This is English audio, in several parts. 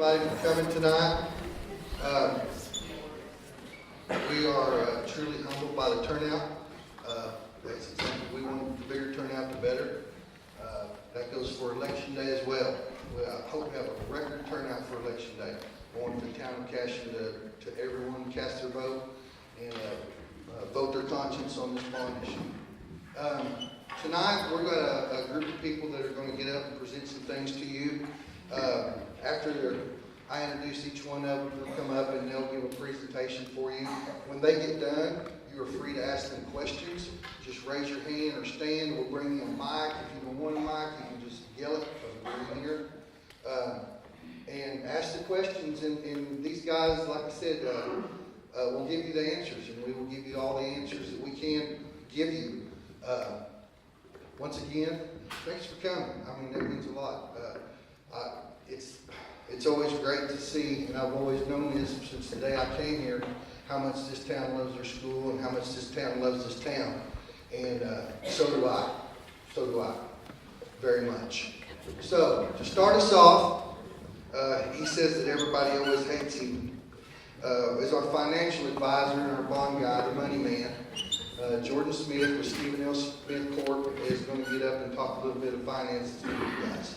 everybody for coming tonight. We are truly humbled by the turnout. We want the bigger turnout, the better. That goes for election day as well. I hope we have a record turnout for election day. I want the town of Cashion to everyone cast their vote and vote their conscience on this bond issue. Tonight, we're got a group of people that are going to get up and present some things to you. After I introduce each one of them, they'll come up and they'll give a presentation for you. When they get done, you are free to ask them questions. Just raise your hand or stand. We'll bring you a mic. If you don't want a mic, you can just yell it because we're in here. And ask the questions. And these guys, like I said, will give you the answers. And we will give you all the answers that we can give you. Once again, thanks for coming. I mean, that means a lot. It's always great to see, and I've always known this since the day I came here, how much this town loves their school and how much this town loves this town. And so do I. So do I. Very much. So, to start us off, he says that everybody always hates him. As our financial advisor and our bond guy, the money man, Jordan Smith with Stephen L. Smith Corp. is going to get up and talk a little bit of finances with you guys.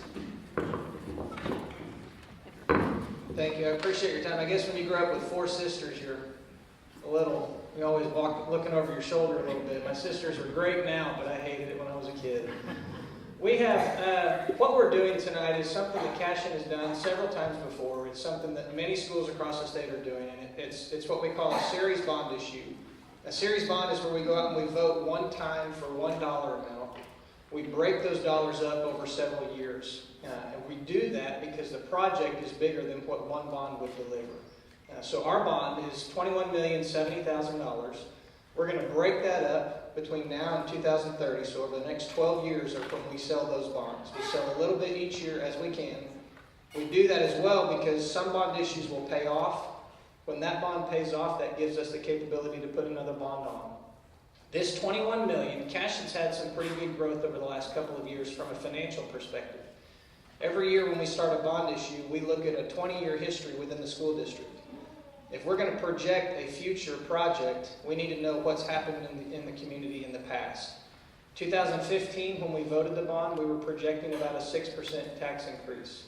Thank you. I appreciate your time. I guess when you grow up with four sisters, you're you always walk looking over your shoulder a little bit. My sisters are great now, but I hated it when I was a kid. We have, what we're doing tonight is something that Cashion has done several times before. It's something that many schools across the state are doing, and it's what we call a series bond issue. A series bond is where we go out and we vote one time for $1 amount. We break those dollars up over several years. And we do that because the project is bigger than what one bond would deliver. So our bond is $21,070,000. We're going to break that up between now and 2030. So over the next 12 years are when we sell those bonds. We sell a little bit each year as we can. We do that as well because some bond issues will pay off. When that bond pays off, that gives us the capability to put another bond on. This $21 million, Cashion's had some pretty good growth over the last couple of years from a financial perspective. Every year when we start a bond issue, we look at a 20-year history within the school district. If we're going to project a future project, we need to know what's happened in the community in the past. 2015, when we voted the bond, we were projecting about a 6% tax increase.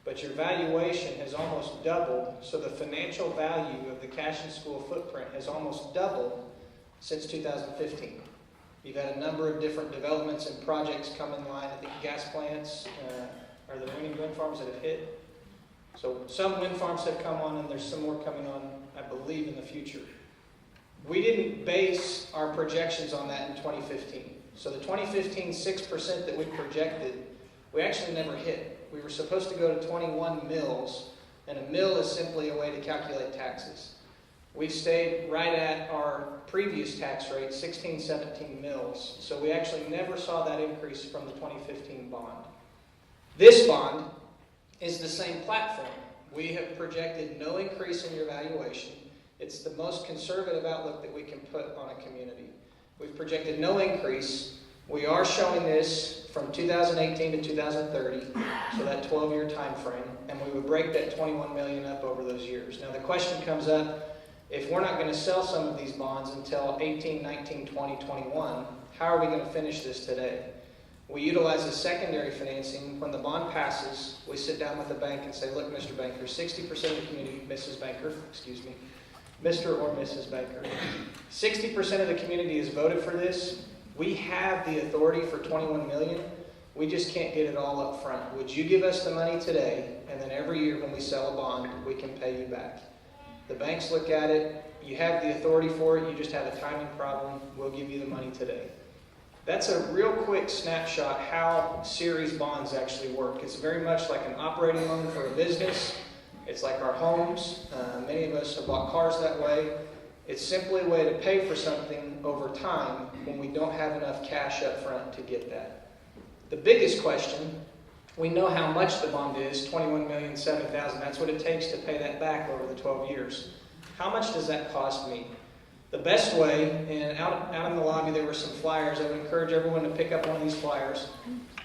But your valuation has almost doubled, so the financial value of the Cashion School footprint has almost doubled since 2015. You've had a number of different developments and projects come in line. I think gas plants, are there any wind farms that have hit? So some wind farms have come on, and there's some more coming on, I believe, in the future. We didn't base our projections on that in 2015. So the 2015 6% that we projected, we actually never hit. We were supposed to go to 21 mills, and a mill is simply a way to calculate taxes. We've stayed right at our previous tax rate, 16, 17 mills. So we actually never saw that increase from the 2015 bond. This bond is the same platform. We have projected no increase in your valuation. It's the most conservative outlook that we can put on a community. We've projected no increase. We are showing this from 2018 to 2030, so that 12-year time frame, and we would break that $21 million up over those years. Now the question comes up, if we're not going to sell some of these bonds until 18, 19, 20, 21, how are we going to finish this today? We utilize a secondary financing. When the bond passes, we sit down with the bank and say, look, Mr. Banker, 60% of the community, Mr. or Mrs. Banker, 60% of the community has voted for this. We have the authority for $21 million. We just can't get it all up front. Would you give us the money today, and then every year when we sell a bond, we can pay you back? The banks look at it. You have the authority for it. You just have a timing problem. We'll give you the money today. That's a real quick snapshot how series bonds actually work. It's very much like an operating loan for a business. It's like our homes. Many of us have bought cars that way. It's simply a way to pay for something over time when we don't have enough cash up front to get that. The biggest question, we know how much the bond is, $21,070,000. That's what it takes to pay that back over the 12 years. How much does that cost me? The best way, and out in the lobby there were some flyers. I would encourage everyone to pick up one of these flyers.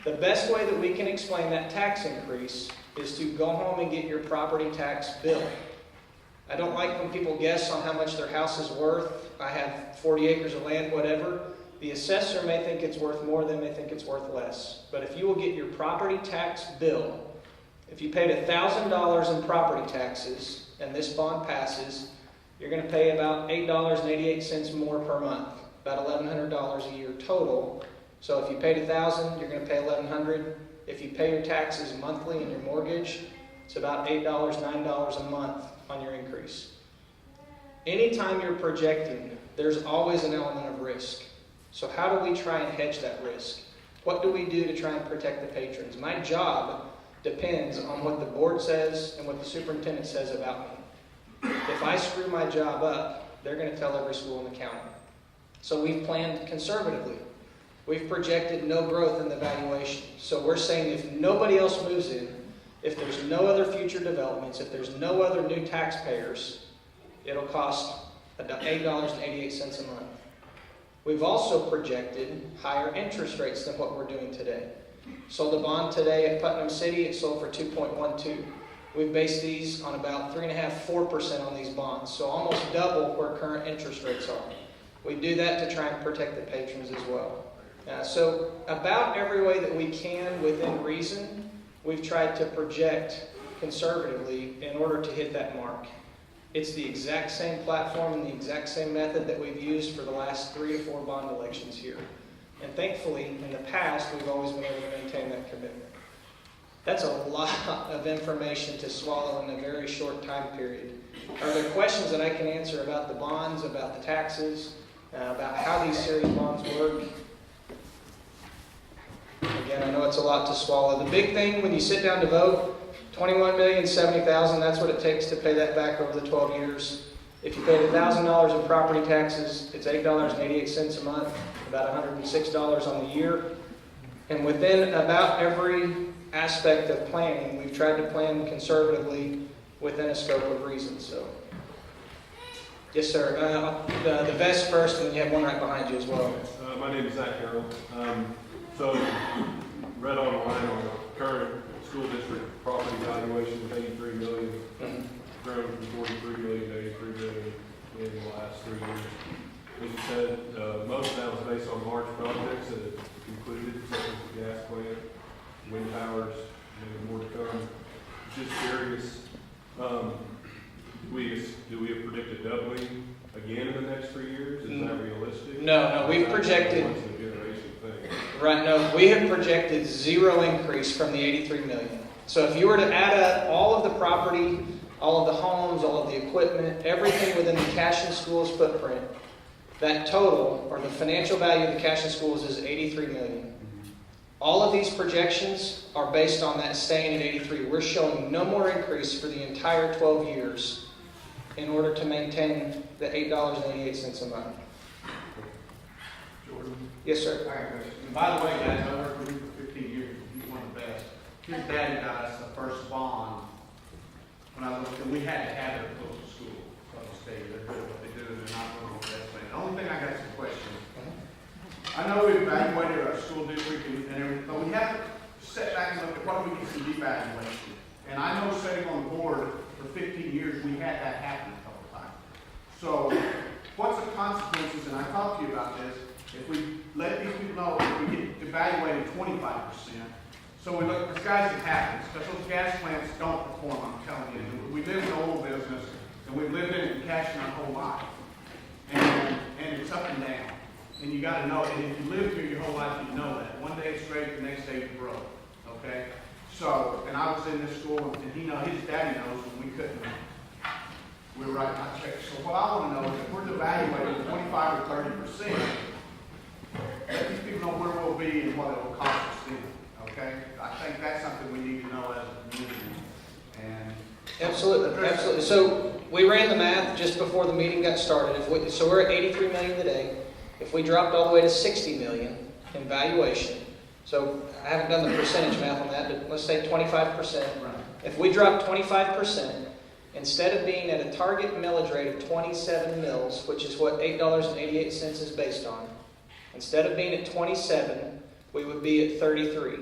The best way that we can explain that tax increase is to go home and get your property tax bill. I don't like when people guess on how much their house is worth. I have 40 acres of land, whatever. The assessor may think it's worth more, they may think it's worth less. But if you will get your property tax bill, if you paid $1,000 in property taxes and this bond passes, you're going to pay about $8.88 more per month, about $1,100 a year total. So if you paid $1,000, you're going to pay $1,100. If you pay your taxes monthly in your mortgage, it's about $8, $9 a month on your increase. Anytime you're projecting, there's always an element of risk. So how do we try and hedge that risk? What do we do to try and protect the patrons? My job depends on what the board says and what the superintendent says about me. If I screw my job up, they're going to tell every school in the county. So we've planned conservatively. We've projected no growth in the valuation. So we're saying if nobody else moves in, if there's no other future developments, if there's no other new taxpayers, it'll cost $8.88 a month. We've also projected higher interest rates than what we're doing today. Sold a bond today at Putnam City, it sold for 2.12. We've based these on about 3.5%, 4% on these bonds, so almost double where current interest rates are. We do that to try and protect the patrons as well. So about every way that we can within reason, we've tried to project conservatively in order to hit that mark. It's the exact same platform and the exact same method that we've used for the last 3 to 4 bond elections here. And thankfully, in the past, we've always been able to maintain that commitment. That's a lot of information to swallow in a very short time period. Are there questions that I can answer about the bonds, about the taxes, about how these series bonds work? Again, I know it's a lot to swallow. The big thing when you sit down to vote, $21,070,000, that's what it takes to pay that back over the 12 years. If you paid $1,000 in property taxes, it's $8.88 a month, about $106 on the year. And within about every aspect of planning, we've tried to plan conservatively within a scope of reason. So, yes, sir. The vest first, and then you have one right behind you as well. My name is Zach Carroll. So, read online on the current school district property valuation of $83 million, grown from $43 million to $83 million in the last 3 years. As you said, most of that was based on large projects that have concluded, such as the gas plant, wind towers, and more to come. Just curious, do we have predicted doubling again in the next 3 years? Is that realistic? No, we've projected. Right, no, we have projected 0 increase from the $83 million. So if you were to add up all of the property, all of the homes, all of the equipment, everything within the Cashion Schools footprint, that total, or the financial value of the Cashion Schools is $83 million. All of these projections are based on that staying at 83. We're showing no more increase for the entire 12 years in order to maintain the $8.88 a month. Jordan? Yes, sir. All right, and by the way, guys, I worked with you for 15 years. You're one of the best. His daddy got us the first bond when I was, and we had to have it close to school. So I'll just tell you, they're good at what they do, and they're not doing what that's saying. The only thing I got some questions. I know we evaluated our school district and everything, but we have to sit back and look at what we can see evaluation. And I know sitting on the board for 15 years, we had that happen a couple times. So what's the consequences, and I talked to you about this, if we let these people know that we get evaluated 25%, so we look, this guys, it happens, because those gas plants don't perform, I'm telling you. We live in the oil business, and we've lived in it and cashed our whole life. And it's up and down. And you got to know, and if you live here your whole life, you know that. One day it's great, the next day you're broke. Okay? So, and I was in this school, and he knows, his daddy knows when we couldn't. We were writing our checks. So what I want to know is if we're evaluating 25 or 30%, let these people know where we'll be and what it will cost us then. Okay? I think that's something we need to know as a community. And Absolutely, absolutely. So we ran the math just before the meeting got started. So we're at $83 million today. If we dropped all the way to $60 million in valuation, so I haven't done the percentage math on that, but let's say 25%. If we drop 25%, instead of being at a target millage rate of 27 mils, which is what $8.88 is based on, instead of being at 27, we would be at 33.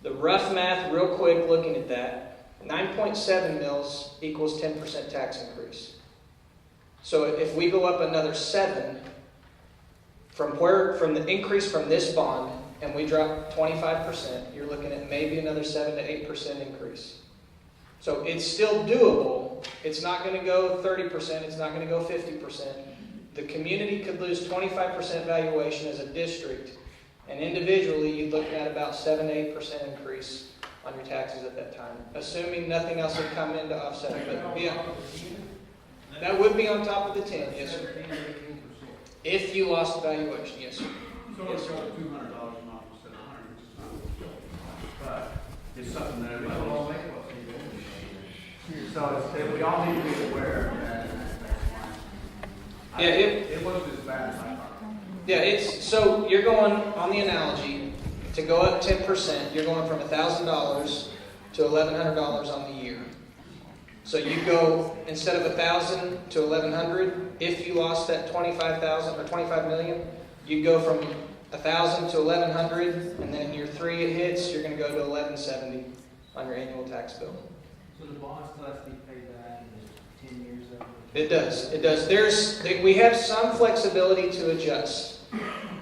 The rough math, real quick, looking at that, 9.7 mils equals 10% tax increase. So if we go up another 7, from the increase from this bond, and we drop 25%, you're looking at maybe another 7 to 8% increase. So it's still doable. It's not going to go 30%. It's not going to go 50%. The community could lose 25% valuation as a district, and individually, you're looking at about 7 to 8% increase on your taxes at that time, assuming nothing else would come in to offset it. But yeah, that would be on top of the 10, yes, sir. If you lost valuation, yes, sir. So it's $200 a month instead of 100, which is not, but it's something that everybody. So we all need to be aware of that. Yeah, it wasn't as bad as I thought. Yeah, so you're going, on the analogy, to go up 10%, you're going from $1,000 to $1,100 on the year. So you go, instead of $1,000 to $1,100, if you lost that $25,000 or $25 million, you go from $1,000 to $1,100, and then in year 3 it hits, you're going to go to $1,170 on your annual tax bill. So the bonds still has to be paid back in 10 years? It does. It does. We have some flexibility to adjust,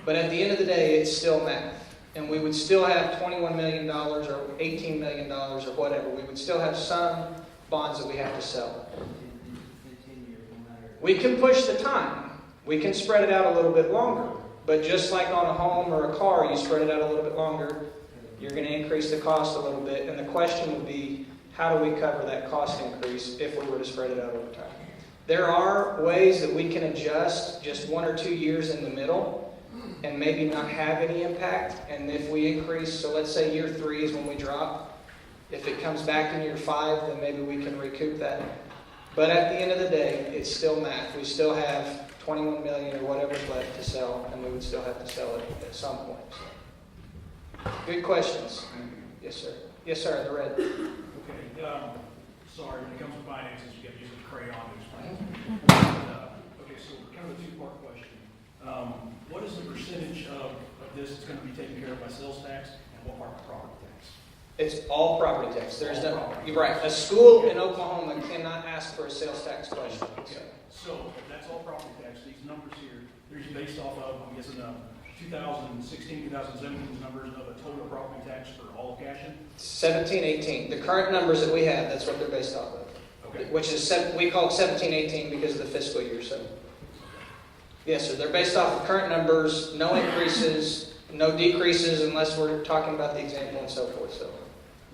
but at the end of the day, it's still math. And we would still have $21 million or $18 million or whatever. We would still have some bonds that we have to sell. We can push the time. We can spread it out a little bit longer. But just like on a home or a car, you spread it out a little bit longer, you're going to increase the cost a little bit. And the question would be, how do we cover that cost increase if we were to spread it out over time? There are ways that we can adjust just 1 or 2 years in the middle and maybe not have any impact. And if we increase, so let's say year 3 is when we drop. If it comes back in year 5, then maybe we can recoup that. But at the end of the day, it's still math. We still have 21 million or whatever's left to sell, and we would still have to sell it at some point. So. Good questions. Yes, sir. Yes, sir, in the red. Okay, sorry, when it comes to finances, you got to use a crayon to explain. Okay, so kind of a two-part question. What is the percentage of this that's going to be taken care of by sales tax, and what part by property tax? It's all property tax. There's no, you're right. A school in Oklahoma cannot ask for a sales tax question. Okay, so that's all property tax. These numbers here, they're just based off of, I'm guessing, 2016, 2017 numbers of a total property tax for all of Cashion? 17, 18. The current numbers that we have, that's what they're based off of. Okay. Which is, we call it 17, 18 because of the fiscal year. So, yes, sir. They're based off of current numbers, no increases, no decreases unless we're talking about the example and so forth. So.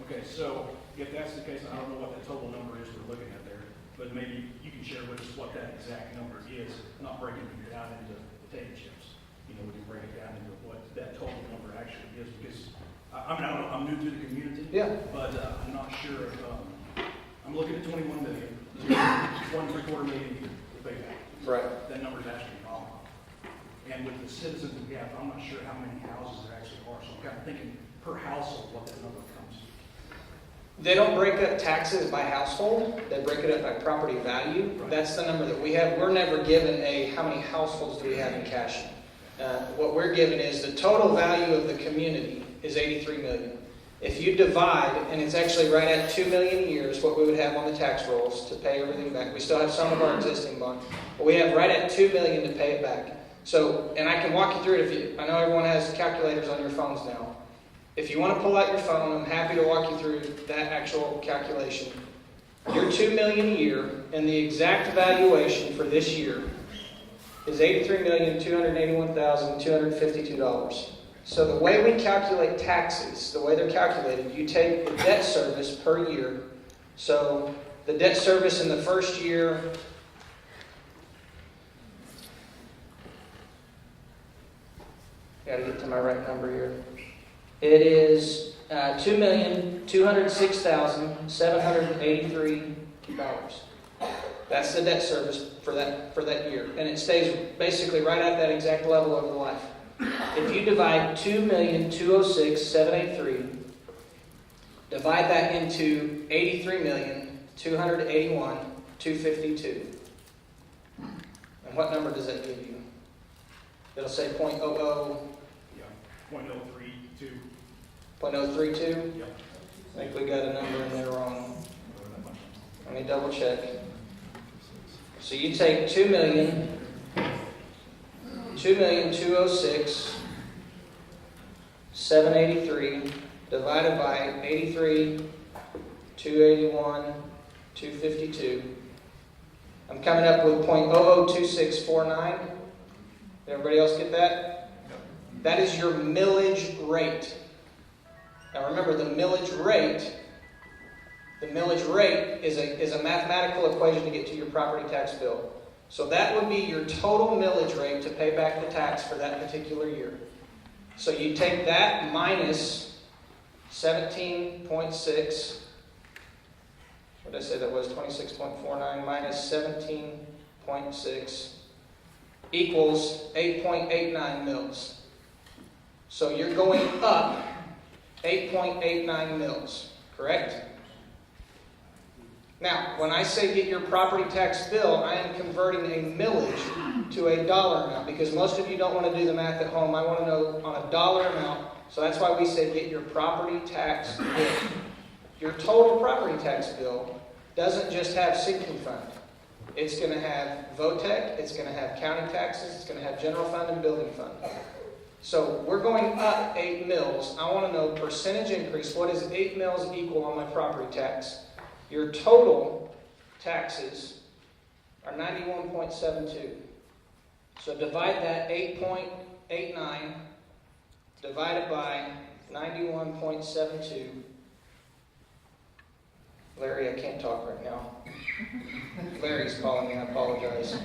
Okay, so if that's the case, I don't know what the total number is we're looking at there, but maybe you can share with us what that exact number is, not breaking it down into potato chips. You know, we can break it down into what that total number actually is, because I mean, I don't know, I'm new to the community, Yeah. but I'm not sure if, I'm looking at 21 million, 1.75 million to pay back. Right. That number's actually wrong. And with the citizens we have, I'm not sure how many houses there actually are, so I'm kind of thinking per household what that number comes. They don't break up taxes by household. They break it up by property value. Right. That's the number that we have. We're never given a how many households do we have in Cashion. What we're given is the total value of the community is 83 million. If you divide, and it's actually right at 2 million a year is what we would have on the tax rolls to pay everything back. We still have some of our existing bonds, but we have right at 2 million to pay it back. So, and I can walk you through it if you, I know everyone has calculators on your phones now. If you want to pull out your phone, I'm happy to walk you through that actual calculation. Your $2 million a year, and the exact valuation for this year is $83,281,252. So the way we calculate taxes, the way they're calculated, you take the debt service per year. So the debt service in the first year, got to get to my right number here. It is $2,206,783. That's the debt service for that year, and it stays basically right at that exact level over the life. If you divide 2,206,783, divide that into 83,281,252, and what number does that give you? It'll say 0.00. Yeah, 0.032. .032? Yep. I think we got a number in there wrong. Let me double check. So you take 2,206,783 divided by 83,281,252. I'm coming up with .002649. Did everybody else get that? That is your millage rate. Now remember, the millage rate is a mathematical equation to get to your property tax bill. So that would be your total millage rate to pay back the tax for that particular year. So you take that minus 17.6, what did I say that was, 26.49 minus 17.6 equals 8.89 mils. So you're going up 8.89 mils, correct? Now, when I say get your property tax bill, I am converting a millage to a dollar amount, because most of you don't want to do the math at home. I want to know on a dollar amount, so that's why we say get your property tax bill. Your total property tax bill doesn't just have sinking fund. It's going to have VOTEC, it's going to have county taxes, it's going to have general fund and building fund. So we're going up 8 mils. I want to know percentage increase. What is 8 mils equal on my property tax? Your total taxes are 91.72. So divide that 8.89 divided by 91.72. Larry, I can't talk right now. Larry's calling me, I apologize.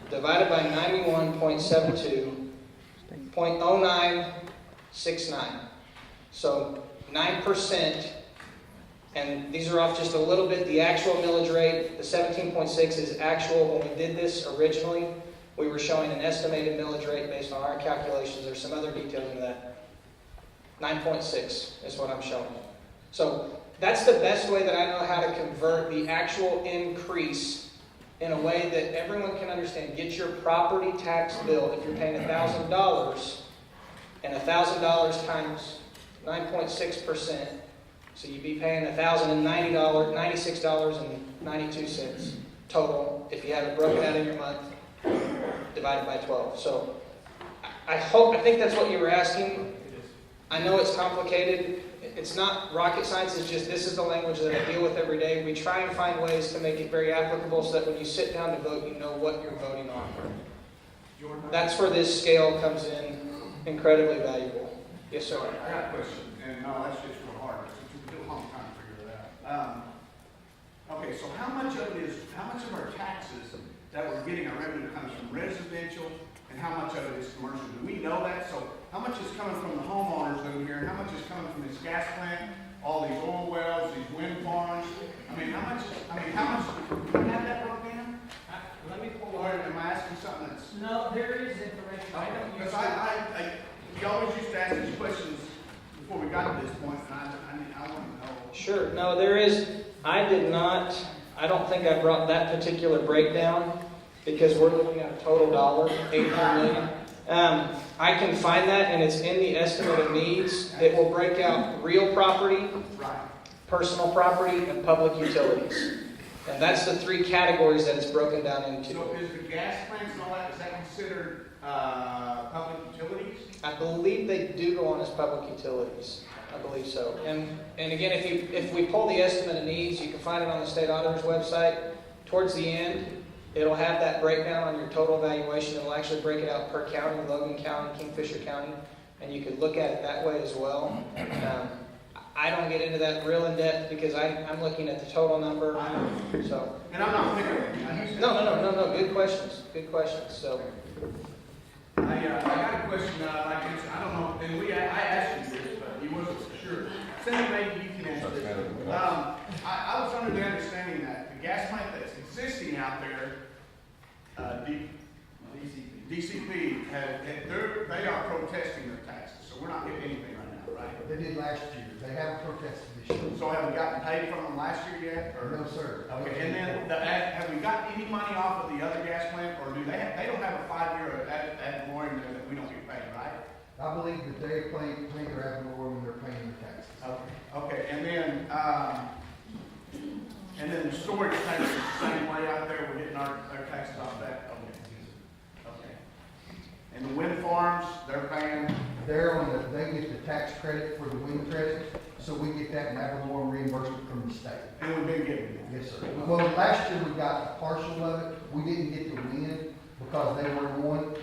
Divided by 91.72, 0.0969. So 9%, and these are off just a little bit. The actual millage rate, the 17.6 is actual. When we did this originally, we were showing an estimated millage rate based on our calculations. There's some other details in that. 9.6 is what I'm showing. So that's the best way that I know how to convert the actual increase in a way that everyone can understand. Get your property tax bill. If you're paying $1,000, and $1,000 times 9.6%, so you'd be paying $1,096.92 total if you have it broken out in your month, divided by 12. So I think that's what you were asking. I know it's complicated. It's not rocket science. It's just this is the language that I deal with every day. We try and find ways to make it very applicable so that when you sit down to vote, you know what you're voting on. That's where this scale comes in incredibly valuable. Yes, sir. I got a question, and no, that's just real hard. It took a long time to figure it out. Okay, so how much of our taxes that we're getting, our revenue comes from residential, and how much of it is commercial? Do we know that? So how much is coming from the homeowners over here, and how much is coming from this gas plant, all these oil wells, these wind farms? How much, do we have that broken down? Let me pull Or am I asking something that's... No, there is information. I don't use Because you always used to ask these questions before we got to this point, and I want to know. Sure. No, there is. I don't think I brought that particular breakdown because we're looking at a total dollar, $800 million. I can find that, and it's in the estimate of needs. It will break out real property, personal property, and public utilities. And that's the 3 categories that it's broken down into. So is the gas plants and all that, is that considered public utilities? I believe they do go on as public utilities. I believe so. And again, if we pull the estimate of needs, you can find it on the state auditor's website. Towards the end, it'll have that breakdown on your total valuation. It'll actually break it out per county, Logan County, Kingfisher County, and you could look at it that way as well. I don't get into that real in depth because I'm looking at the total number. So. And I'm not picking on you. No. Good questions. So. I got a question that I'd like to answer. I don't know, and I asked you this, but he wasn't for sure. Sammy, maybe you can answer this. I was under the understanding that the gas plant that's existing out there, DCP, they are protesting their taxes, so we're not getting anything right now, right? They did last year. They haven't protested this year. So have we gotten paid from them last year yet? Or? No, sir. Okay, and then have we got any money off of the other gas plant, or they don't have a 5-year ad valorem there that we don't get paid, right? I believe that they're paying their ad valorem and they're paying their taxes. Okay, and then the storage tanks is the same way out there, we're getting our taxes off that? Okay. And the wind farms, they're paying? They get the tax credit for the wind credit, so we get that ad valorem reimbursement from the state. And we've been getting it? Yes, sir. Well, last year we got a partial of it. We didn't get the wind because they weren't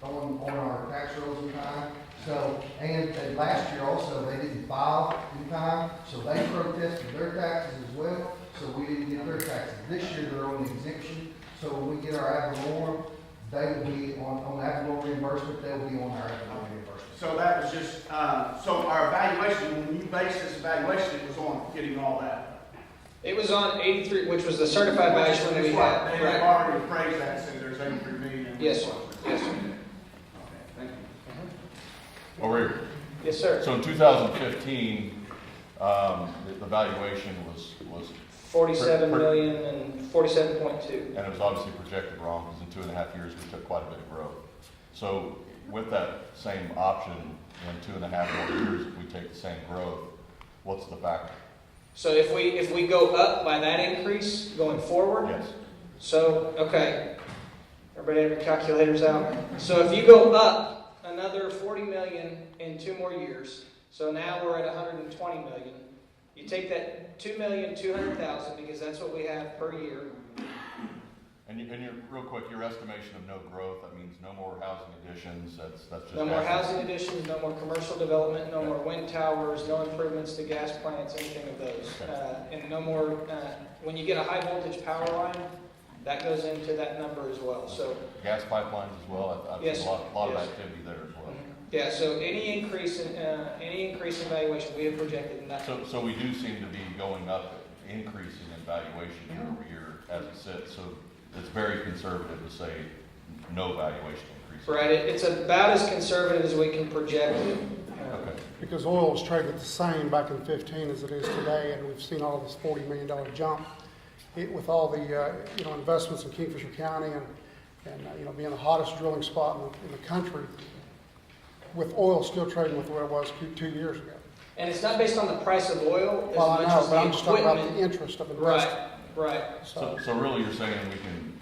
on our tax rolls in time. So, and last year also, they didn't file in time, so they protested their taxes as well, so we didn't get their taxes. This year, they're on the exemption, so when we get our ad valorem, they will be on ad valorem reimbursement, they'll be on our ad valorem reimbursement. So that was just, so our evaluation, when you base this evaluation, it was on getting all that? It was on 83, which was the certified valuation that we They had. have Correct. already appraised that, and said there's 83 million. Yes, sir. Yes, sir. Okay, thank you. Over here. Yes, sir. So in 2015, the valuation was, 47 million and 47.2. and it was obviously projected wrong, because in 2.5 years, we took quite a bit of growth. So with that same option, in 2.5 more years, if we take the same growth, what's the factor? So if we go up by that increase going forward, Yes. so, okay, everybody have your calculators out? So if you go up another 40 million in 2 more years, so now we're at 120 million. You take that 2,200,000, because that's what we have per year. And real quick, your estimation of no growth, that means no more housing additions, that's just. No more housing additions, no more commercial development, no more wind towers, no improvements to gas plants, anything of those. And no more, when you get a high voltage power line, that goes into that number as well, so. Gas pipelines as well, I've Yes, seen a lot of yes. activity there as well. Yeah, so any increase in valuation we have projected in that. So we do seem to be going up, increasing in valuation year over year as it sits, so it's very conservative to say no valuation increase. Right, it's about as conservative as we can project it. Okay. Because oil was traded the same back in 15 as it is today, and we've seen all of this $40 million jump. With all the investments in Kingfisher County and being the hottest drilling spot in the country, with oil still trading with where it was 2 years ago. And it's not based on the price of oil as Well, I much know, as but I'm the just talking about the equipment. interest of investing. Right. So really you're saying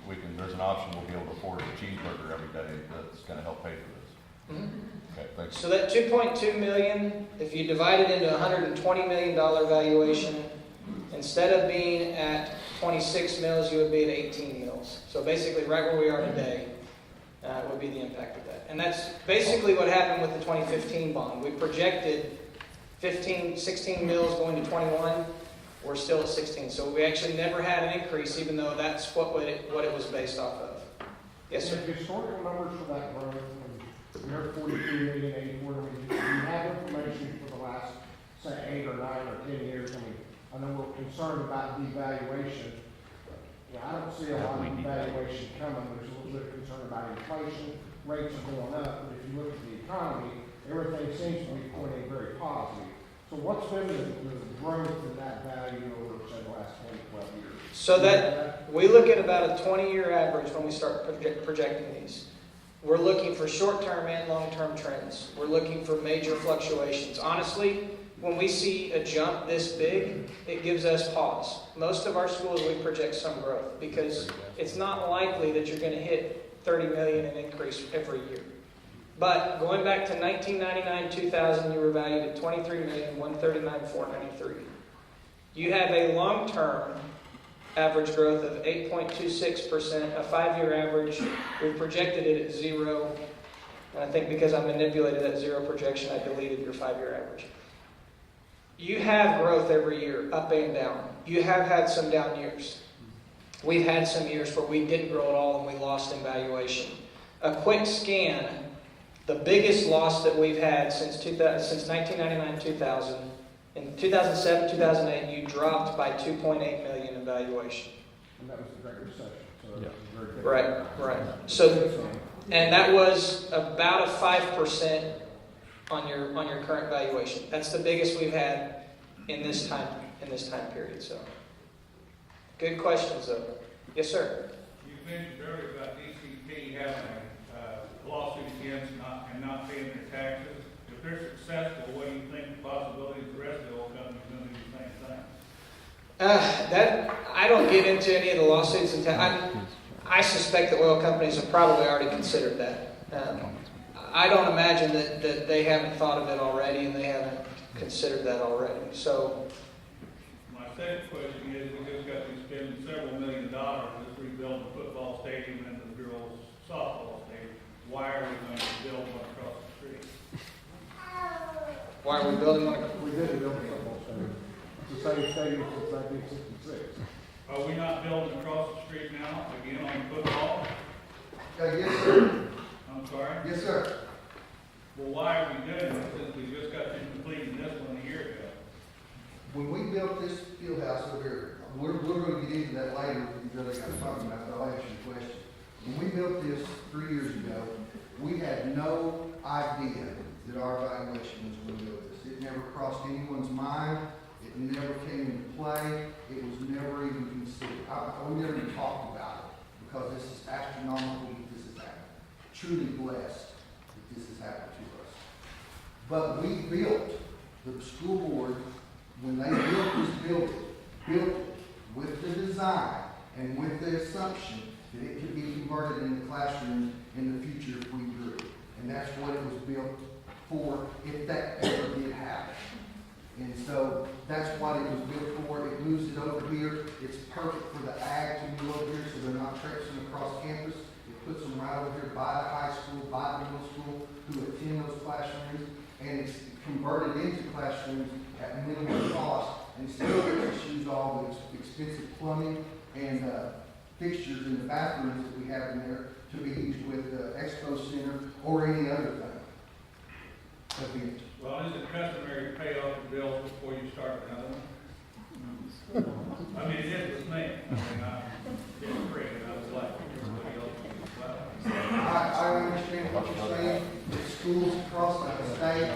we can, there's an option we'll be able to afford a cheeseburger every day that's gonna help pay for this? Mhm. Okay, thanks. So that 2.2 million, if you divide it into $120 million valuation, instead of being at 26 mils, you would be at 18 mils. So basically right where we are today would be the impact of that. And that's basically what happened with the 2015 bond. We projected 16 mils going to 21. We're still at 16. So we actually never had an increase, even though that's what it was based off of. Yes, sir. The historical numbers for that growth, we heard 43 million, 84 million. Do you have information for the last, say, 8 or 9 or 10 years? I know we're concerned about devaluation. I don't see a lot of devaluation coming. There's a little bit of concern about inflation. Rates are going up, but if you look at the economy, everything seems to be pointing very positive. So what's been the growth in that value over, say, the last 10, 12 years? So that we look at about a 20-year average when we start projecting these. We're looking for short-term and long-term trends. We're looking for major fluctuations. Honestly, when we see a jump this big, it gives us pause. Most of our schools, we project some growth because it's not likely that you're going to hit 30 million in increase every year. But going back to 1999-2000, you were valued at 23,139,493. You have a long-term average growth of 8.26%, a 5-year average. We've projected it at 0. And I think because I manipulated that 0 projection, I deleted your 5-year average. You have growth every year, up and down. You have had some down years. We've had some years where we didn't grow at all and we lost in valuation. A quick scan, the biggest loss that we've had since 1999-2000, in 2007-2008, you dropped by 2.8 million in valuation. And that was the Great Recession. So it was very good. Right. So, and that was about a 5% on your current valuation. That's the biggest we've had in this time period. So, good questions though. Yes, sir. You mentioned earlier about DCP having lawsuit against not paying their taxes. If they're successful, what do you think the possibility of the rest of the oil companies going to do the same thing? That, I don't get into any of the lawsuits and I suspect the oil companies have probably already considered that. I don't imagine that they haven't thought of it already and they haven't considered that already. So, My second question is, we just got to spend several $1 million just rebuilding the football stadium and the girls softball stadium. Why are we going to build one across the street? why are we building one? We did build a football stadium. It's the same stadium since 1966. Are we not building across the street now, again on football? Yes, sir. I'm sorry? Yes, sir. Well, why are we doing this since we just got through completing this one a year ago? When we built this field house over here, we're going to get into that later, because I got talking about that, I'll answer your question. When we built this 3 years ago, we had no idea that our evaluation was going to do this. It never crossed anyone's mind. It never came into play. It was never even considered. We never even talked about it, because this is astronomical that this has happened. Truly blessed that this has happened to us. But we built, the school board, when they built this building, built it with the design and with the assumption that it could be converted into classrooms in the future if we grew. And that's what it was built for, if that ever did happen. And so that's what it was built for. It moves it over here. It's perfect for the ag to move over here, so they're not traipsing across campus. It puts them right over here by the high school, by the middle school, who attend those classrooms, and it's converted into classrooms at minimal cost, and still gets to use all the expensive plumbing and fixtures in the bathrooms that we have in there to be used with the Expo Center or any other thing. Well, is it customary to pay off the bills before you start another one? I mean, it is with me. I mean, I didn't pray, and I was like, everybody else was well. I understand what you're saying. The schools across the state,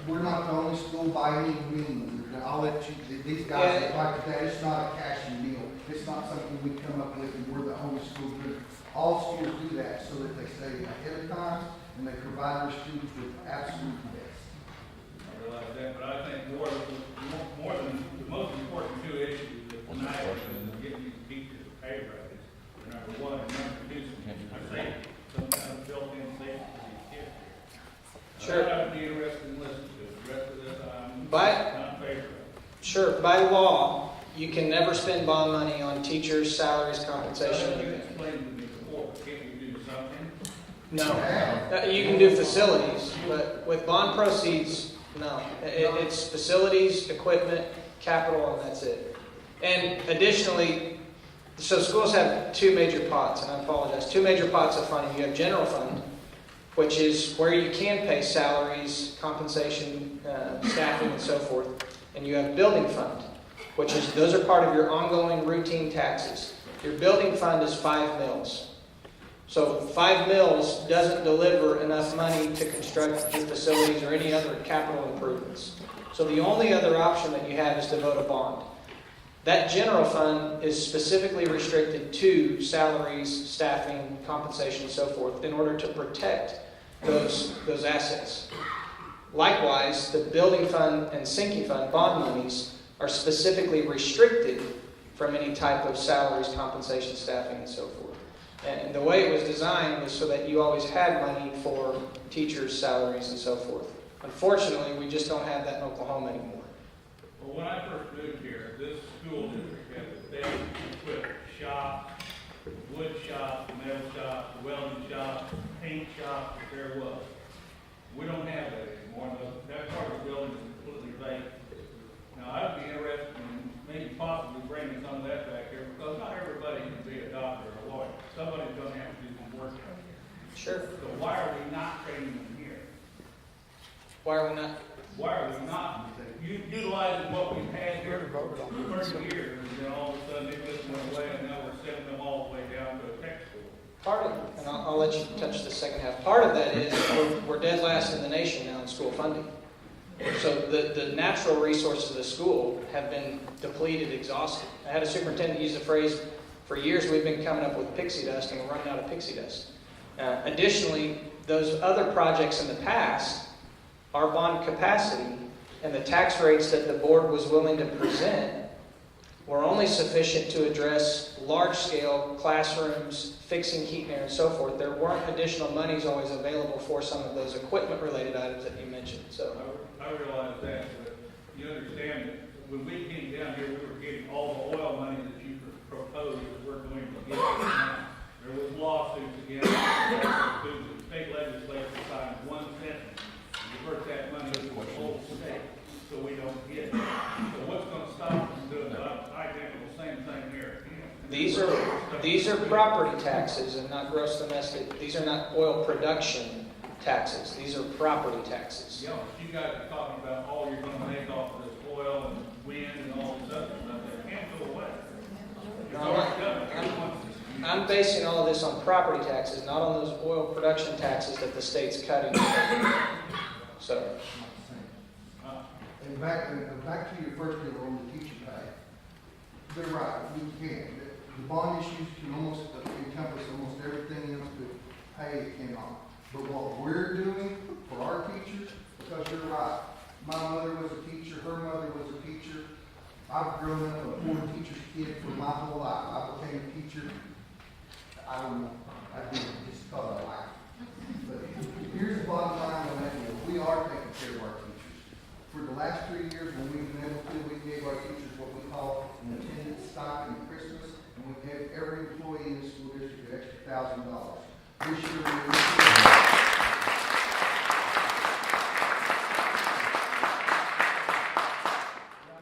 we're not the only school by any means. I'll let you, these guys like that. It's not a Cashion deal. It's not something we come up with and we're the only school doing it. All schools do that so that they stay ahead of time and they provide their students with absolute best. I realize that, but I think more than the most important two issues that tonight is getting these teachers pay raises. Number one, and number two, safety, some kind of built-in safety for these kids. Sure. I would be interested in listening to it. The rest of this, I'm not in favor of. Sure, by law, you can never spend bond money on teachers' salaries, compensation. You explained to me before, can't we do something? No. You can do facilities, but with bond proceeds, no. It's facilities, equipment, capital, and that's it. And additionally, so schools have two major pots, and I apologize, two major pots of funding. You have general fund, which is where you can pay salaries, compensation, staffing, and so forth. And you have building fund, which is, those are part of your ongoing routine taxes. Your building fund is 5 mils. So 5 mils doesn't deliver enough money to construct your facilities or any other capital improvements. So the only other option that you have is to vote a bond. That general fund is specifically restricted to salaries, staffing, compensation, and so forth in order to protect those assets. Likewise, the building fund and sinking fund, bond monies, are specifically restricted from any type of salaries, compensation, staffing, and so forth. And the way it was designed was so that you always had money for teachers' salaries and so forth. Unfortunately, we just don't have that in Oklahoma anymore. Well, when I first moved here, this school district had the best equipped shops, wood shop, metal shop, welding shop, paint shop that there was. We don't have that anymore. That part of the building is completely vacant. Now, I'd be interested in maybe possibly bringing some of that back here, because not everybody can be a doctor or a lawyer. Somebody's going to have to do some work. Sure. So why are we not training them here? Why are we not? Why are we not utilizing what we've had here for 30 years, and then all of a sudden it just went away, and now we're sending them all the way down to a tech school? Part of it, and I'll let you touch the second half. Part of that is we're dead last in the nation now in school funding. So the natural resources of the school have been depleted, exhausted. I had a superintendent use the phrase, for years we've been coming up with pixie dust and we're running out of pixie dust. Additionally, those other projects in the past, our bond capacity and the tax rates that the board was willing to present were only sufficient to address large-scale classrooms, fixing heat and air and so forth. There weren't additional monies always available for some of those equipment-related items that you mentioned. So, I realize that, but you understand that when we came down here, we were getting all the oil money that you proposed that we're going to get now. There was lawsuits against the state legislature signed one sentence. You divert that money to the whole state, so we don't get it. So what's going to stop us from doing the identical same thing here? these are property taxes and not gross domestic. These are not oil production taxes. These are property taxes. Yeah, but you guys are talking about all you're going to make off of this oil and wind and all this other stuff that can't go away. It's already done. I'm basing all of this on property taxes, not on those oil production taxes that the state's cutting. So, And back to your first deal on the teacher pay. They're right, we can. The bond issues can almost encompass almost everything else, but pay cannot. But what we're doing for our teachers, because you're right, my mother was a teacher, her mother was a teacher. I've grown up a poor teacher's kid for my whole life. I became a teacher. I don't know. I did it just because I like it. But here's the bottom line on that deal. We are taking care of our teachers. For the last 3 years, when we've been able to, we gave our teachers what we call an attendance stipend at Christmas, and we gave every employee in the school district an extra $1,000. This year, I'm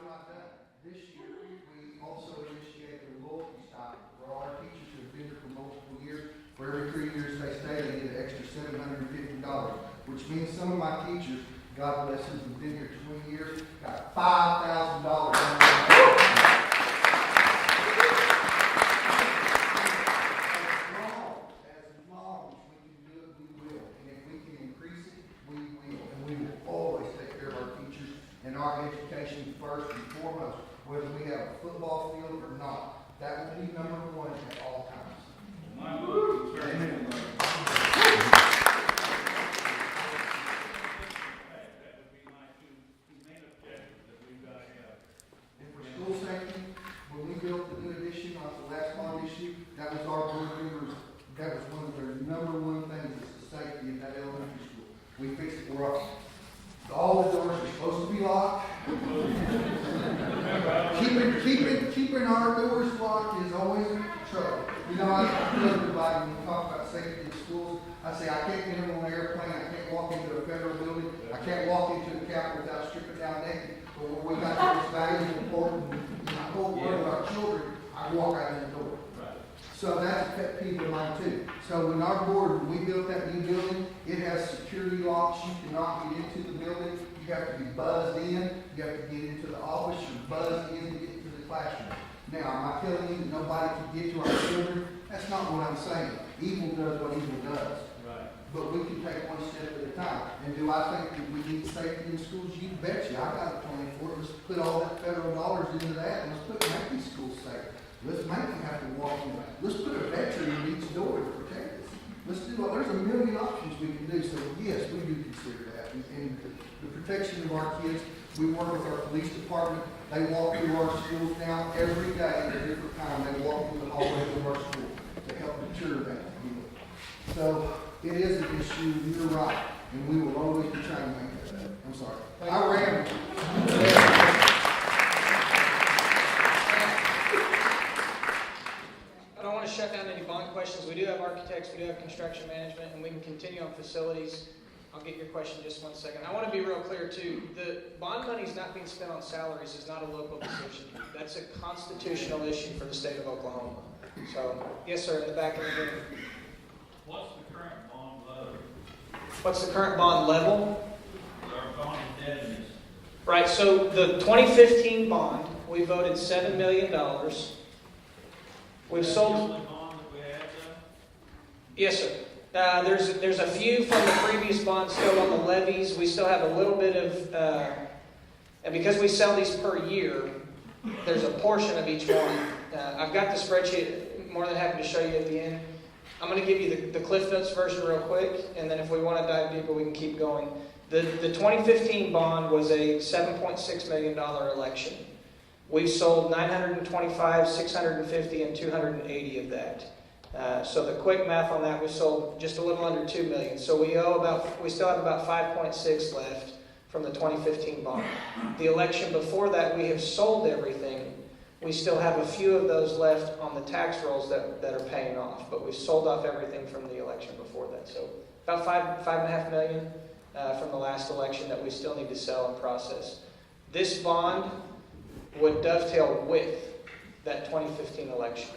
not done. This year, we also initiated a loyalty stipend for all our teachers who have been here for multiple years. For every 3 years they stay, they get an extra $750, which means some of my teachers, God bless them, who've been here 20 years, got $5,000. As long as we can do it, we will. And if we can increase it, we will. And we will always take care of our teachers and our education first and foremost, whether we have a football field or not. That will be number one at all times. My vote is very Amen. That would be my two main objectives that we've got to have. And for school safety, when we built the new addition on the last bond issue, that was our board members, that was one of their number one things, is the safety of that elementary school. We fixed it, we're up. All the doors are supposed to be locked. Keeping our doors locked is always trouble. You know, I tell everybody when we talk about safety in schools, I say I can't get on an airplane, I can't walk into a federal building, I can't walk into a Capitol without stripping down naked. But when we got this valuable, important, in the whole world of our children, I walk out the door. So that's a pet peeve of mine too. So when our board, when we built that new building, it has security locks. You cannot get into the building. You have to be buzzed in. You have to get into the office. You're buzzed in to get into the classroom. Now, am I telling you that nobody can get to our children? That's not what I'm saying. Evil does what evil does. Right. But we can take one step at a time. And do I think that we need safety in schools? You betcha. I got a plan for it. Let's put all that federal dollars into that and let's make these schools safe. Let's make them have to walk in. Let's put a veteran in each door to protect us. Let's do there's a million options we can do. So yes, we do consider that. And the protection of our kids, we work with our police department. They walk through our schools now every day at a different time. They walk through the hallways of our school to help mature that. So it is an issue. You're right. And we will always be trying to make that better. I'm sorry. I ran. I don't want to shut down any bond questions. We do have architects, we do have construction management, and we can continue on facilities. I'll get your question in just 1 second. I want to be real clear too. The bond money is not being spent on salaries. It's not a local decision. That's a constitutional issue for the state of Oklahoma. So, yes, sir, in the back of the room. What's the current bond level? What's the current bond level? Our bond indebtedness. Right, so the 2015 bond, we voted $7 million. We've sold. The only bond that we have done? Yes, sir. There's a few from the previous bond still on the levies. We still have a little bit of, and because we sell these per year, there's a portion of each one. I've got the spreadsheet, more than happy to show you at the end. I'm going to give you the Cliff Notes version real quick, and then if we want to dive deeper, we can keep going. The 2015 bond was a $7.6 million election. We've sold 925, 650, and 280 of that. So the quick math on that, we sold just a little under 2 million. So we still have about 5.6 left from the 2015 bond. The election before that, we have sold everything. We still have a few of those left on the tax rolls that are paying off, but we've sold off everything from the election before that. So about 5.5 million from the last election that we still need to sell and process. This bond would dovetail with that 2015 election.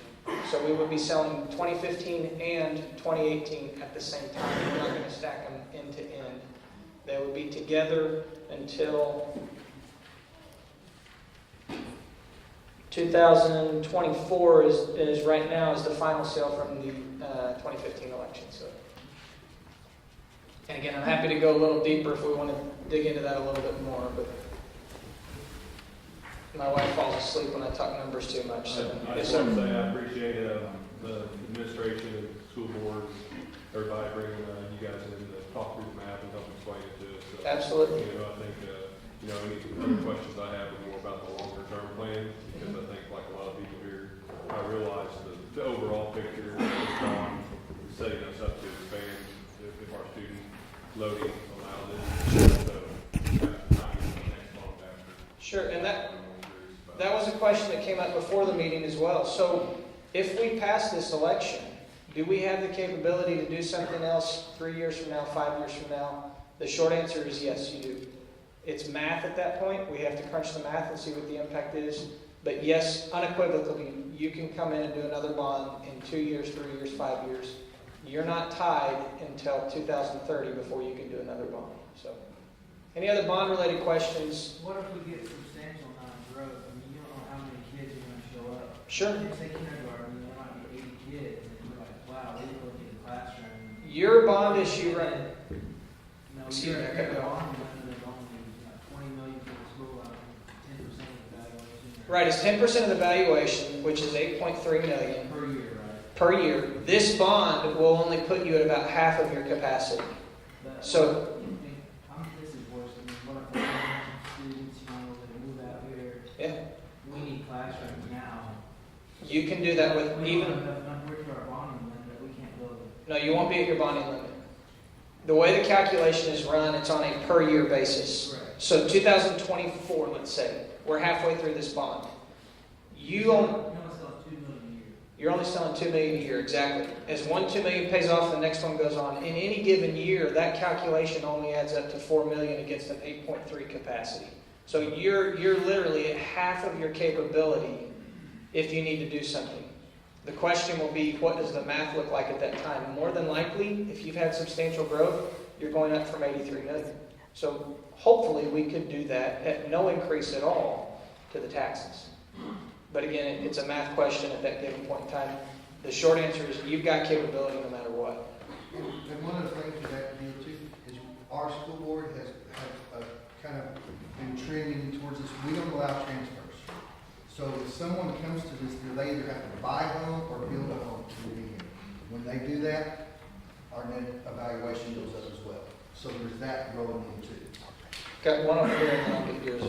So we would be selling 2015 and 2018 at the same time. We're not going to stack them end to end. They would be together until 2024 is right now is the final sale from the 2015 election. So, and again, I'm happy to go a little deeper if we want to dig into that a little bit more. But my wife falls asleep when I talk numbers too much. So I just want to say I appreciate the administration and school board, everybody bringing you guys in to talk through the math and help explain it to us. So, absolutely. I think any other questions I have are more about the longer term plan, because I think like a lot of people here, I realize the overall picture is gone, setting us up to expand if our student loading allows it. So not even the next month after. Sure, and that was a question that came up before the meeting as well. So if we pass this election, do we have the capability to do something else 3 years from now, 5 years from now? The short answer is yes, you do. It's math at that point. We have to crunch the math and see what the impact is. But yes, unequivocally, you can come in and do another bond in 2 years, 3 years, 5 years. You're not tied until 2030 before you can do another bond. So, any other bond-related questions? What if we get substantial amount of growth? I mean, you don't know how many kids are going to show up. Sure. If they kindergarten, there might be 80 kids, and you're like, wow, we look at the classroom. Your bond issue, right? No, Excuse me, I cut you off. bond limit is only 20 million for the school, 10% of the valuation. Right, it's 10% of the valuation, which is 8.3 million Per year, right? per year. This bond will only put you at about half of your capacity. So, This is worse. I mean, what if students, that move out here? yeah, We need classrooms now. you can do that with We even. don't have enough number to our bonding limit that we can't build it. No, you won't be at your bonding limit. The way the calculation is run, it's on a per year basis. Correct. So 2024, let's say, we're halfway through this bond. You only sell 2 million a year. You're only selling $2 million a year, exactly. As $2 million pays off, the next one goes on. In any given year, that calculation only adds up to $4 million against an 8.3 capacity. So you're literally at half of your capability if you need to do something. The question will be, what does the math look like at that time? More than likely, if you've had substantial growth, you're going up from 83 million. So hopefully we could do that at no increase at all to the taxes. But again, it's a math question at that given point in time. The short answer is you've got capability no matter what. And one of the things we have to do too is our school board has kind of been trending towards this. We don't allow transfers. So if someone comes to this, they either have to buy a home or build a home to be here. When they do that, our net evaluation goes up as well. So there's that growing in too. Got one over here and then I'll get yours.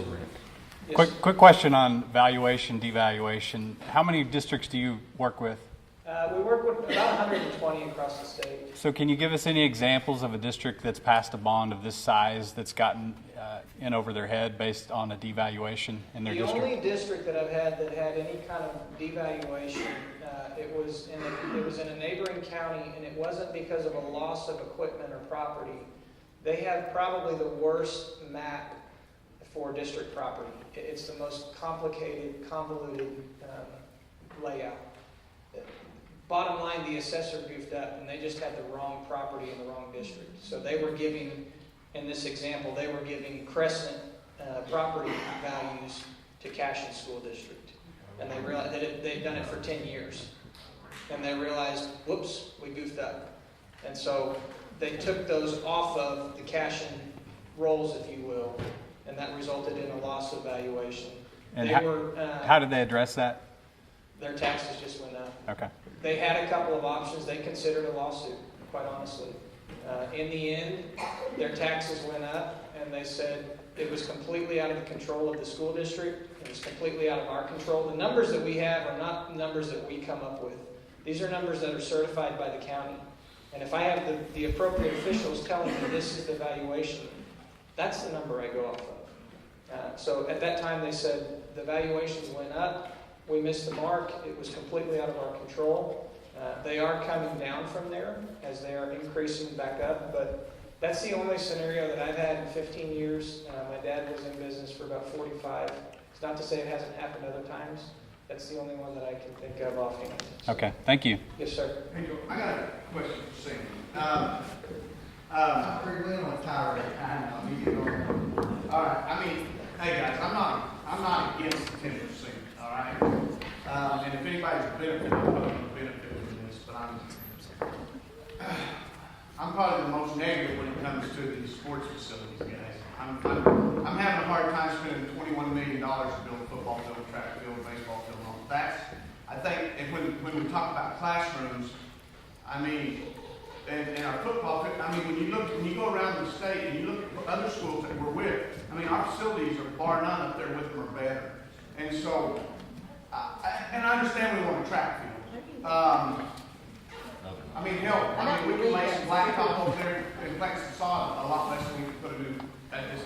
Yes. Quick question on valuation, devaluation. How many districts do you work with? We work with about 120 across the state. So can you give us any examples of a district that's passed a bond of this size that's gotten in over their head based on a devaluation in their district? The only district that I've had that had any kind of devaluation, it was in a neighboring county, and it wasn't because of a loss of equipment or property. They have probably the worst map for district property. It's the most complicated, convoluted layout. Bottom line, the assessor goofed up, and they just had the wrong property in the wrong district. So they were giving, in this example, they were giving Crescent property values to Cashion School District. And they realized that they'd done it for 10 years. And they realized, whoops, we goofed up. And so they took those off of the Cashion rolls, if you will, and that resulted in a loss of valuation. And how did they address that? Their taxes just went up. Okay. They had a couple of options. They considered a lawsuit, quite honestly. In the end, their taxes went up, and they said it was completely out of the control of the school district. It was completely out of our control. The numbers that we have are not numbers that we come up with. These are numbers that are certified by the county. And if I have the appropriate officials telling me this is the valuation, that's the number I go off of. So at that time, they said the valuations went up. We missed the mark. It was completely out of our control. They are coming down from there as they are increasing back up, but that's the only scenario that I've had in 15 years. My dad was in business for about 45. It's not to say it hasn't happened other times. That's the only one that I can think of offhand. So, Okay, thank you. yes, sir. Hey, Joe, I got a question for Sammy. Pretty well on a tirade. All right, I mean, hey guys, I'm not against the 10%, all right? And if anybody's benefited, I'm probably going to benefit from this, but I'm probably the most negative when it comes to these sports facilities, guys. I'm having a hard time spending $21 million to build a football field, track field, baseball field, and all. That's, I think, and when we talk about classrooms, I mean, and our football field, I mean, when you go around the state and you look at other schools that we're with, I mean, our facilities are bar none up there with them are better. And so, and I understand we want a track field. I mean, hell, I mean, we can lay some blacktop over there and flex the sod a lot less than we could put a new at this.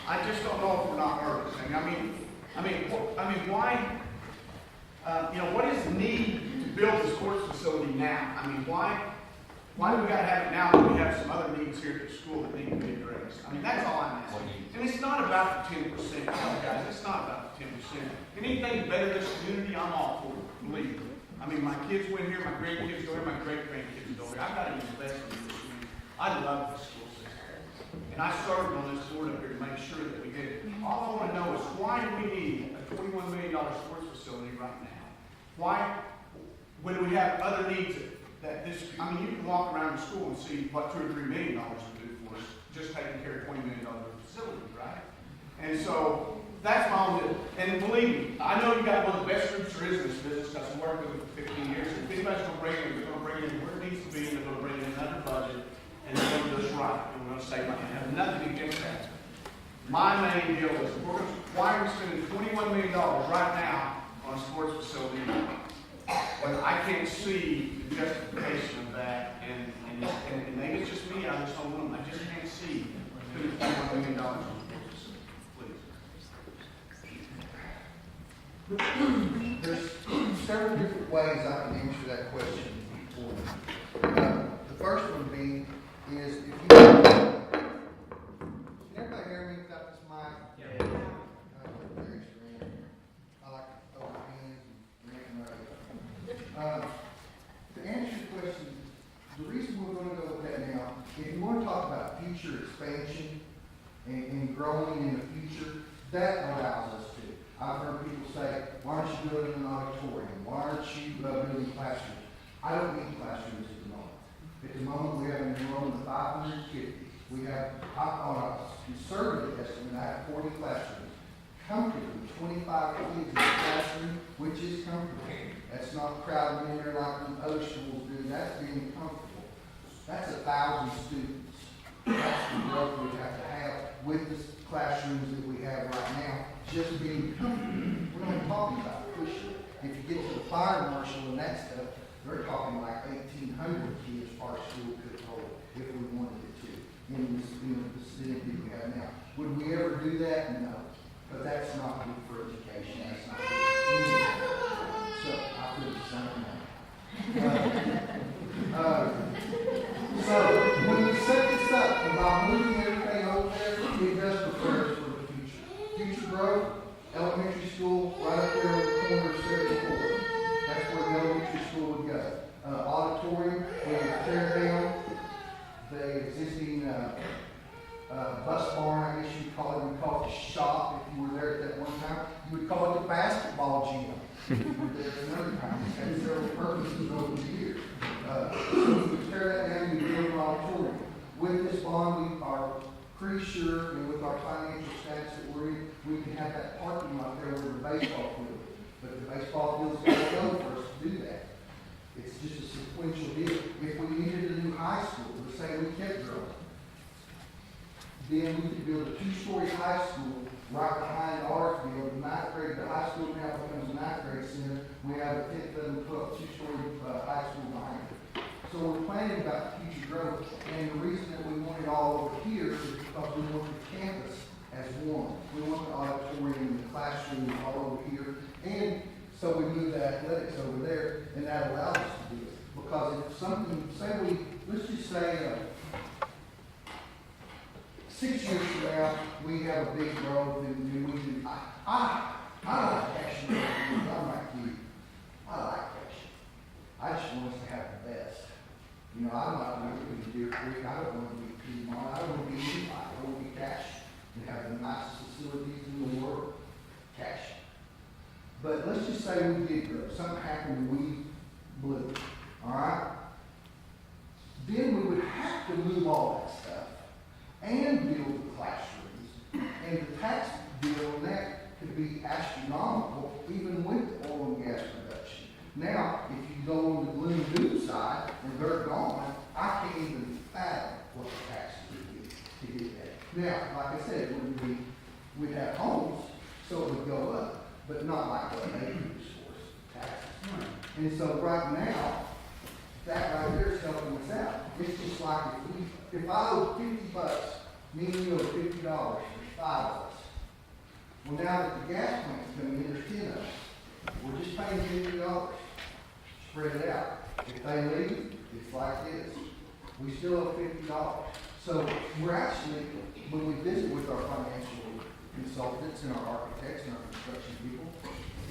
I just don't know if we're not nervous. I mean, why? What is the need to build a sports facility now? I mean, why do we got to have it now when we have some other needs here at the school that need to be addressed? I mean, that's all I'm asking. And it's not about the 10%, guys. It's not about the 10%. Anything to better this community, I'm all for it. Believe me. I mean, my kids went here, my grandkids go here, my great-grandkids go here. I've got to invest in this community. I love this school system. And I served on this board up here to make sure that we did it. All I want to know is why do we need a $21 million sports facility right now? Why, when we have other needs that this, I mean, you can walk around the school and see what $2 or $3 million would do for us, just taking care of $20 million facility, right? And so, that's my own, and believe me, I know you got one of the best groups there is in this business, because I've worked with them for 15 years. If anybody's going to bring it, they're going to bring it in where it needs to be, and they're going to bring it in another budget, and they're going to do this right, and we're going to save money. I have nothing against that. My main deal is, why are we spending $21 million right now on a sports facility when I can't see the justification of that, and maybe it's just me, I just don't know, I just can't see spending $21 million on a sports facility. Please. There's several different ways I can answer that question for you. The first one being is if you can everybody hear me without this mic? Yeah. I like to open hands and to answer your question, the reason we're going to go with that now, if you want to talk about future expansion and growing in the future, that allows us to. I've heard people say, why aren't you building an auditorium? Why aren't you building classrooms? I don't need classrooms at the moment. At the moment, we have an enrollment of 550. We have, on a conservative estimate, I have 40 classrooms. Comfortably, 25 kids in the classroom, which is comfortable. That's not crowding in there like other schools do. That's being comfortable. That's 1,000 students. That's the growth we have to have with the classrooms that we have right now. Just being comfortable. We're not talking about pushing. If you get to the fire marshal and that stuff, they're talking like 1,800 kids our school could hold if we wanted it to in the vicinity we have now. Would we ever do that? No. But that's not good for education. That's not good for anything. So I feel the same way. So when you set this up and by moving everything over there, it does prepare us for the future. Future growth, elementary school, right up there on the corner of 74. That's where the elementary school would go. Auditorium, we would tear down the existing bus barn, I guess you'd call it. We call it the shop if you were there at that one time. You would call it the basketball gym. If you were there another time. It's had several purposes over the years. So we would tear that down and we build an auditorium. With this bond, we are pretty sure, and with our financial status that we're in, we can have that parking lot there with the baseball field. but the baseball field's gotta go for us to do that. It's just a sequential deal. If we needed a new high school, let's say we kept growing, then we could build a two-story high school right behind our field. The ninth grade, the high school now becomes a ninth grade center. We have a 10th, 11th, 12th, two-story high school behind it. So we're planning about the future growth. And the reason that we want it all over here is because we want the campus as one. We want the auditorium, the classroom all over here. And so we move the athletics over there, and that allows us to do it. Because if something, let's just say, 6 years from now, we have a big growth, and we do. I like Cashion. I'm like you. I like Cashion. I just want us to have the best. You know, I'm not going to be Deer Creek. I don't want to be Piedmont. I don't want to be anybody. I want to be Cashion and have the nicest facilities in the world. Cashion. But let's just say we did grow. Something happened, we blew. All right? Then we would have to move all that stuff and build the classrooms. And the tax bill on that could be astronomical, even with oil and gas production. Now, if you go on the gloom doom side and they're gone, I can't even fathom what the taxes would be to get that. Now, like I said, we'd have homes, so it would go up, but not like what they use for taxes. And so right now, that right there is helping us out. It's just like if I owe $50, me and you owe $50, there's 5 of us. Well, now that the gas plant's coming in, there's 10 of us. We're just paying $50. Spread it out. If they leave, it's like this. We still owe $50. So we're actually, when we visit with our financial consultants and our architects and our construction people,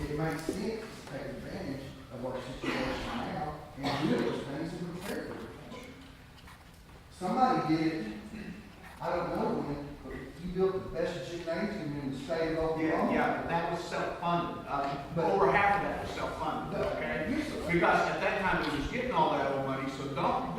it makes sense to take advantage of our situation now and do those things and prepare for the future. Somebody did it, I don't know when, but you built the best gymnasium in the state of Oklahoma. Yeah, that was self-funded. Over half of that was self-funded, okay? Because at that time, we was getting all that old money, so don't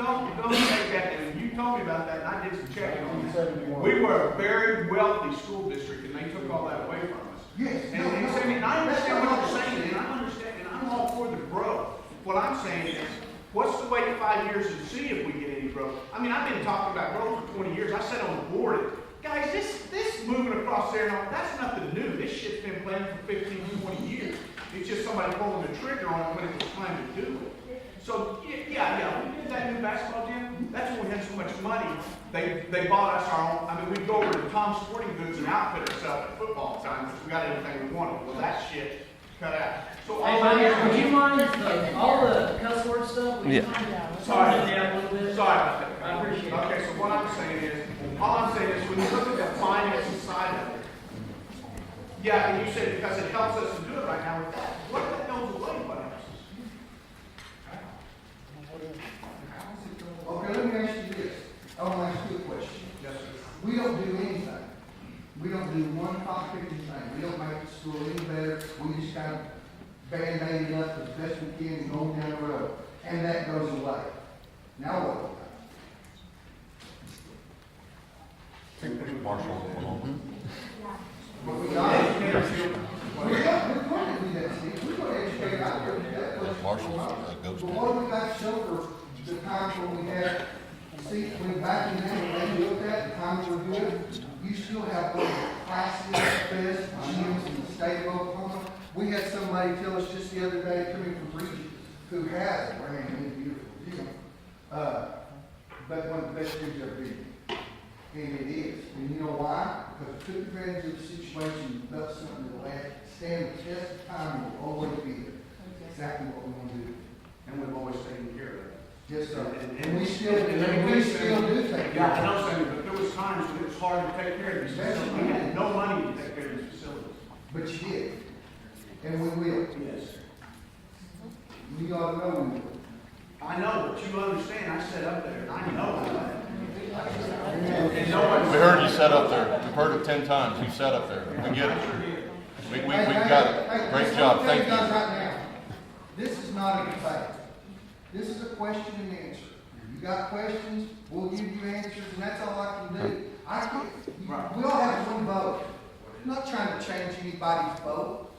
take that, and you told me about that, and I did some checking on that. We were a very wealthy school district, and they took all that away from us. Yes. And I understand what you're saying, and I understand, and I'm all for the growth. What I'm saying is, what's the wait 5 years and see if we get any growth? I mean, I've been talking about growth for 20 years. I sat on the board. Guys, this moving across there, that's nothing new. This shit's been planned for 15, 20 years. It's just somebody pulling the trigger on it when it was time to do it. So, yeah, we did that new basketball gym. That's when we had so much money. They bought us our own. I mean, we'd go over to Tom's Sporting Goods and outfit ourselves at football time because we got everything we wanted. Well, that shit cut out. So Hey, buddy, would you mind, all the cuss word stuff, would you mind toning it down a little bit? Sorry about that. I appreciate it. Okay, so what I'm saying is, when you look at the finances side of it, yeah, and you said because it helps us to do it right now, what if that goes away, what else? Okay, let me ask you this. I want to ask you a question. Yes, sir. We don't do anything. We don't do one pocket thing. We don't make the school any better. We just kind of band-aid it up as best we can and go down the road. And that goes away. Now what? Marshall, But we got we're going to do that, Steve. We're going to educate out there. Marshall's a ghost But town. what do we got to show for the times when we had, see, when back in then, when they looked at, the times were good, you still have one of the classiest, best gyms in the state of Oklahoma. We had somebody tell us just the other day, coming from Region, who has a brand new beautiful gym, but one of the best gyms ever been. And it is. And you know why? Because it took advantage of the situation and built something that will stand the test of time and will always be there. Exactly what we want to do. And we've always taken care of that. Yes, sir. And we still do take care Yeah, I of know, Sammy, but there was times when it was hard to take care of these facilities. We had no money to take care of these facilities. it. But you did. And we will. Yes. You ought to know we will. I know, but you understand, I sat up there, and I know. We heard you sat up there. We've heard it 10 times. You sat up there. We get it. We got it. Great job. Thank you. Right now, this is not a debate. This is a question and answer. You got questions, we'll give you answers, and that's all I can do. We all have one vote. I'm not trying to change anybody's vote.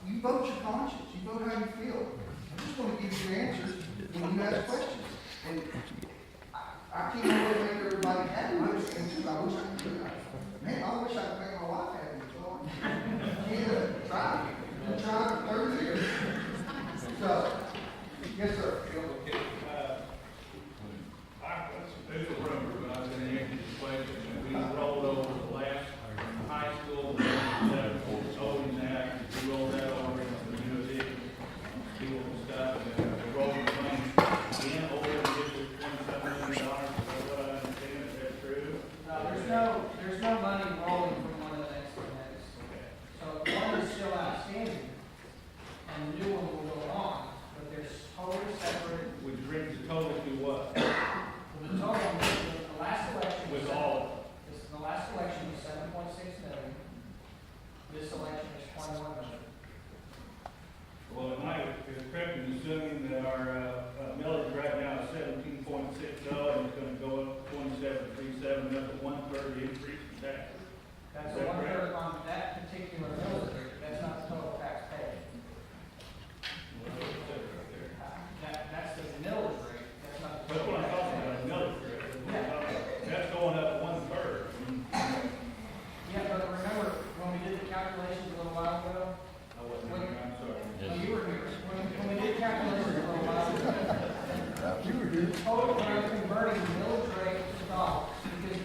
you vote your conscience, you vote how you feel. I just want to give you answers when you ask questions. And I can't always make everybody happy, I understand too, I wish I could do that. Man, I wish I could make my wife happy, so I can't try. I'm trying for 30 years. So, yes, sir. There's a rumor, but I was going to answer this question, and we rolled over the last high school, that was old and that, we rolled that over into the new addition, people and stuff, and then we rolled the money again over and get the $27 million, is that what I understand, is that true? There's no money rolling from one of the next to the next. Okay. So one is still outstanding, and the new one will go on, but there's totally separate. Which brings the total to what? The total, the last election. With was all the last election was 7.6 million. This election is 21 million. Well, it might, it's correct in assuming that our millage right now is 17.60, and it's gonna go up 27.37, that's a 1/3 increase in taxes. That's Is a that correct? 1/3 on that particular millage rate, that's not the total tax paid. Well, that's what it says right there. That's the millage rate, that's not the That's total what I'm tax talking paid. about, millage rate. That's what I'm talking about. That's going up 1/3. Yeah, but remember, when we did the calculations a little while ago, I wasn't here, I'm sorry. when you were here, when we did calculations a little while ago, the total, when I was converting the millage rate to dollars, because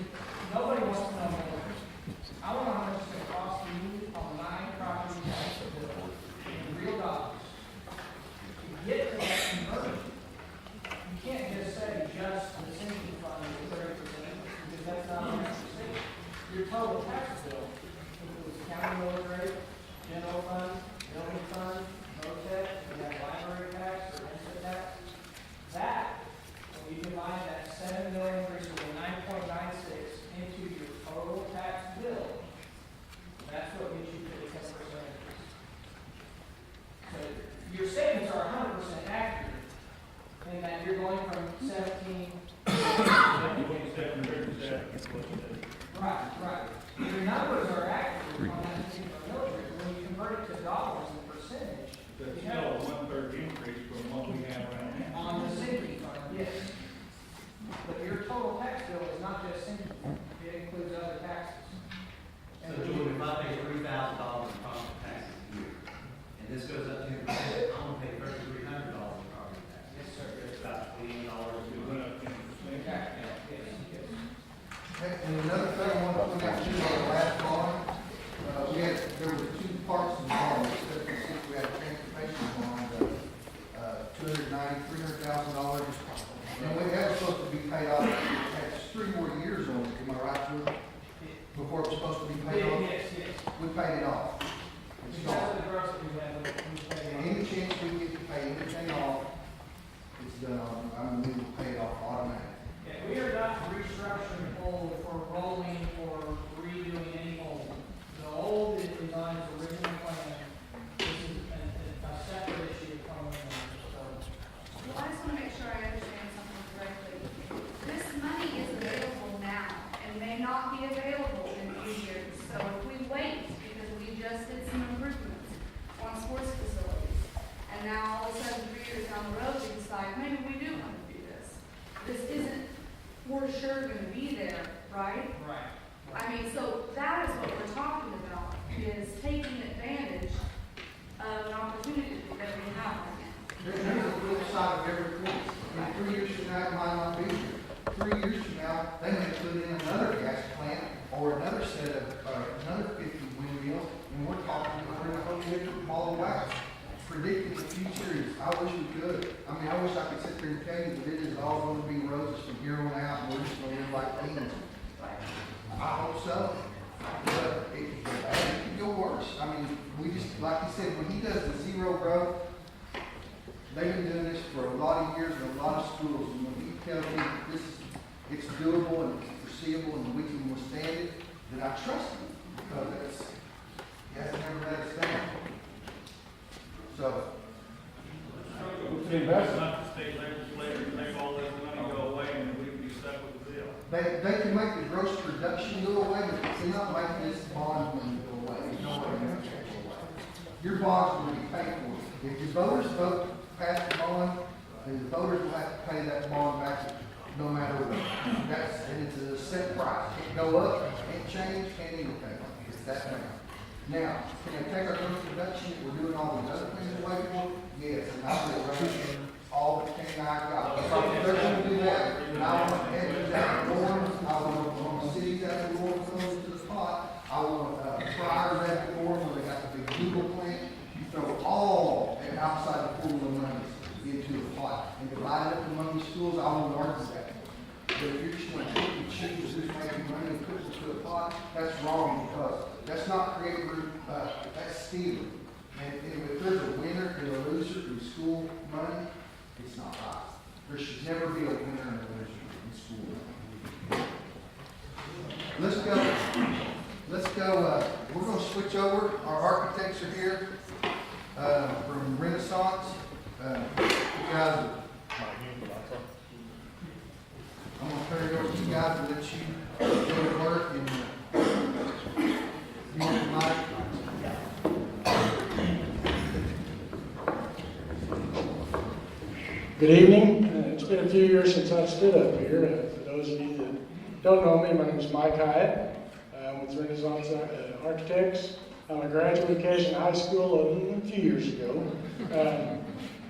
nobody wants to know millage. I want to know how much it's going to cost you on 9 property tax bill in real dollars. To get to that conversion, you can't just say just the sinking fund is 30%, because that's not what you say. Your total tax bill includes county millage rate, general fund, building fund, OTEC, you have library tax or exit tax. That, when you divide that 7 million versus the 9.96 into your total tax bill, that's what gets you to the 10% increase. So your statements are 100% accurate in that you're going from 17. Right. Your numbers are accurate on that particular millage rate. When you convert it to dollars and percentage, That's still a 1/3 increase from what we have right now. on the sinking fund, yes. But your total tax bill is not just sinking fund, it includes other taxes. So Jordan, if I pay $3,000 in property taxes a year, and this goes up 10%, I'm gonna pay $3,300 in property taxes. Yes, sir. It's about $28 We went up 10%. Exactly, yes. And another thing I want to point out too, on the last bond, there were 2 parts of the bond, except for since we had a transportation bond, $300,000. And that was supposed to be paid off, it had 3 more years on it, am I right, Drew? Before it was supposed to be paid off? Yes. We paid it off. It's Because gone. of the growth that we have, we pay And any chance we get to pay anything off, it's done, we will pay it off automatically. Yeah, we are not restructuring old for rolling or redoing any old. The old is on its original plan. This is a separate issue coming in. Well, I just want to make sure I understand something correctly. This money is available now and may not be available in a few years. So if we wait, because we just did some improvements on sports facilities, and now all of a sudden 3 years down the road, we decide, maybe we do want to do this. This isn't for sure going to be there, right? Right. I mean, so that is what we're talking about, is taking advantage of an opportunity that we have right now. There's a flip side of every coin. And 3 years from now, it might not be here. 3 years from now, they may put in another gas plant or another set of, another 50 windmills, and we're talking, we're in a whole different ball of wax. Predicting the future is, I wish we could. I mean, I wish I could sit there and tell you that it is all going to be roses from here on out, and we're just going to live like kings. I hope so. But it could go worse. I mean, we just, like you said, when he does the zero growth, they've been doing this for a lot of years in a lot of schools, and when he tells me this is, it's doable and it's foreseeable and we can withstand it, then I trust him, because he has never let us down. So, It's not the state legislature to make all this money go away and we'd be stuck with the bill. they can make the gross production go away, but they cannot make this bond money go away. There's no way to make it go away. your bond's gonna be paid for. If your voters vote pass the bond, then the voters will have to pay that bond back no matter what. And it's a set price. It can go up, can't change, can't anything. It's that amount. Now, can they take our gross production if we're doing all these other things away for? Yes, and I will run all the things I got. If they're gonna do that, and I want edges out the norms, I want cities out the norms, throw into the pot. I want friars at the norm where they got the big Google plant. You throw all and outside the pool of money into the pot and divide it up among the schools. I won't argue that. But if you're just going to pick and choose who's making money and put it into a pot, that's wrong because that's not creating, that's stealing. And if there's a winner and a loser in school money, it's not right. There should never be a winner and a loser in school money. Let's go, we're going to switch over. Our architects are here from Renaissance. You guys, I'm going to turn it over to you guys and let you go to work and you want the mic. Good evening. It's been a few years since I've stood up here. For those of you that don't know me, my name is Mike Hyatt. I'm with Renaissance Architects. I'm a graduate of Cashion High School a few years ago.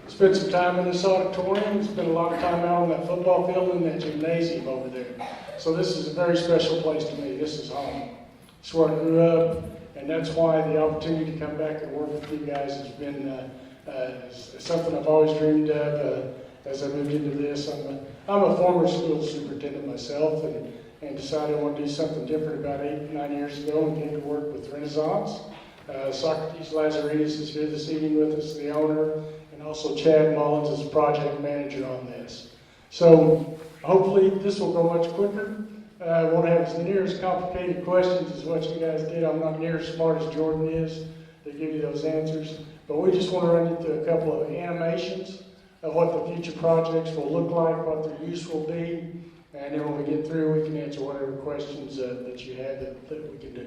Spent some time in this auditorium, spent a lot of time out on that football field and that gymnasium over there. So this is a very special place to me. This is home. It's where I grew up, and that's why the opportunity to come back and work with you guys has been something I've always dreamed of as I moved into this. I'm a former school superintendent myself and decided I want to do something different about 8 or 9 years ago and came to work with Renaissance. Socrates Lazaridis is here this evening with us, the owner, and also Chad Mullins is project manager on this. So hopefully this will go much quicker. I won't have as near as complicated questions as what you guys did. I'm not near as smart as Jordan is to give you those answers. But we just want to run you through a couple of animations of what the future projects will look like, what their use will be, and then when we get through, we can answer whatever questions that you have that we can do.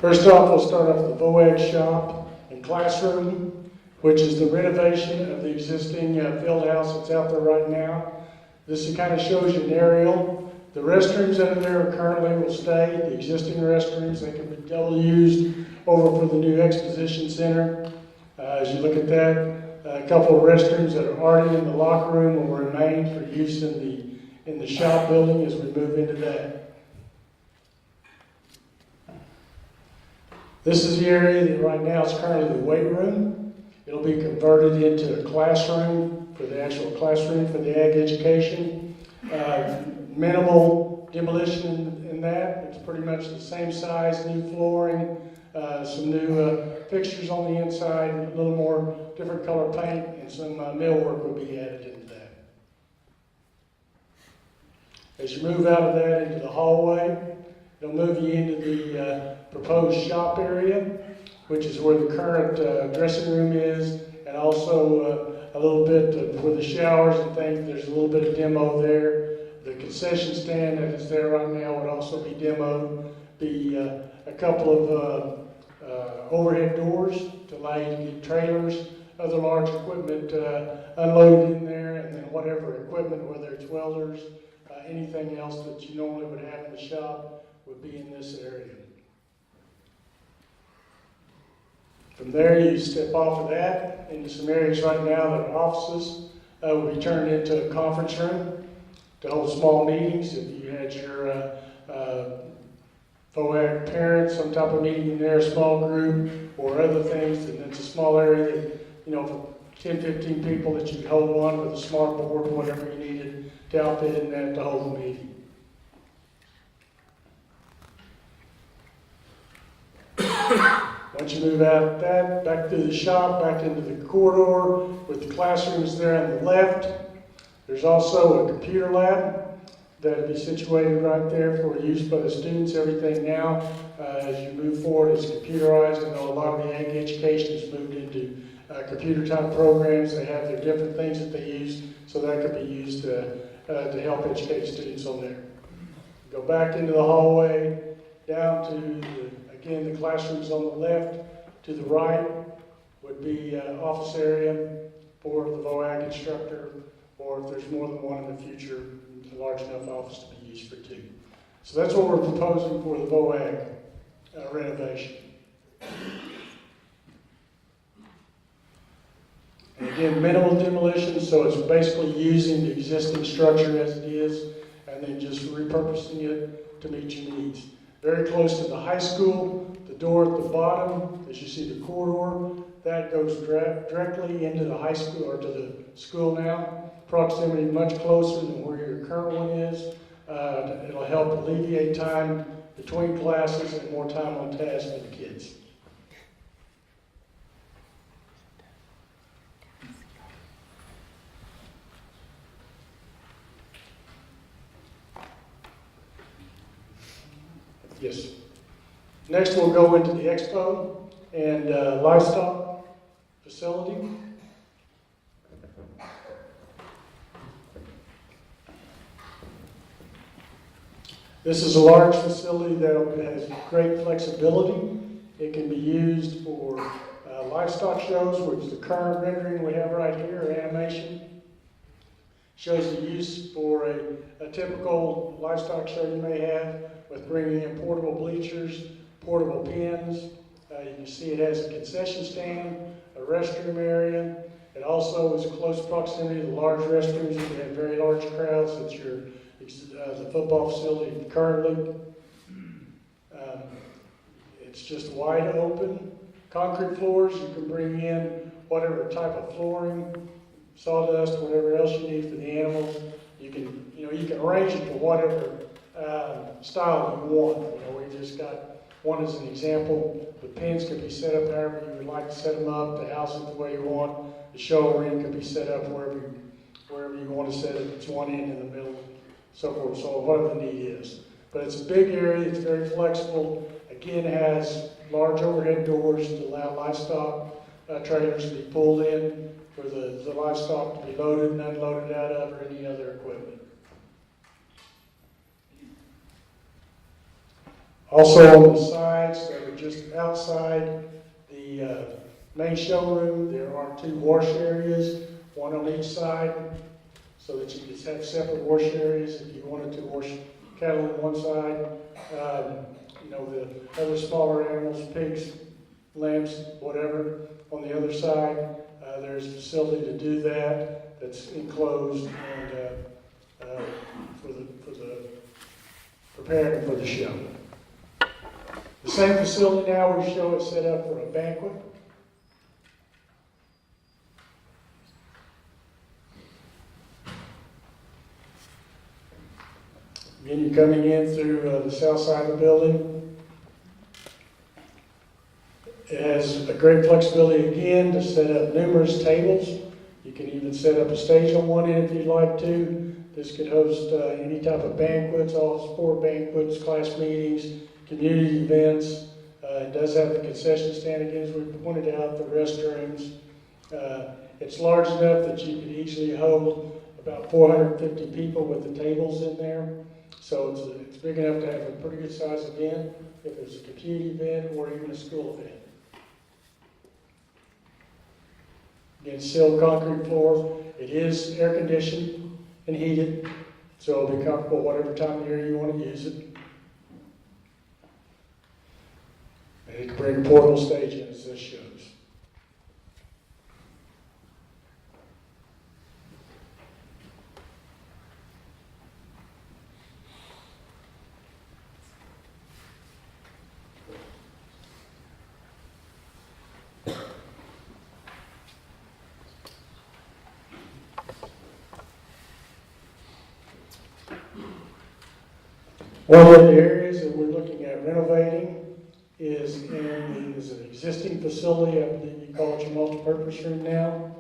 First off, we'll start off the VOAG shop and classroom, which is the renovation of the existing field house that's out there right now. This kind of shows you an aerial. The restrooms that are there currently will stay. The existing restrooms, they can be double used over for the new Exposition Center. As you look at that, a couple of restrooms that are already in the locker room will remain for use in the shop building as we move into that. This is the area that right now is currently the weight room. It'll be converted into a classroom for the actual classroom for the ag education. Minimal demolition in that. It's pretty much the same size, new flooring, some new fixtures on the inside, a little more different color paint, and some millwork will be added into that. As you move out of that into the hallway, it'll move you into the proposed shop area, which is where the current dressing room is, and also a little bit of where the showers and things. There's a little bit of demo there. The concession stand that is there right now would also be demoed. Be a couple of overhead doors to allow you to get trailers, other large equipment unloaded in there, and then whatever equipment, whether it's welders, anything else that you normally would have in the shop would be in this area. From there, you step off of that into some areas right now that are offices. Will be turned into a conference room to hold small meetings. If you had your FOAG parents, some type of meeting in there, a small group, or other things, and it's a small area that, for 10, 15 people that you could hold one with a smart board, whatever you needed to outfit in that to hold the meeting. Once you move out of that, back through the shop, back into the corridor with the classrooms there on the left. There's also a computer lab that will be situated right there for use by the students. Everything now, as you move forward, is computerized. I know a lot of the ag education has moved into computer type programs. They have their different things that they use, so that could be used to help educate students on there. Go back into the hallway, down to, again, the classrooms on the left. To the right would be office area for the VOAG instructor, or if there's more than one in the future, a large enough office to be used for two. So that's what we're proposing for the VOAG renovation. And again, minimal demolition, so it's basically using the existing structure as it is, and then just repurposing it to meet your needs. Very close to the high school, the door at the bottom, as you see the corridor, that goes directly into the high school, or to the school now. Proximity much closer than where your current one is. It'll help alleviate time between classes and more time on task for the kids. Yes. Next, we'll go into the Expo and livestock facility. This is a large facility that has great flexibility. It can be used for livestock shows, which is the current rendering we have right here, animation. Shows the use for a typical livestock show you may have, with bringing in portable bleachers, portable pens. You can see it has a concession stand, a restroom area. It also is close proximity to large restrooms if you have very large crowds at the football facility currently. It's just wide open. Concrete floors, you can bring in whatever type of flooring, sawdust, whatever else you need for the animals. You can arrange it to whatever style you want. We just got one as an example. The pens can be set up however you would like to set them up, to house it the way you want. The show ring can be set up wherever you want to set it. It's one end in the middle, so forth, so whatever the need is. But it's a big area, it's very flexible. Again, it has large overhead doors to allow livestock trailers to be pulled in for the livestock to be loaded and unloaded out of, or any other equipment. Also on the sides, that are just outside the main showroom, there are two wash areas, one on each side, so that you just have separate wash areas if you wanted to wash cattle on one side. The other smaller animals, pigs, lambs, whatever, on the other side. There's a facility to do that that's enclosed and for the preparing for the show. The same facility now, we show it set up for a banquet. Again, you're coming in through the south side of the building. It has a great flexibility again to set up numerous tables. You can even set up a stage on one end if you'd like to. This could host any type of banquets, all sport banquets, class meetings, community events. It does have a concession stand again, as we pointed out, the restrooms. It's large enough that you could easily hold about 450 people with the tables in there. So it's big enough to have a pretty good sized event, if it's a community event or even a school event. Again, sealed concrete floor. It is air conditioned and heated, so it'll be comfortable whatever time of year you want to use it. And you can bring a portable stage in, as this shows. One of the areas that we're looking at renovating is an existing facility. I believe you call it your multi-purpose room now.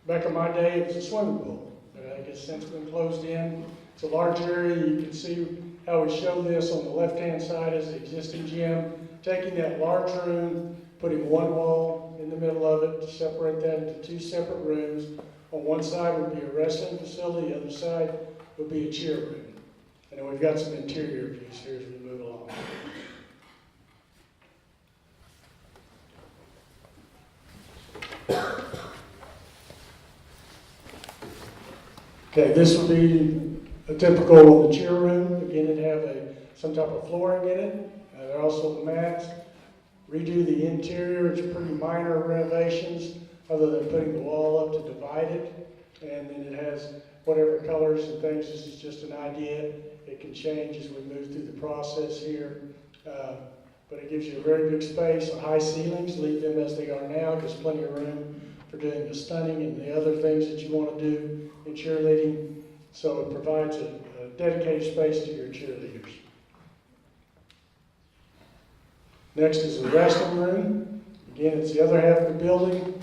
Back in my day, it was a swimming pool. I guess since it's been closed in, it's a large area. You can see how we show this on the left-hand side as the existing gym. Taking that large room, putting one wall in the middle of it to separate that into two separate rooms. On one side would be a wrestling facility, the other side would be a cheer room. And then we've got some interior views here as we move along. Okay, this would be a typical cheer room. Again, it'd have some type of flooring in it. There are also the mats. Redo the interior. It's pretty minor renovations, other than putting the wall up to divide it. And then it has whatever colors and things. This is just an idea. It can change as we move through the process here. But it gives you a very big space, high ceilings. Leave them as they are now. There's plenty of room for doing the stunning and the other things that you want to do in cheerleading. So it provides a dedicated space to your cheerleaders. Next is the wrestling room. Again, it's the other half of the building.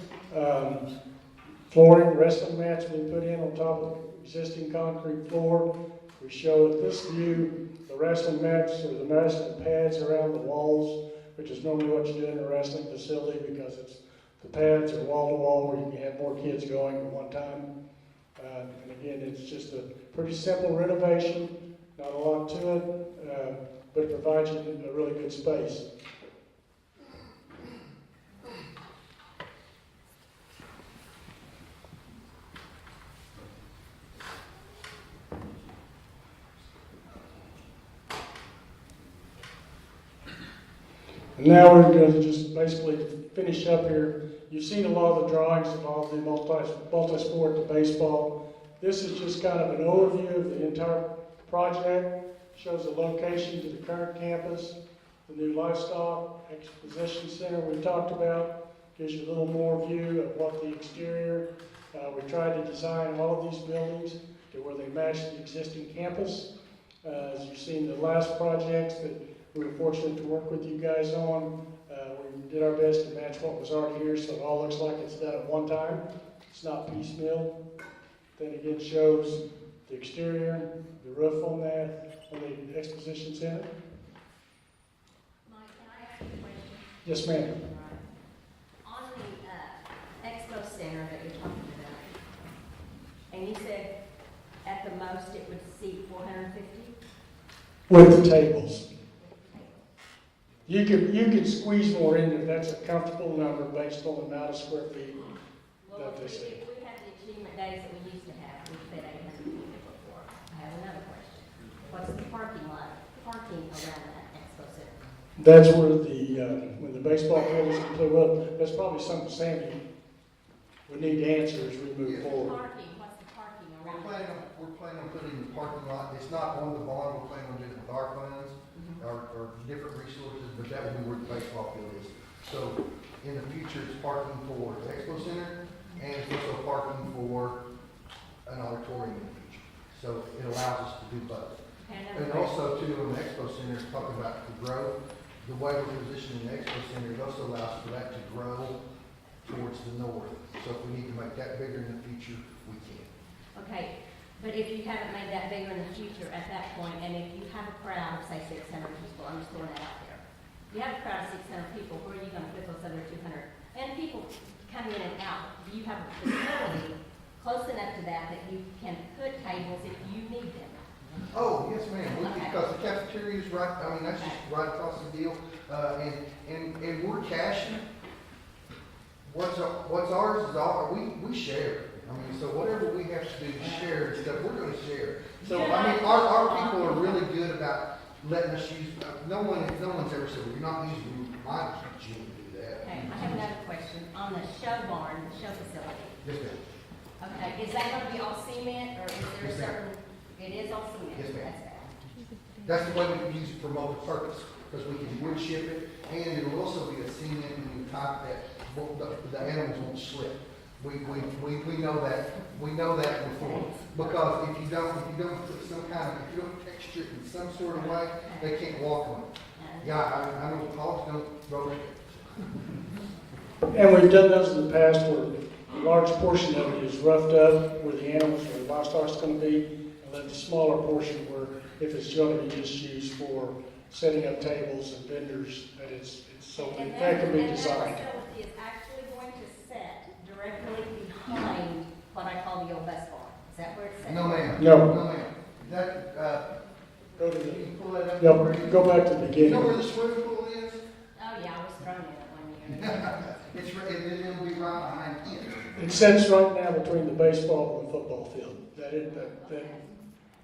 Flooring, wrestling mats being put in on top of the existing concrete floor. We show at this view the wrestling mats or the wrestling pads around the walls, which is normally what you do in a wrestling facility because the pads are wall to wall where you can have more kids going at one time. And again, it's just a pretty simple renovation, not a lot to it, but it provides you a really good space. And now we're going to just basically finish up here. You've seen a lot of the drawings of all the multi-sport, the baseball. This is just kind of an overview of the entire project. Shows the location to the current campus, the new livestock exposition center we talked about. Gives you a little more view of what the exterior. We tried to design all of these buildings to where they match the existing campus. As you've seen the last projects that we were fortunate to work with you guys on. We did our best to match what was already here so it all looks like it's done at one time. It's not piecemeal. Then again shows the exterior, the roof on that, on the exposition center. Mike, can I ask you a question? Yes, ma'am. On the Expo Center that you're talking about, and you said at the most it would seat 450? With the tables. You could squeeze more in there. That's a comfortable number based on the amount of square feet that they say. If we have the achievement days that we used to have, we said 800 people before. I have another question. What's the parking around that Expo Center? That's where when the baseball field is complete. Well, that's probably something Sammy would need to answer as we move forward. What's the parking around? We're planning on putting the parking lot, it's not on the bond, we're planning on doing it with our funds, or different resources, but that will be where the baseball field is. So in the future, it's parking for the Expo Center, and it's also parking for an auditorium in the future. So it allows us to do both. And also too, on the Expo Center, talking about the growth, the way we're positioning the Expo Center, it also allows for that to grow towards the north. So if we need to make that bigger in the future, we can. Okay, but if you haven't made that bigger in the future at that point, and if you have a crowd of, say, 600 people, I'm just throwing that out there. If you have a crowd of 600 people, where are you going to put those other 200? And people come in and out. Do you have a facility close enough to that that you can put tables if you need them? Oh, yes, ma'am. Okay. Because the cafeteria is right, I mean, that's just right across the deal. And we're Cashion. What's ours is all, we share. I mean, so whatever we have to do to share and stuff, we're gonna share. So, I mean, our people are really good about letting us use, no one's ever said, well, you're not using my gym to do that. Okay, I have another question. On the show barn, the show facility. Yes, ma'am. Okay, is that going to be all cement, or is there a Yes, ma'am. certain, it is all cement? Yes, ma'am. That's bad. That's the way we can use it for multi-purpose, because we can wood chip it, and it'll also be a cement type that the animals won't slip. We know that, before, because if you don't put some kind of, if you don't texture it in some sort of way, they can't walk on it. Yeah, I know hogs don't roll it. And we've done those in the past where a large portion of it is roughed up where the animals or the livestock's going to be, and then the smaller portion where if it's going to be just used for setting up tables and vendors, that it's so that can be designed. And that facility is actually going to set directly behind what I call the old bus barn. Is that where it's at? No, ma'am. No. No, ma'am. That, Go to can the, you pull that up? yep, go back to the You know where beginning. the swimming pool is? Oh, yeah, I was thrown in it one year. It's, it'll be right behind it. It sits right now between the baseball and the football field. That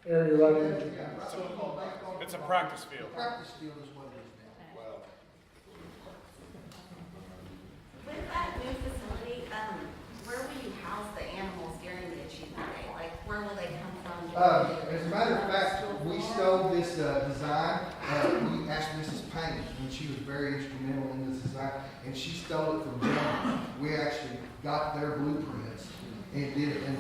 area right in between. Yeah, right so-called baseball. It's a practice field. Practice field is what it is now. Well, With that new facility, where will you house the animals during the achievement day? Like, where will they come from? As a matter of fact, we stole this design. We asked Mrs. Payne, and she was very instrumental in this design, and she stole it from John. We actually got their blueprints and did it, and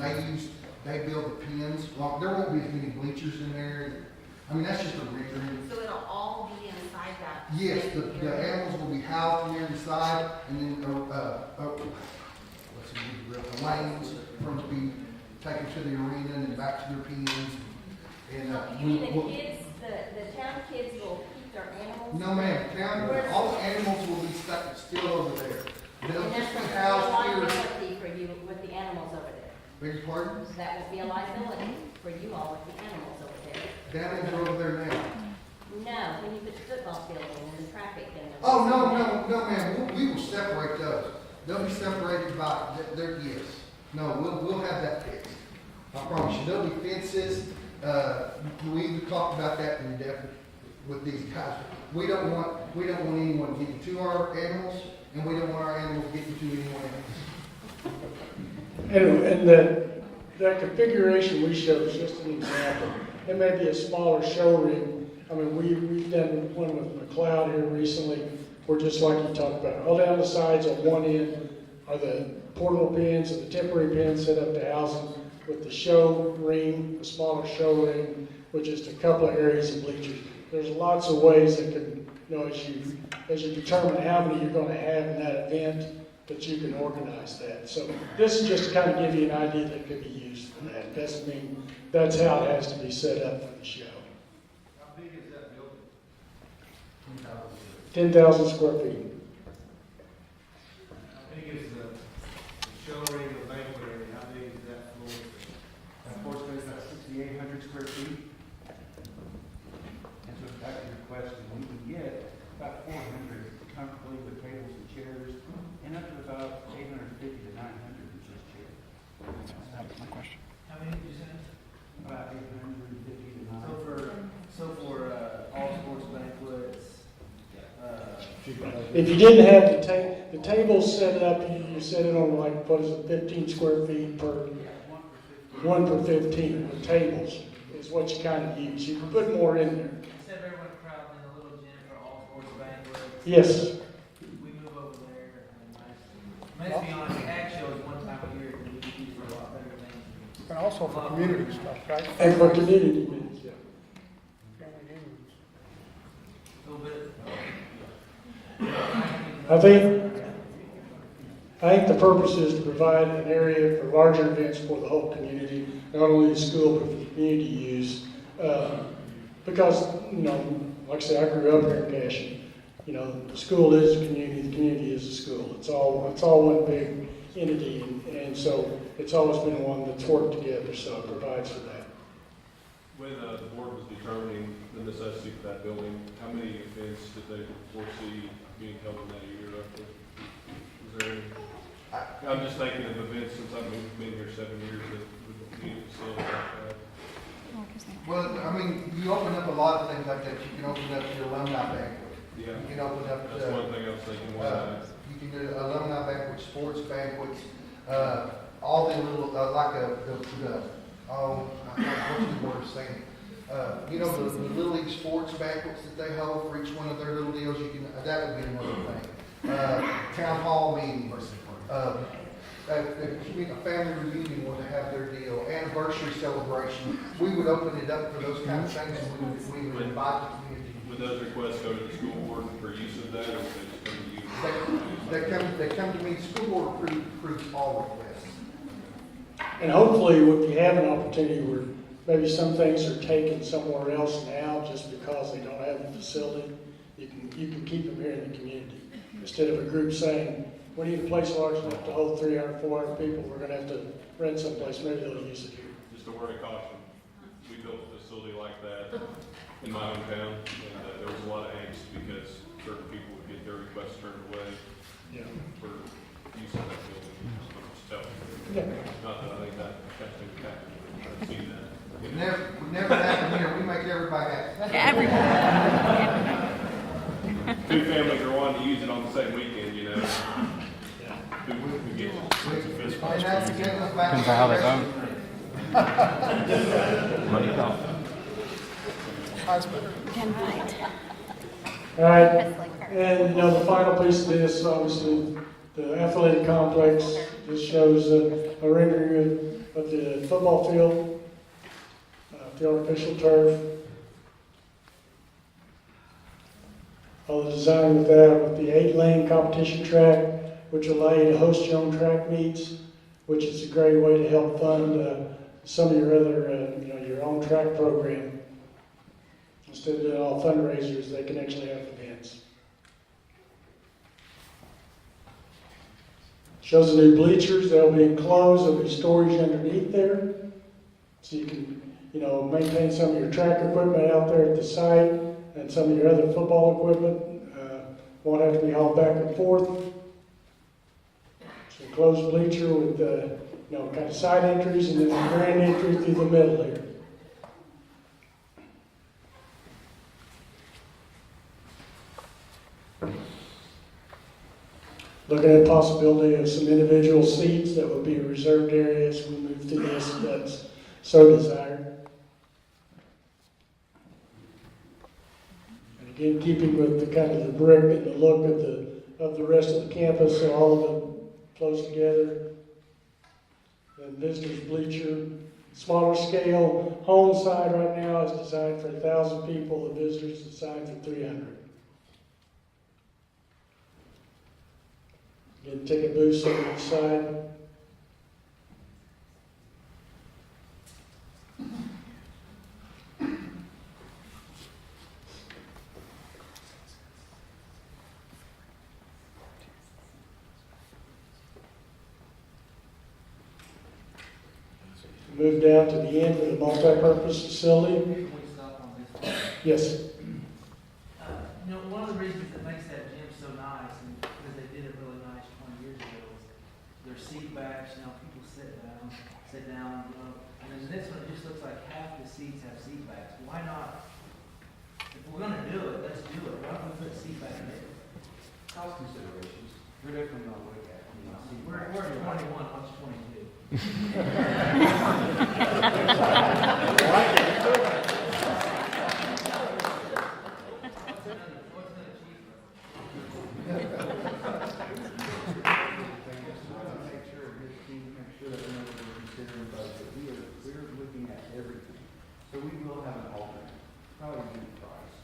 they built the pens. Well, there won't be as many bleachers in there. I mean, that's just a rendering. So it'll all be inside that? Yes, the animals will be housed in there inside, and then lanes for them to be taken to the arena and then back to their pens. And You mean the kids, the town kids will keep their animals? no, ma'am. All the animals will be stuck still over there. They'll And just that's be a housed here. liability for you with the animals over there. Beg your pardon? So that will be a liability for you all with the animals over there. The animals are over there now. No, when you put the football field in and the traffic and the. Oh, no, ma'am. We will separate those. They'll be separated by their gifts. No, we'll have that fixed. I promise you. There'll be fences. We talked about that in depth with these guys. We don't want anyone getting to our animals, and we don't want our animals getting to anyone else. And that configuration we showed is just an example. It may be a smaller show ring. I mean, we've done one with McLeod here recently, where just like you talked about, all down the sides on one end are the portable pins and the temporary pins set up to house them, with the show ring, the smaller show ring, with just a couple of areas of bleachers. There's lots of ways that can, as you determine how many you're going to have in that event, that you can organize that. So this is just to kind of give you an idea that it could be used for that. It doesn't mean that's how it has to be set up for the show. How big is that building? 10,000 square feet. How big is the show ring, the banquet area, how big is that floor? That floor space is about 6,800 square feet. And so back to your question, we can get about 400 comfortably with tables and chairs, and up to about 850 to 900 with just chairs. That was my question. How many did you say? About 850 to 900. So for all sports banquets, If you didn't have the tables set up, you set it on like, what is it, 15 square feet per, 1 per 15 with tables is what you kind of use. You can put more in there. instead of everyone crowding in a little gym for all sports banquets. Yes. We move over there and let's be honest, the ag show is one time a year and we can use for a lot better things. And also for community stuff, right? And for community events, yeah. A little bit. I think the purpose is to provide an area for larger events for the whole community, not only the school, but for the community use. Because, like I said, I grew up here in Cashion. The school is a community, the community is a school. It's all one big entity, and so it's always been one that's worked together, so it provides for that. When the board was determining the necessity for that building, how many events did they foresee being held in that year roughly? Is there any? I'm just thinking of events since I've been here 7 years that would need a facility like that. Well, I mean, you open up a lot of things like that. You can open up your alumni banquet. Yeah. You can open up. That's one thing I was thinking. You can do alumni banquets, sports banquets, all the little what's the word saying? The little league sports banquets that they hold for each one of their little deals. That would be another thing. Town hall meetings. A family reunion where they have their deal, anniversary celebration. We would open it up for those kind of things, and we would invite the community. Would those requests go to the school board for use of that, or would they just come to you? They come to me. The school board approves all requests. And hopefully, if you have an opportunity where maybe some things are taken somewhere else now just because they don't have the facility, you can keep them here in the community. Instead of a group saying, we need a place large enough to hold 300, 400 people. We're gonna have to rent someplace, maybe they'll use it here. Just a word of caution, we built a facility like that in my hometown, and there was a lot of angst because certain people would get their requests turned away Yeah. for use of that building. So, Yeah. not that I think that has been happening, but I've seen that. Would never happen here, we make everybody happy. Two families are wanting to use it on the same weekend, you know. Who gets it? And that's again goes back. Depends on how they vote. Money count. All right, and you know, the final piece of this, obviously, the athletic complex. This shows a rendering of the football field, the artificial turf. All the design with that, with the 8-lane competition track, which allow you to host your own track meets, which is a great way to help fund some of your other, your own track program. Instead of doing all fundraisers, they can actually have events. Shows the new bleachers. They'll be enclosed. There'll be storage underneath there, so you can, maintain some of your track equipment out there at the site, and some of your other football equipment won't have to be hauled back and forth. So enclosed bleacher with kind of side entries and then a grand entry through the middle here. Looking at the possibility of some individual seats that would be reserved areas as we move through this, if that's so desired. And again, keeping with the kind of the brick and the look of the rest of the campus, so all of them close together. And visitors bleacher, smaller scale, home side right now is designed for 1,000 people. The visitors is designed for 300. Again, ticket booths on each side. Move down to the end for the multi-purpose facility. Can we stop on this? Yes. One of the reasons that makes that gym so nice, and because they did it really nice 20 years ago, is their seat backs, people sit down, and then this one, it just looks like half the seats have seat backs. Why not? If we're gonna do it, let's do it. Why don't we put seat back in it? Cost considerations, we're definitely gonna look at, We're at 21, what's 22? We're looking at everything. So we will have an alternate, probably a good price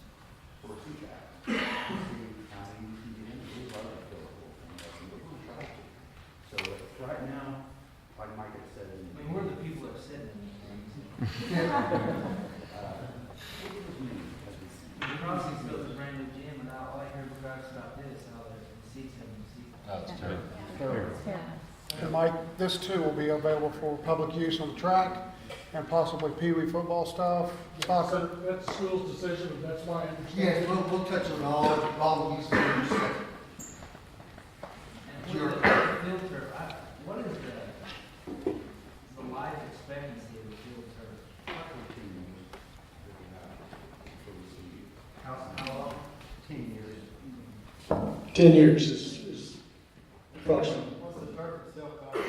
for CPAP. See how many you can get in, we love it, and we're gonna try to. So right now, like Mike had said. We're the people that sit in these things. The Crossing's built a brand new gym, and all I heard about this, how the seats have been seated. That's terrible. And Mike, this too will be available for public use on the track and possibly peewee football stuff, soccer. That's the school's decision, but that's my understanding. Yes, we'll touch on all of these things. And with the field turf, what is the life expectancy of the field turf? How long? 10 years. 10 years is approximately. What's the turf itself cost?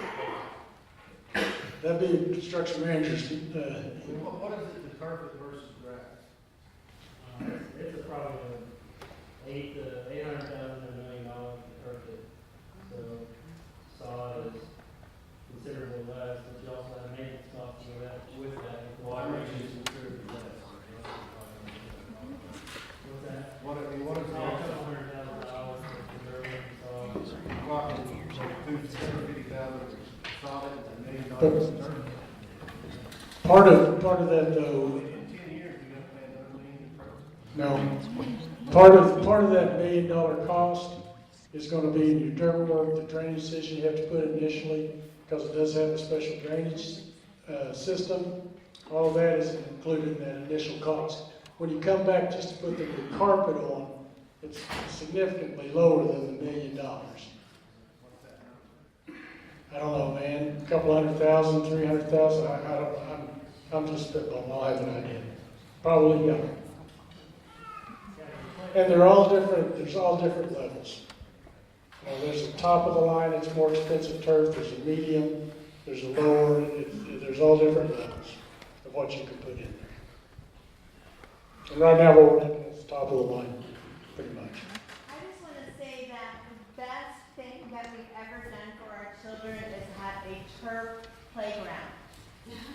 That'd be construction managers. What is it, the turf versus grass? It's probably $800,000 to $1 million turf. So sod is considerably less, but you also have maintenance costs with that, water is considerably less. What's that? What is the? $200,000 for preserving sod. Walking, $250,000 solid, $1 million turf. Part of that though, In 10 years, you're gonna pay another $1 million in turf. no, part of that $1 million cost is gonna be your dirt work, the drainage system you have to put initially, because it does have a special drainage system. All of that is included in that initial cost. When you come back just to put the new carpet on, it's significantly lower than the $1 million. I don't know, man, a couple $100,000, $300,000, I don't know, I'm just spitballing, I have an idea. Probably, yeah. And they're all different, there's all different levels. You know, there's a top of the line, it's more expensive turf, there's a medium, there's a lower, there's all different levels of what you can put in there. And right now, what we're looking at is the top of the line, pretty much. I just want to say that the best thing that we've ever done for our children is have a turf playground.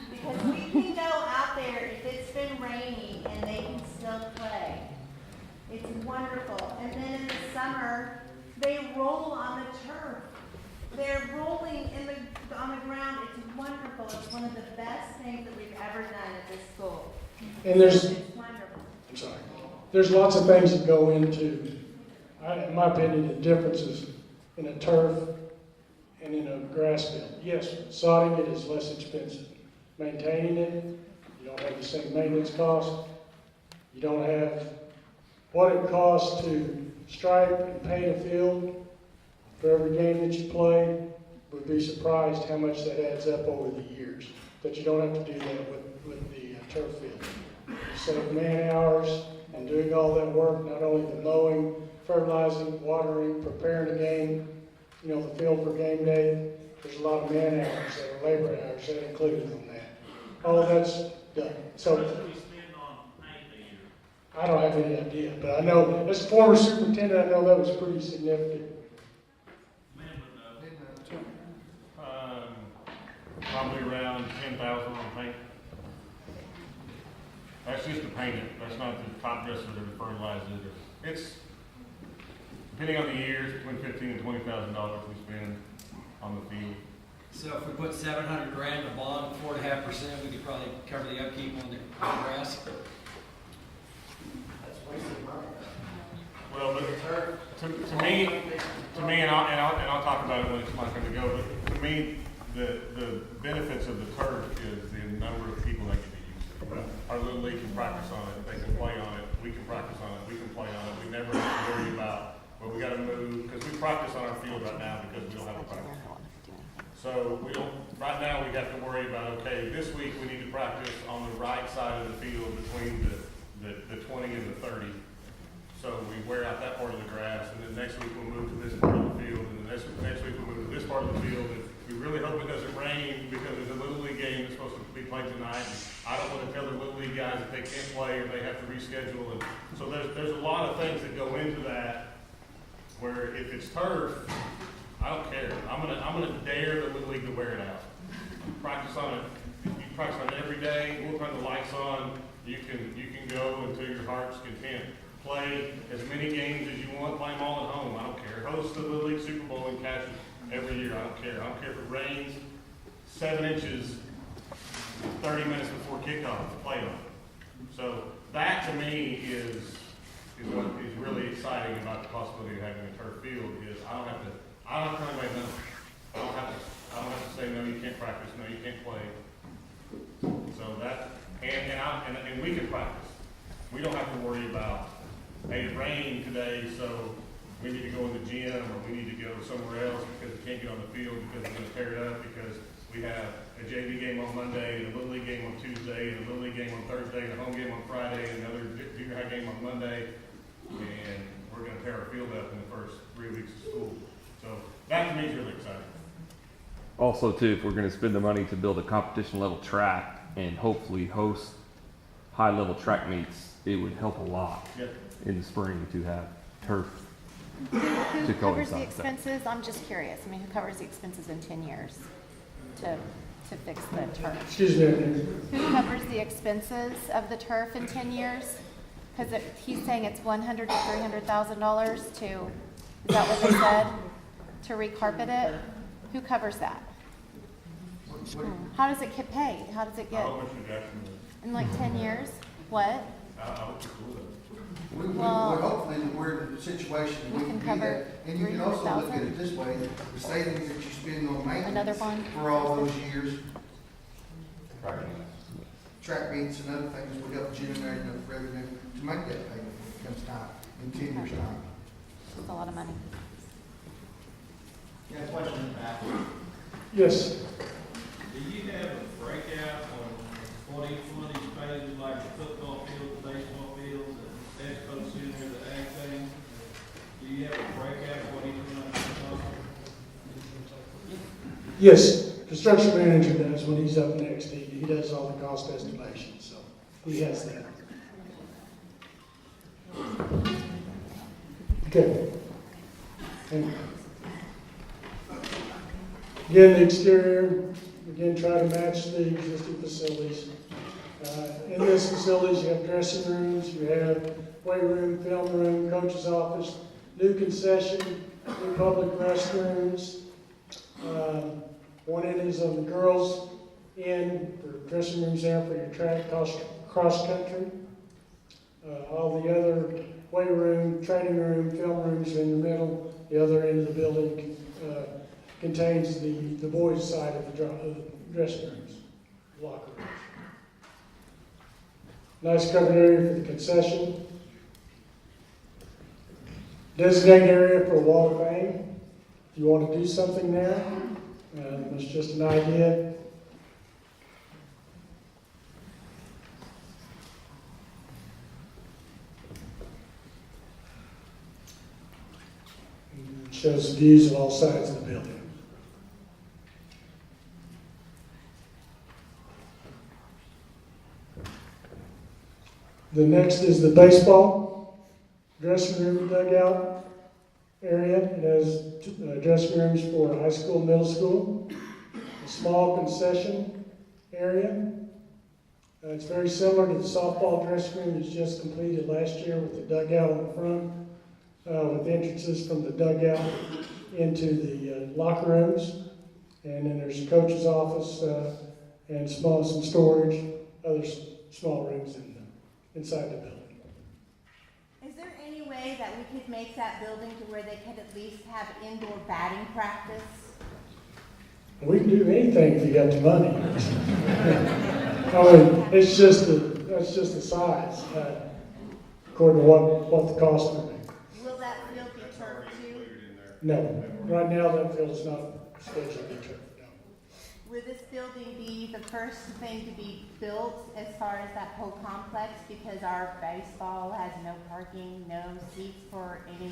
Because we can go out there if it's been raining and they can still play. It's wonderful. And then in the summer, they roll on the turf. They're rolling on the ground. It's wonderful. It's one of the best things that we've ever done at this school. And there's, it's wonderful. I'm sorry, there's lots of things that go into, in my opinion, the differences in a turf and in a grass field. Yes, sodding it is less expensive. Maintaining it, you don't have the same maintenance cost. You don't have what it costs to stripe and paint a field for every game that you play. Would be surprised how much that adds up over the years. But you don't have to do that with the turf field. You save man hours and doing all that work, not only the mowing, fertilizing, watering, preparing the game, you know, the field for game day. There's a lot of man hours that are labor hours that are included on that. All of that's done. So What do we spend on paint a year? I don't have any idea, but I know, as a former superintendent, I know that was pretty significant. Probably around 10,000 on paint. That's just to paint it. That's not the top dresser to fertilize it. It's, depending on the years, between $15,000 and $20,000 we spend on the field. So if we put $700,000 in a bond, 4.5%, we could probably cover the upkeep on the grass. Well, but to me, and I'll talk about it when it's my turn to go. But to me, the benefits of the turf is the number of people that can be used. Our little league can practice on it. They can play on it. We can practice on it. We can play on it. We never have to worry about, well, we got to move, because we practice on our field right now because we don't have a practice. So we don't, right now we have to worry about, okay, this week we need to practice on the right side of the field between the 20 and the 30. So we wear out that part of the grass, and then next week we'll move to this part of the field, and then next week we'll move to this part of the field. And we really hope it doesn't rain because there's a Little League game that's supposed to be played tonight. And I don't want to tell the Little League guys that they can't play or they have to reschedule. And so there's a lot of things that go into that, where if it's turf, I don't care. I'm gonna dare the Little League to wear it out. Practice on it. You practice on it every day. We'll turn the lights on. You can go until your heart's content. Play as many games as you want. Play them all at home. I don't care. Host the Little League Super Bowl in Cashion every year. I don't care. I don't care if it rains 7 inches 30 minutes before kickoff to play on. So that to me is what is really exciting about the possibility of having a turf field is I don't have to tell anybody no. I don't have to say no, you can't practice, no, you can't play. So that and we can practice. We don't have to worry about, hey, it rained today, so we need to go in the gym or we need to go somewhere else because we can't get on the field because we're going to tear it up because we have a JV game on Monday and a Little League game on Tuesday and a Little League game on Thursday and a home game on Friday and another junior high game on Monday, and we're going to tear our field up in the first 3 weeks of school. So that to me is really exciting. Also, too, if we're going to spend the money to build a competition level track and hopefully host high level track meets, it would help a lot in the spring to have turf. Who covers the expenses? I'm just curious. I mean, who covers the expenses in 10 years to fix the turf? Excuse me. Who covers the expenses of the turf in 10 years? Because he's saying it's $100,000 to $300,000 to, is that what they said? To recarpet it? Who covers that? How does it get paid? How does it get? In like 10 years? What? Well, hopefully that we're in a situation we we can can do cover that. And you can also look at 300,000. it this way, the savings that you spend on Another maintenance bond? for all those years, track meets and other things will help generate enough revenue to make that payment when it comes time, in 10 years' time. It's a lot of money. Yeah, question in the back. Yes. Do you have a breakout on what each one of these phases, like the football field, the baseball field, the Expo Center, the ag thing? Do you have a breakout of what each one of them costs? Yes, construction manager does when he's up next. He does all the cost estimations, so he has that. Okay. And again, the exterior, again, try to match the existing facilities. In this facilities, you have dressing rooms, you have weight room, film room, coach's office, new concession, new public restrooms. One end is on the girls' end for dressing rooms there for your track, cross country. All the other weight room, training room, film rooms are in the middle. The other end of the building contains the boys' side of the dressing rooms, locker rooms. Nice covered area for the concession. Designated area for wall of fame. If you want to do something there, it's just an idea. It shows views of all sides of the building. The next is the baseball dressing room dugout area. It has dressing rooms for high school, middle school, a small concession area. It's very similar to the softball dressing room that's just completed last year with the dugout in front, with entrances from the dugout into the locker rooms. And then there's a coach's office and some storage, other small rooms inside the building. Is there any way that we could make that building to where they could at least have indoor batting practice? We can do anything if you got the money. I mean, that's just the size, according to what the cost would be. Will that field be turfed too? No, right now that field's not scheduled to be turned. Will this building be the first thing to be built as far as that whole complex? Because our baseball has no parking, no seats for any.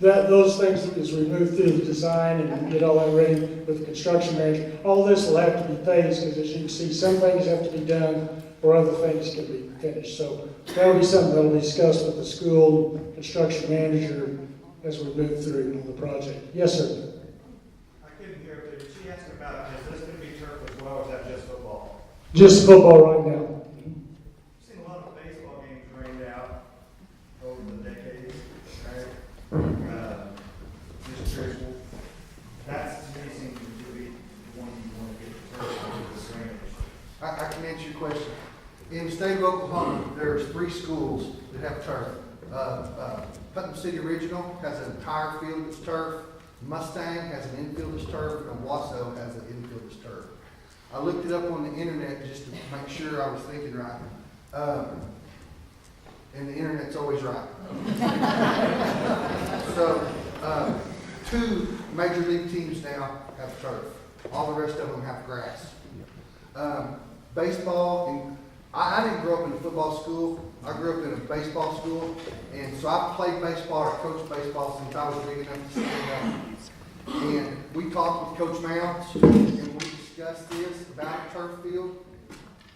Those things, as we move through the design and get all that ready with the construction manager, all this will have to be phased, because as you can see, some things have to be done or other things can be finished. So that'll be something that'll be discussed with the school construction manager as we move through the project. Yes, sir. I couldn't hear, but she asked about, is this going to be turf as well, or is that just football? Just football right now. I've seen a lot of baseball games rained out over the decades, right? Just curious, that's to me seems to be the one you want to get the turf over this drainage. I can answer your question. In the state of Oklahoma, there's 3 schools that have turf. Putnam City Original has an entire field that's turf. Mustang has an infield that's turf, and Owasso has an infield that's turf. I looked it up on the internet just to make sure I was thinking right. And the internet's always right. So, 2 major league teams now have turf. All the rest of them have grass. Baseball, and I didn't grow up in a football school. I grew up in a baseball school, and so I played baseball or coached baseball since I was big enough to stand up. And we talked with Coach Mounts, and we discussed this about a turf field.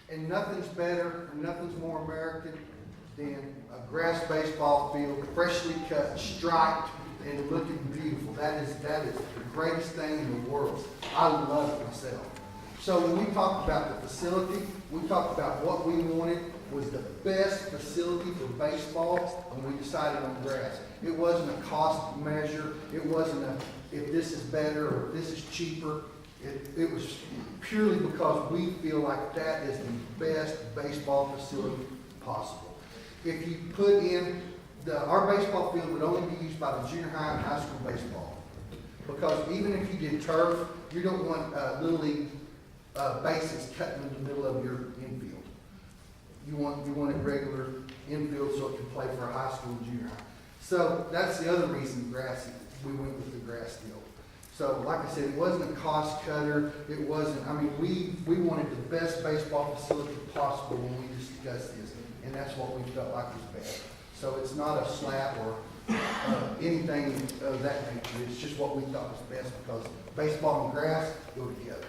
And nothing's better and nothing's more American than a grass baseball field, freshly cut, striped, and looking beautiful. That is the greatest thing in the world. I love it myself. So when we talked about the facility, we talked about what we wanted was the best facility for baseball when we decided on grass. It wasn't a cost measure. It wasn't a if this is better or if this is cheaper. It was purely because we feel like that is the best baseball facility possible. possible. If you put in, our baseball field would only be used by the junior high and high school baseball. Because even if you did turf, you don't want Little League bases cut in the middle of your infield. You want it regular infield so it can play for a high school and junior high. So that's the other reason we went with the grass deal. So like I said, it wasn't a cost cutter. It wasn't, I mean, we wanted the best baseball facility possible when we discussed this. And that's what we felt like was best. So it's not a slap or anything of that nature. It's just what we thought was best because baseball and grass go together.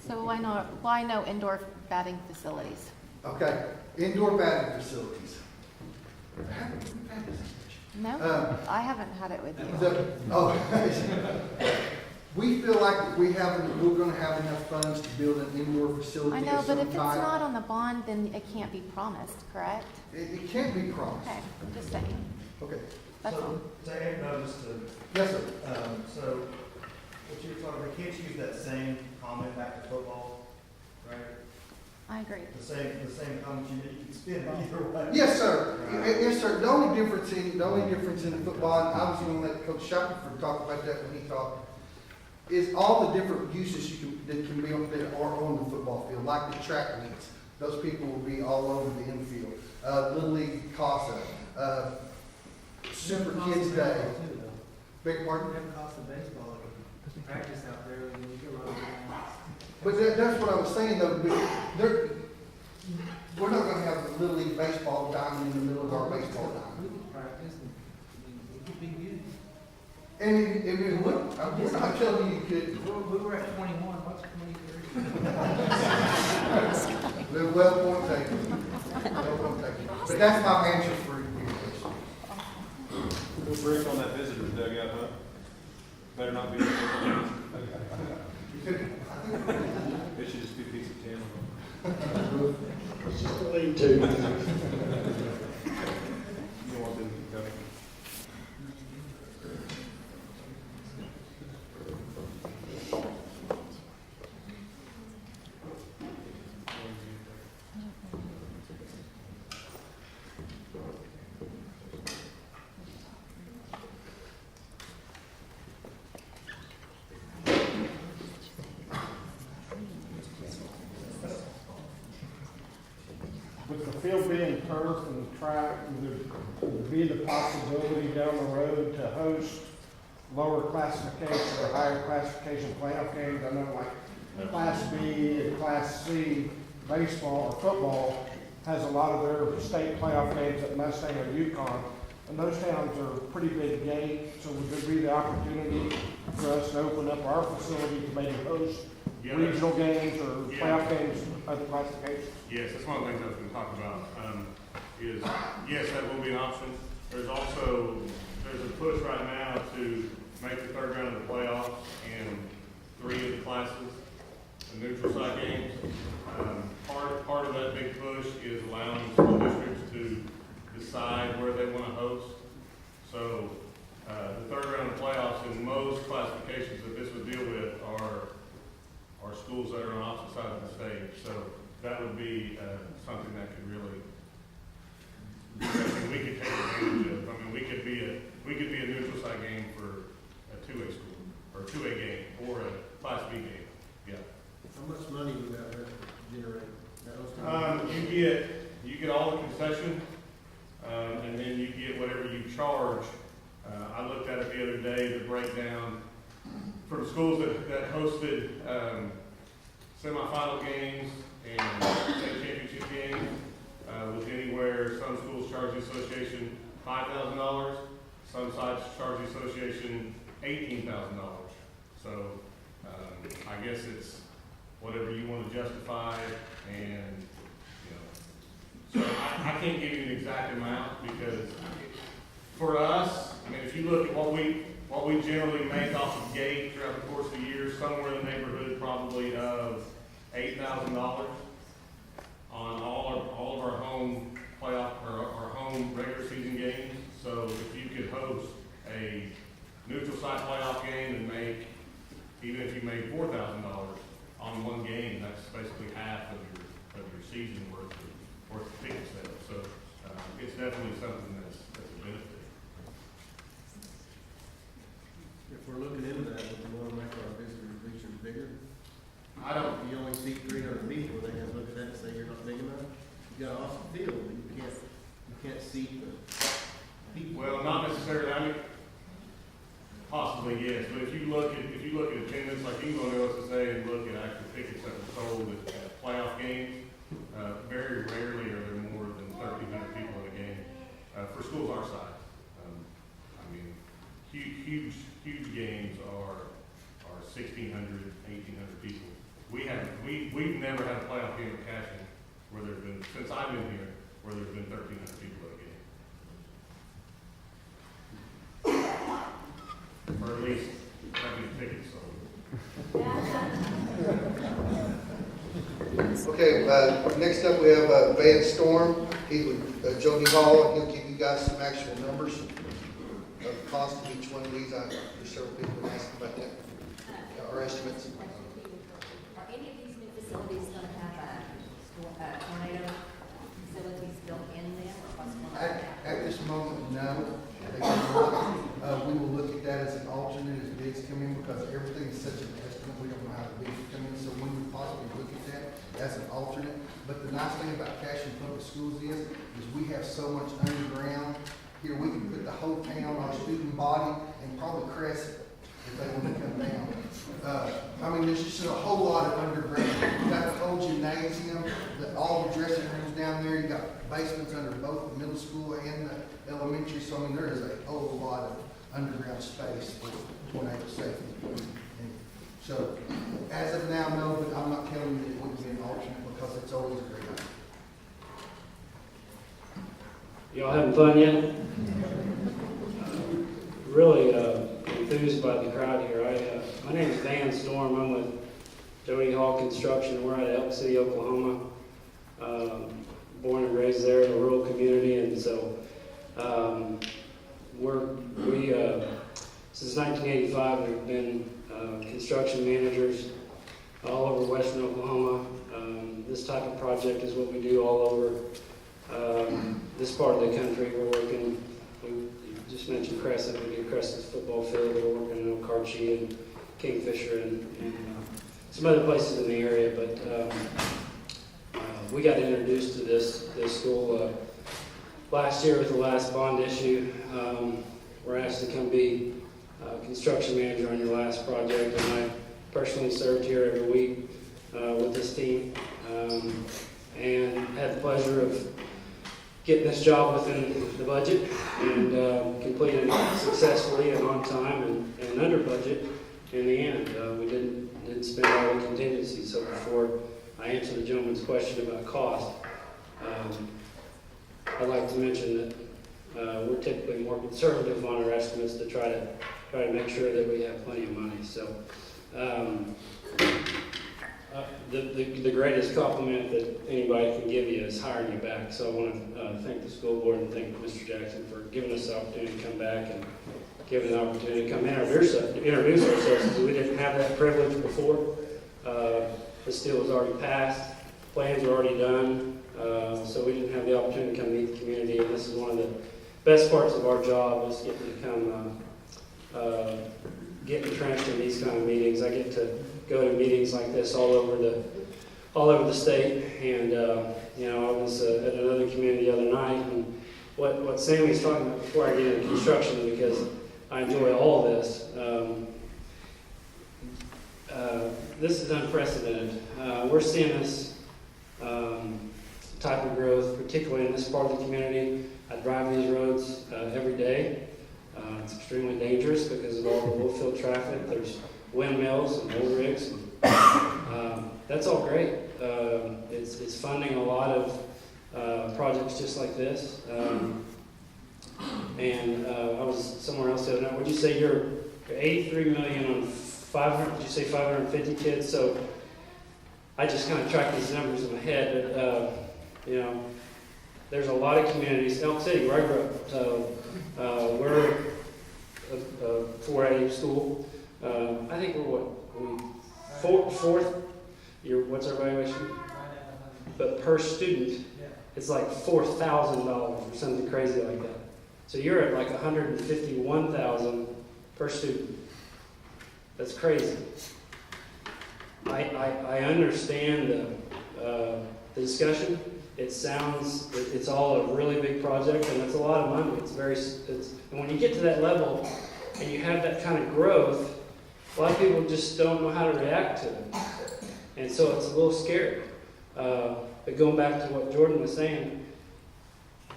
So why no indoor batting facilities? Okay, indoor batting facilities. No, I haven't had it with you. We feel like we're going to have enough funds to build an indoor facility. I know, but if it's not on the bond, then it can't be promised, correct? It can't be promised. Okay, I'm just saying. Okay. That's all. So I have noticed, yes, sir. So what you're talking about, can't you use that same comment back to football, right? I agree. The same comment you can spin it either way. Yes, sir. Yes, sir. The only difference in football, and I was going to let Coach Shackelford talk about that when he talked, is all the different uses that can be on the football field, like the track meets. Those people will be all over the infield. Little League Casa, Super Kids Day. Big pardon? It costs the baseball practice out there, and you get a lot of But that's what I was saying though. We're not going to have a Little League baseball diamond in the middle of our baseball diamond. practice, and it could be good. And it would. I'm not telling you could. We were at 21, what's 23? Well, point taken. Well, point taken. But that's my answer for your question. We'll break on that visitor's dugout, huh? Better not be. It should just be a piece of tin. It's just a lead-to. You don't want them to come. With the field being turf and the track, would there be the possibility down the road to host lower classification or higher classification playoff games? I know like Class B and Class C baseball or football has a lot of their state playoff games at Mustang or Yukon. And those towns are pretty big gate, so would there be the opportunity for us to open up our facility to maybe host regional games or playoff games of the classification? Yes, that's one of the things I was going to talk about, is, yes, that will be an option. There's a push right now to make the third round of the playoffs in 3 of the classes, the neutral site games. Part of that big push is allowing school districts to decide where they want to host. So, the third round of playoffs in most classifications that this would deal with are schools that are on opposite sides of the stage. So that would be something that could really, we could take advantage of. I mean, we could be a neutral site game for a 2A school, or a 2A game, or a Class B game. Yeah. How much money would that generate? You get all the concession, and then you get whatever you charge. I looked at it the other day, the breakdown for the schools that hosted semifinal games and state championship games, was anywhere. Some schools charge the association $5,000, some sites charge the association $18,000. So I guess it's whatever you want to justify, and so I can't give you an exact amount because for us, I mean, if you look at what we generally make off of gate throughout the course of the year, somewhere in the neighborhood probably of $8,000 on all of our home playoff or our home regular season games. So if you could host a neutral site playoff game and make, even if you made $4,000 on one game, that's basically half of your season worth of ticket sales. So it's definitely something that's a benefit. If we're looking into that, would we want to make our visitor bleachers bigger? I don't, You only seat 300 people, they can look at that and say you're not big enough. You got off the field, you can't seat the people. well, not necessarily, I mean, possibly yes, but if you look at attendance, like you can go to LSSA and look at actual tickets that were sold at playoff games, very rarely are there more than 1,300 people in a game, for schools our size. I mean, huge games are 1,600, 1,800 people. We've never had a playoff game at Cashion where there's been, since I've been here, where there's been 1,300 people at a game. Or at least, that many tickets sold. Okay, next up we have Van Storm. He's with Jody Hall, and he'll give you guys some actual numbers of the cost of each one of these. There's several people asking about that, our estimates. Are any of these new facilities going to have tornado facilities built in them, or what's going on? At this moment, no. They will not. We will look at that as an alternate as bids come in, because everything is such an estimate, we don't know how the bids come in, so we would possibly look at that as an alternate. But the nice thing about Cashion Public Schools is we have so much underground. Here, we can put the whole town, our student body, and probably Crescent, if they want to come down. I mean, there's just a whole lot of underground. You got the whole gymnasium, all the dressing rooms down there. You got basements under both the middle school and the elementary. So, I mean, there is a whole lot of underground space for tornado safety. And so, as of now, no, but I'm not telling you that it wouldn't be an alternate, because it's always a great idea. Y'all having fun yet? Really enthused by the crowd here. My name is Van Storm. I'm with Jody Hall Construction. We're out of Elk City, Oklahoma. Born and raised there in a rural community, and so since 1985 we've been construction managers all over western Oklahoma. This type of project is what we do all over this part of the country. We're working. We just mentioned Crescent. We do Crescent's football field. We're working in Okarche and Kingfisher and some other places in the area. But we got introduced to this school last year with the last bond issue. We're asked to come be construction manager on your last project, and I personally served here every week with this team, and had the pleasure of getting this job within the budget and completed it successfully and on time and under budget in the end. We didn't spend all the contingencies. So before I answer the gentleman's question about cost, I'd like to mention that we're typically more conservative on our estimates to try to make sure that we have plenty of money. So the greatest compliment that anybody can give you is hiring you back. So I want to thank the school board and thank Mr. Jackson for giving us the opportunity to come back and giving the opportunity to come introduce ourselves. We didn't have that privilege before. This deal was already passed. Plans were already done. So we didn't have the opportunity to come meet the community. And this is one of the best parts of our job, is getting to come get entrenched in these kind of meetings. I get to go to meetings like this all over the state, and I was at another community the other night, and what Sammy's talking about before I get into construction, because I enjoy all of this. This is unprecedented. We're seeing this type of growth, particularly in this part of the community. I drive these roads every day. It's extremely dangerous because of all the low-field traffic. There's windmills and oil rigs. That's all great. It's funding a lot of projects just like this. And I was somewhere else the other night. Would you say you're 83 million on 500? Did you say 550 kids? So I just kind of track these numbers in my head, but there's a lot of communities. Elk City, where I grew up, we're a 4A school. I think we're fourth. What's our evaluation? But per student, it's like $4,000 or something crazy like that. So you're at like $151,000 per student. That's crazy. I understand the discussion. It sounds, it's all a really big project, and it's a lot of money. And when you get to that level and you have that kind of growth, a lot of people just don't know how to react to it. And so it's a little scary. But going back to what Jordan was saying,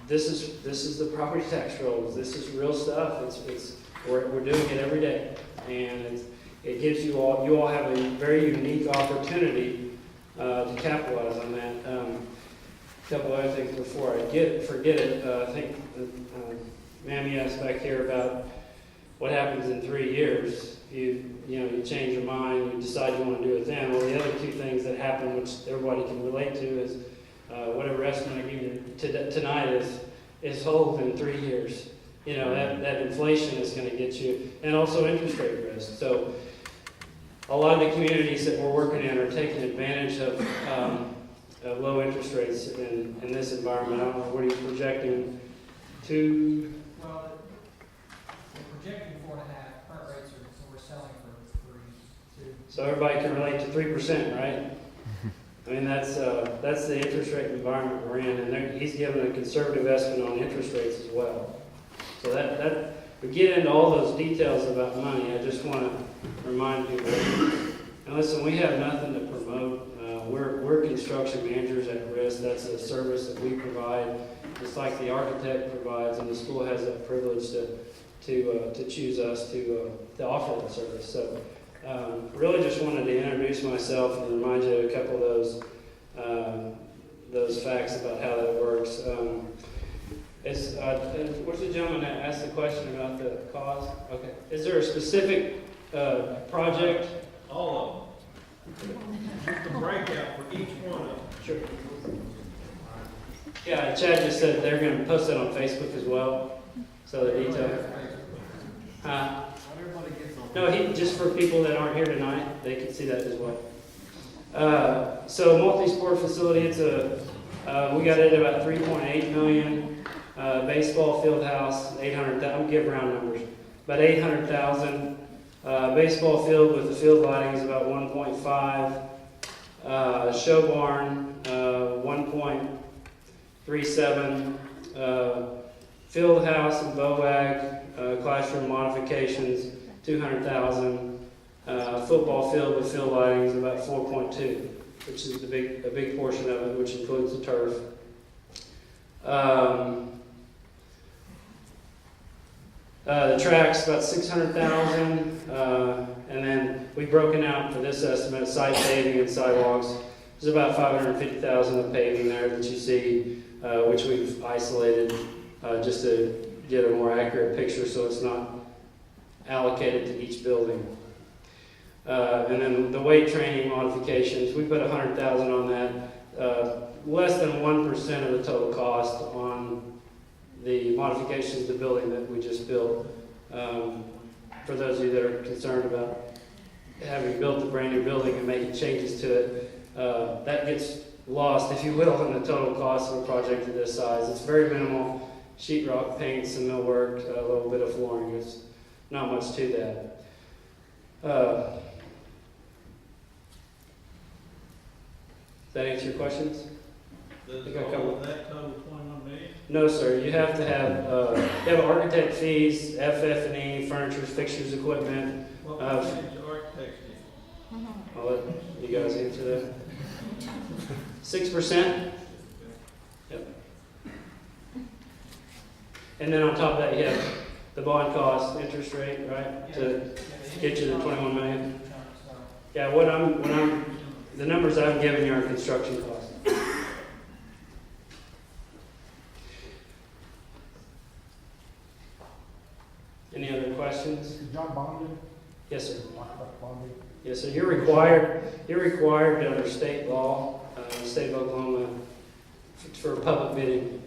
this is the property tax rolls. This is real stuff. We're doing it every day, and it gives you all have a very unique opportunity to capitalize on that. A couple other things before I forget it. I think Mammy asked back here about what happens in 3 years. You change your mind, you decide you want to do it then. Well, the other two things that happen, which everybody can relate to, is whatever estimate I give you tonight is hold in 3 years. That inflation is going to get you, and also interest rate risk. So a lot of the communities that we're working in are taking advantage of low interest rates in this environment. I don't know, what are you projecting to? Well, we're projecting 4.5. Current rates are, so we're selling for 3, 2. So everybody can relate to 3%, right? I mean, that's the interest rate environment we're in, and he's given a conservative estimate on interest rates as well. So that we get into all those details about money. I just want to remind people. And listen, we have nothing to promote. We're construction managers at risk. That's a service that we provide, just like the architect provides, and the school has that privilege to choose us to offer that service. So really just wanted to introduce myself and remind you of a couple of those facts about how that works. What's the gentleman that asked the question about the cause? Okay. Is there a specific project? All of them. Just a breakout for each one of them. Sure. Yeah, Chad just said they're going to post that on Facebook as well. So the detail. No, just for people that aren't here tonight, they can see that as well. So multi-sport facility, we got it at about $3.8 million. Baseball field house, $800,000. I'm giving round numbers, about $800,000. Baseball field with the field lighting is about 1.5. Show barn, 1.37. Field house and BOAG, classroom modifications, 200,000. Football field with field lighting is about 4.2, which is a big portion of it, which includes the turf. The track's about 600,000, and then we've broken out for this estimate site paving and sidewalks. There's about 550,000 of paving there that you see, which we've isolated just to get a more accurate picture, so it's not allocated to each building. And then the weight training modifications, we put 100,000 on that. Less than 1% of the total cost on the modifications to the building that we just built. For those of you that are concerned about having built a brand new building and making changes to it, that gets lost, if you will, in the total cost of a project of this size. It's very minimal. Sheetrock, paint, some millwork, a little bit of flooring. It's not much to that. Does that answer your questions? Does all of that total 21 million? No, sir. You have to have architect fees, FF&E, furniture, fixtures, equipment. What percentage of architects do you? I'll let you guys answer that. 6%. Yep. And then on top of that, you have the bond cost, interest rate, right, to get you to 21 million. Yeah. The numbers I'm giving you are construction costs. Any other questions? Is John bonded? Yes, sir. Talk about bonding. Yes, sir. You're required under state law, the state of Oklahoma, for public bidding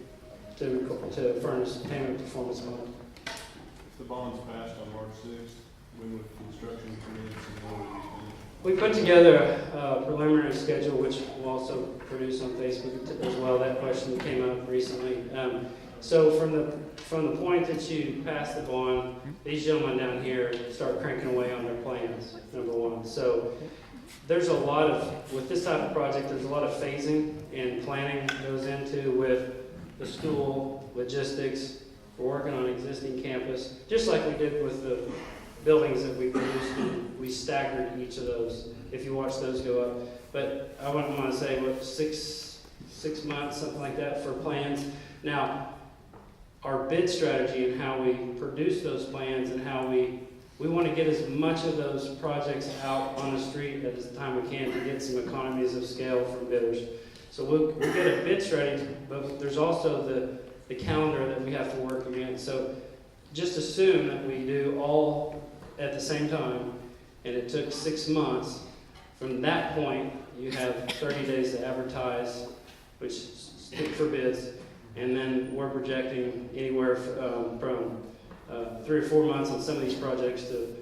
to furnish payment performance bond. If the bond's passed on March 6th, when would construction commence and when would it be finished? We put together a preliminary schedule, which we'll also produce on Facebook as well. That question came up recently. So from the point that you pass the bond, these gentlemen down here start cranking away on their plans, number one. So there's a lot of, with this type of project, there's a lot of phasing and planning goes into with the school, logistics. We're working on existing campus, just like we did with the buildings that we produced. We staggered each of those, if you watch those go up. But I wouldn't want to say, what, six months, something like that for plans. Now, our bid strategy and how we produce those plans and how we want to get as much of those projects out on the street at the time we can to get some economies of scale from bidders. So we'll get a bid strategy, but there's also the calendar that we have to work against. So just assume that we do all at the same time, and it took 6 months. From that point, you have 30 days to advertise, which for bids, and then we're projecting anywhere from 3 or 4 months on some of these projects to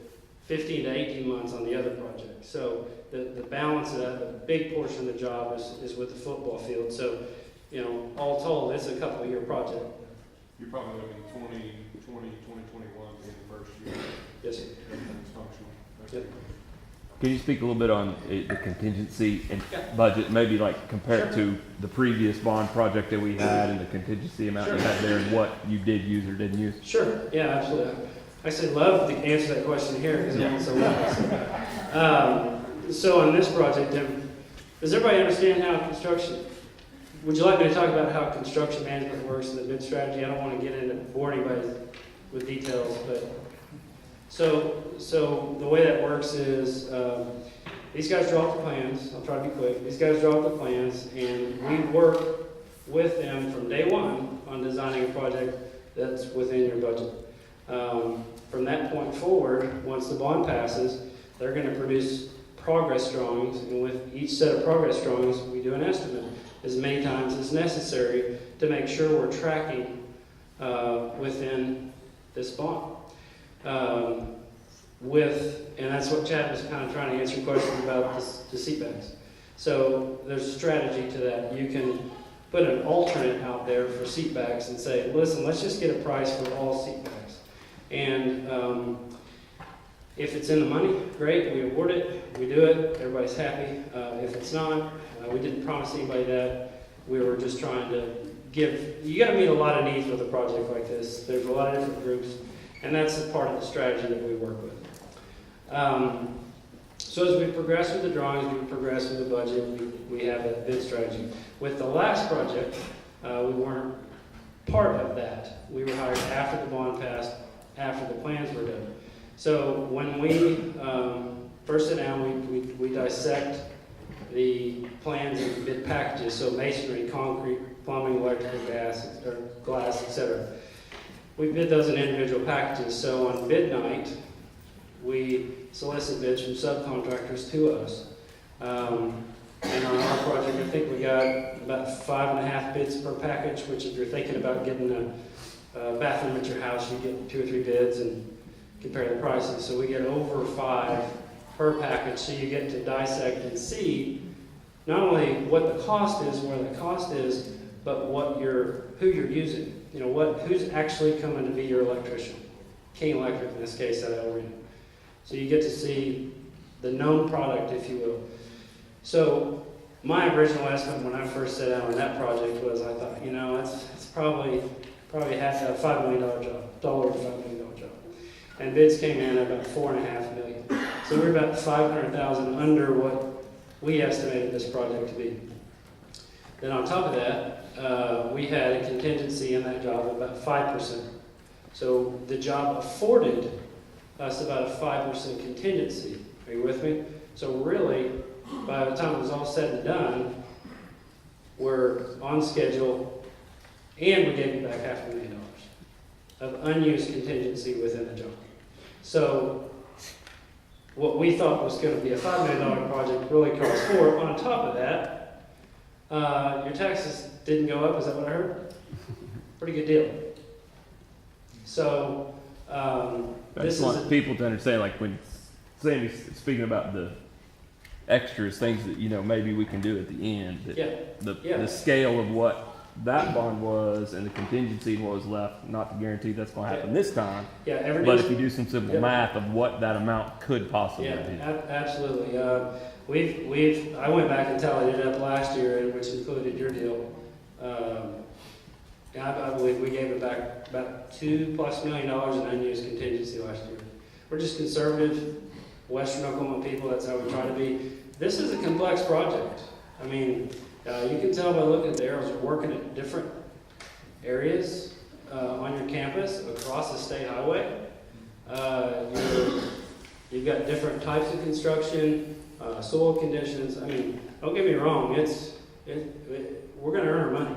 15 to 18 months on the other projects. So the balance of that, the big portion of the job is with the football field. So, you know, all told, it's a couple of year project. You're probably looking 2021 being the first year. Yes, sir. Everything's functional. Yep. Can you speak a little bit on the contingency and budget, maybe like compared to the previous bond project that we had and the contingency amount you had there and what you did use or didn't use? Sure, yeah, absolutely. I actually love to answer that question here because it went so well. So on this project, does everybody understand how construction, would you like me to talk about how construction management works and the bid strategy? I don't want to get into bore anybody with details, but so the way that works is these guys draw up the plans. I'll try to be quick. These guys draw up the plans, and we work with them from day one on designing a project that's within your budget. From that point forward, once the bond passes, they're going to produce progress drawings, and with each set of progress drawings, we do an estimate as many times as necessary to make sure we're tracking within this bond. And that's what Chad was kind of trying to answer your question about the seat backs. So there's a strategy to that. You can put an alternate out there for seat backs and say, listen, let's just get a price for all seat backs. And if it's in the money, great, we award it, we do it, everybody's happy. If it's not, we didn't promise anybody that. We were just trying to you got to meet a lot of needs with a project like this. There's a lot of different groups, and that's a part of the strategy that we work with. So as we progress with the drawings, we progress with the budget, we have that bid strategy. With the last project, we weren't part of that. We were hired after the bond passed, after the plans were done. So when we first sit down, we dissect the plans and bid packages, so masonry, concrete, plumbing, electrical, gas, or glass, etc. We bid those in individual packages. So on bid night, we solicit bids from subcontractors to us. And on our project, I think we got about 5.5 bids per package, which if you're thinking about getting a bathroom at your house, you get 2 or 3 bids and compare the prices. So we get over 5 per package, so you get to dissect and see not only what the cost is, where the cost is, but who you're using. You know, who's actually coming to be your electrician. King Electric in this case at El Reno. So you get to see the known product, if you will. So my original estimate when I first sat down on that project was, I thought, you know, it's probably half a $5 million job, $5 million job. And bids came in at about $4.5 million. So we're about $500,000 under what we estimated this project to be. Then on top of that, we had a contingency in that job of about 5%. So the job afforded us about a 5% contingency. Are you with me? So really, by the time it was all said and done, we're on schedule, and we gave back $500,000 of unused contingency within the job. So what we thought was going to be a $5 million project really cost $4 million. On top of that, your taxes didn't go up. Is that what I heard? Pretty good deal. So I just want people to understand, like when Sammy's speaking about the extras, things that, maybe we can do at the end. That Yeah. The scale of what that bond was and the contingency and what was left, not to guarantee that's gonna happen this time. Yeah, every But day- if you do some simple Yeah. math of what that amount could possibly Yeah, be. absolutely. I went back and tallied it up last year, which included your deal. I believe we gave it back about $2+ million in unused contingency last year. We're just conservative, Western Oklahoma people, that's how we try to be. This is a complex project. I mean, you can tell by looking at the arrows, you're working at different areas on your campus across the state highway. You've got different types of construction, soil conditions. I mean, don't get me wrong, we're going to earn our money.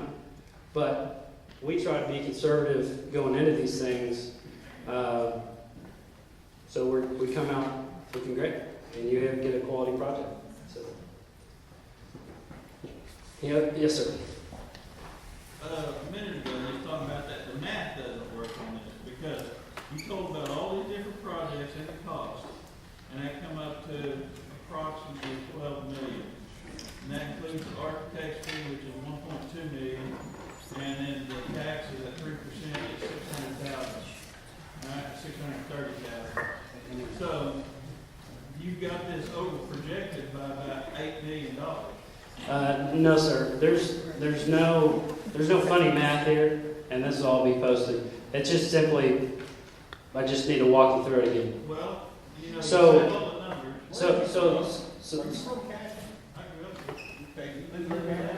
But we try to be conservative going into these things. So we come out looking great, and you get a quality project. So, yes, sir. A minute ago, you were talking about that the math doesn't work on this, because you told about all these different projects and the cost, and that come up to approximately $12 million. And that includes the architect's fee, which is $1.2 million, and then the taxes at 3% is $600,000. All right, $630,000. So you've got this over projected by about $8 million. No, sir. There's no funny math here, and this will all be posted. It's just simply, I just need to walk you through it again. Well, you So- said all the numbers. So- Are you from Cashion? I grew up there. Okay, you live in Henrietta?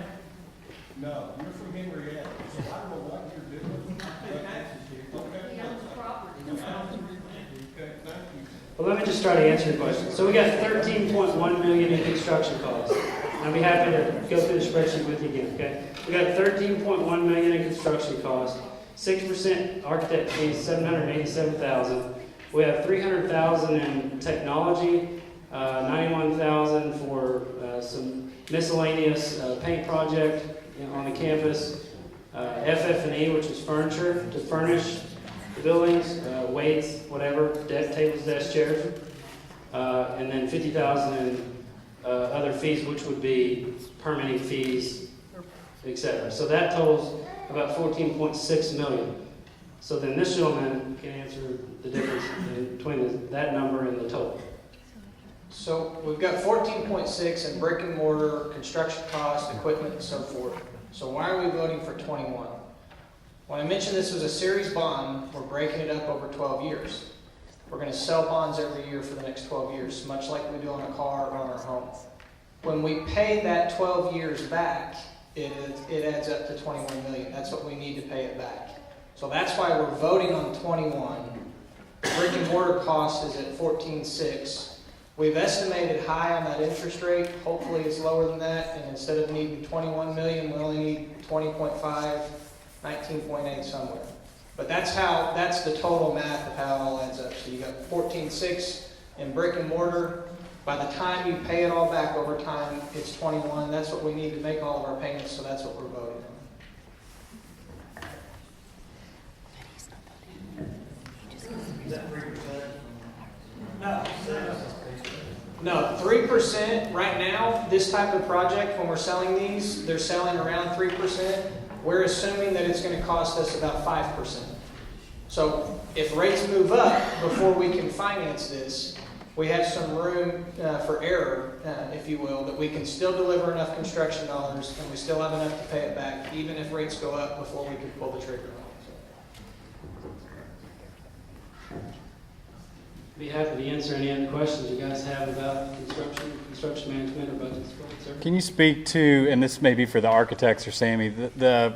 No, you're from Henrietta, so I don't know what you're doing. I pay taxes here. Okay. He owns the property. Okay, thank you. Well, let me just try to answer your question. So we got $13.1 million in construction costs. I'll be happy to go through the spreadsheet with you again, okay? We got $13.1 million in construction costs, 6% architect fees, $787,000. We have $300,000 in technology, $91,000 for some miscellaneous paint project on the campus, FF&E, which is furniture to furnish the buildings, weights, whatever, tables, desks, chairs, and then $50,000 in other fees, which would be permitting fees, etc. So that totals about $14.6 million. So then this gentleman can answer the difference between that number and the total. So we've got 14.6 in brick and mortar, construction costs, equipment, and so forth. So why are we voting for 21? When I mentioned this was a series bond, we're breaking it up over 12 years. We're going to sell bonds every year for the next 12 years, much like we do on a car or on our home. When we pay that 12 years back, it adds up to 21 million. That's what we need to pay it back. So that's why we're voting on 21. Brick and mortar cost is at 14.6. We've estimated high on that interest rate. Hopefully it's lower than that. And instead of needing 21 million, we only need 20.5, 19.8 somewhere. But that's the total math of how it all adds up. So you got 14.6 in brick and mortar. By the time you pay it all back over time, it's 21. That's what we need to make all of our payments, so that's what we're voting on. Is that 3%? No, 3% right now, this type of project, when we're selling these, they're selling around 3%. We're assuming that it's going to cost us about 5%. So if rates move up before we can finance this, we have some room for error, if you will, that we can still deliver enough construction dollars and we still have enough to pay it back, even if rates go up before we can pull the trigger on it. Be happy to answer any other questions you guys have about construction management, or budgets. Can you speak to, and this may be for the architects or Sammy, the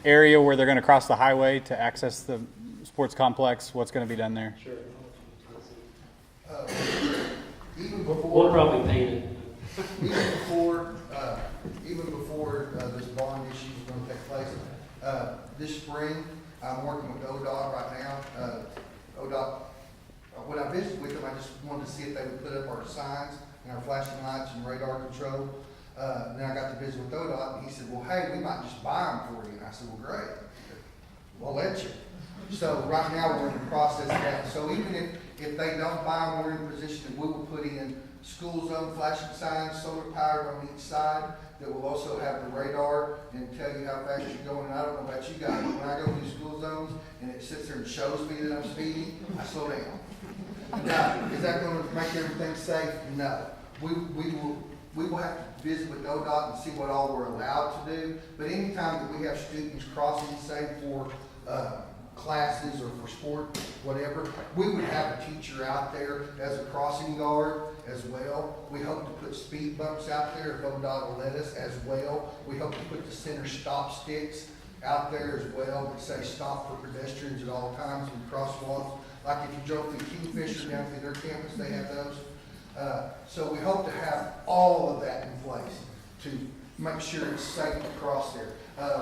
area where they're going to cross the highway to access the sports complex? What's going to be done there? Sure. Even before, We'll probably paint it. even before this bond issue is going to take place, this spring, I'm working with ODOT right now. ODOT, when I visited with them, I just wanted to see if they would put up our signs and our flashing lights and radar control. Then I got to visit with ODOT, and he said, well, hey, we might just buy them for you. And I said, well, great. We'll let you. So right now, we're in the process of that. So even if they don't buy them, we're in a position that we will put in school zone flashing signs, solar powered on each side, that will also have the radar and tell you how fast you're going. And I don't know about you guys, but when I go through school zones and it sits there and shows me that I'm speeding, I slow down. Now, is that gonna make everything safe? No. We will have to visit with ODOT and see what all we're allowed to do. But anytime that we have students crossing, say for, classes or for sport, whatever, we would have a teacher out there as a crossing guard as well. We hope to put speed bumps out there if ODOT will let us as well. We hope to put the center stop sticks out there as well that say stop for pedestrians at all times and crosswalks. Like if you drove through Kingfisher down through their campus, they have those. So we hope to have all of that in place to make sure it's safe to cross there.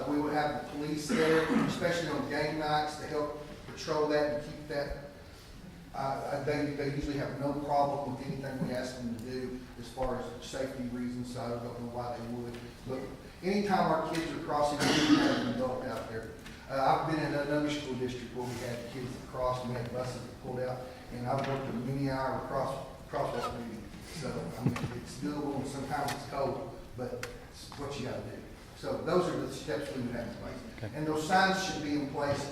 We will have the police there, especially on game nights, to help patrol that and keep that. They usually have no problem with anything we ask them to do as far as safety reasons, so I don't know why they would. But anytime our kids are crossing, we have an adult out there. I've been in another school district where we had kids that crossed, and we had buses that pulled out, and I've worked a many-hour crosswalk meeting. So, I mean, it's doable, and sometimes it's cold, but it's what you gotta do. So those are the steps we would have in place. Okay. And those signs should be in place,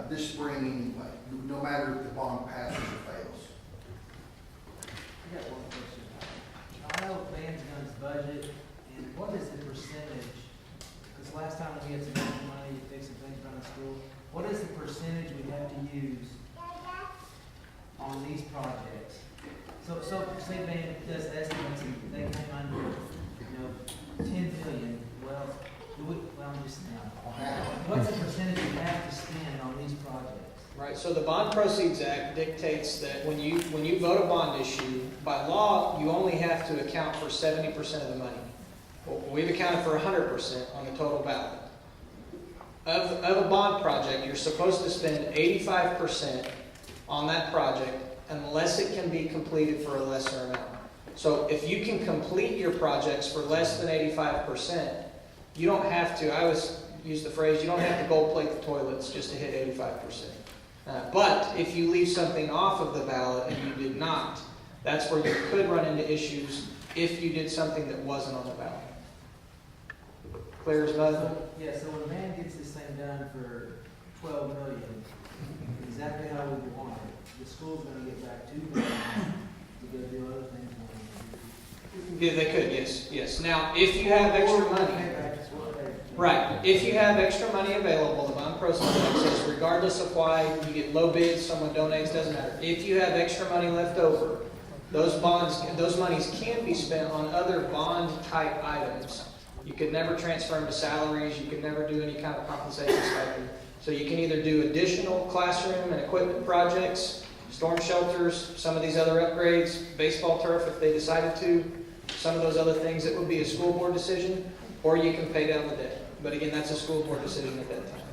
this spring anyway, no matter if the bond passes or fails. I got one question. I know Van Gun's budget, and what is the percentage? Because last time we had some extra money to fix some things around the school. What is the percentage we have to use on these projects? So say Van does estimates and they came under, 10 million. Well, I'm just now. What's the percentage we have to spend on these projects? Right, so the Bond Proceeds Act dictates that when you vote a bond issue, by law, you only have to account for 70% of the money. Well, we've accounted for 100% on the total ballot. Of a bond project, you're supposed to spend 85% on that project unless it can be completed for a lesser amount. So if you can complete your projects for less than 85%, you don't have to, I always use the phrase, you don't have to gold plate the toilets just to hit 85%. But if you leave something off of the ballot and you did not, that's where you could run into issues if you did something that wasn't on the ballot. Clear as mud? Yeah, so when Van gets this thing done for 12 million, exactly how we want it, the school's gonna get back 2 million to go do other things. Yeah, they could, yes. Now, if you have extra money, right, if you have extra money available, the Bond Proceeds Act says regardless of why you get low bids, someone donates, doesn't matter. If you have extra money left over, those monies can be spent on other bond type items. You could never transfer them to salaries, you could never do any kind of compensation stipend. So you can either do additional classroom and equipment projects, storm shelters, some of these other upgrades, baseball turf if they decided to, some of those other things, it would be a school board decision, or you can pay down the debt. But again, that's a school board decision at that time.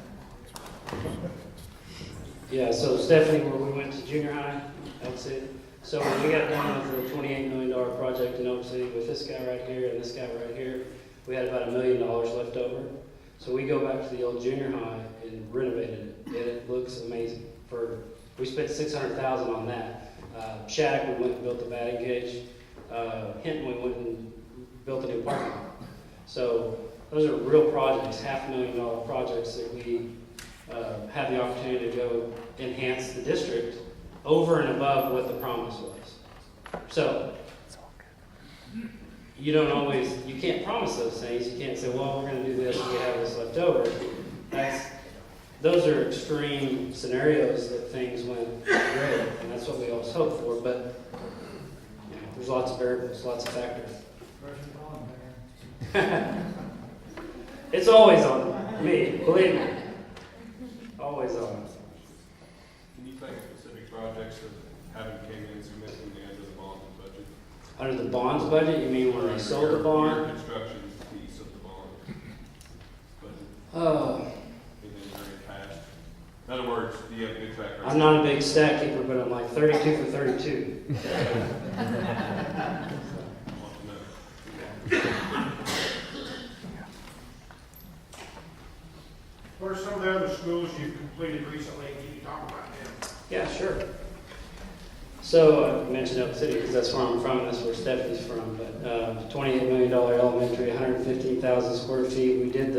Yeah, so Stephanie, where we went to junior high, Elk City. So when we got done with the $28 million project in Elk City with this guy right here and this guy right here, we had about $1 million left over. So we go back to the old junior high and renovated it, and it looks amazing. We spent $600,000 on that. Shattuck, we went and built the batting cage. Hinton, we went and built a new parking lot. So those are real projects, $500,000 projects that we have the opportunity to go enhance the district over and above what the promise was. So you can't promise those things. You can't say, well, we're going to do this and we have this left over. Those are extreme scenarios that things went great, and that's what we always hope for. But there's lots of variables, lots of factors. It's always on me, believe me. Always on. Can you think of specific projects that haven't came in significantly under the bonds budget? Under the bonds budget, you mean when they sold the bond? Your construction piece of the bond budget. Oh. In other words, do you have a good track record? I'm not a big stat keeper, but I'm like 32 for 32. What are some of the other schools you've completed recently? Can you talk about them? Yeah, sure. So I mentioned Elk City because that's where I'm from, that's where Stephanie's from, but $28 million elementary, 115,000 square feet. We did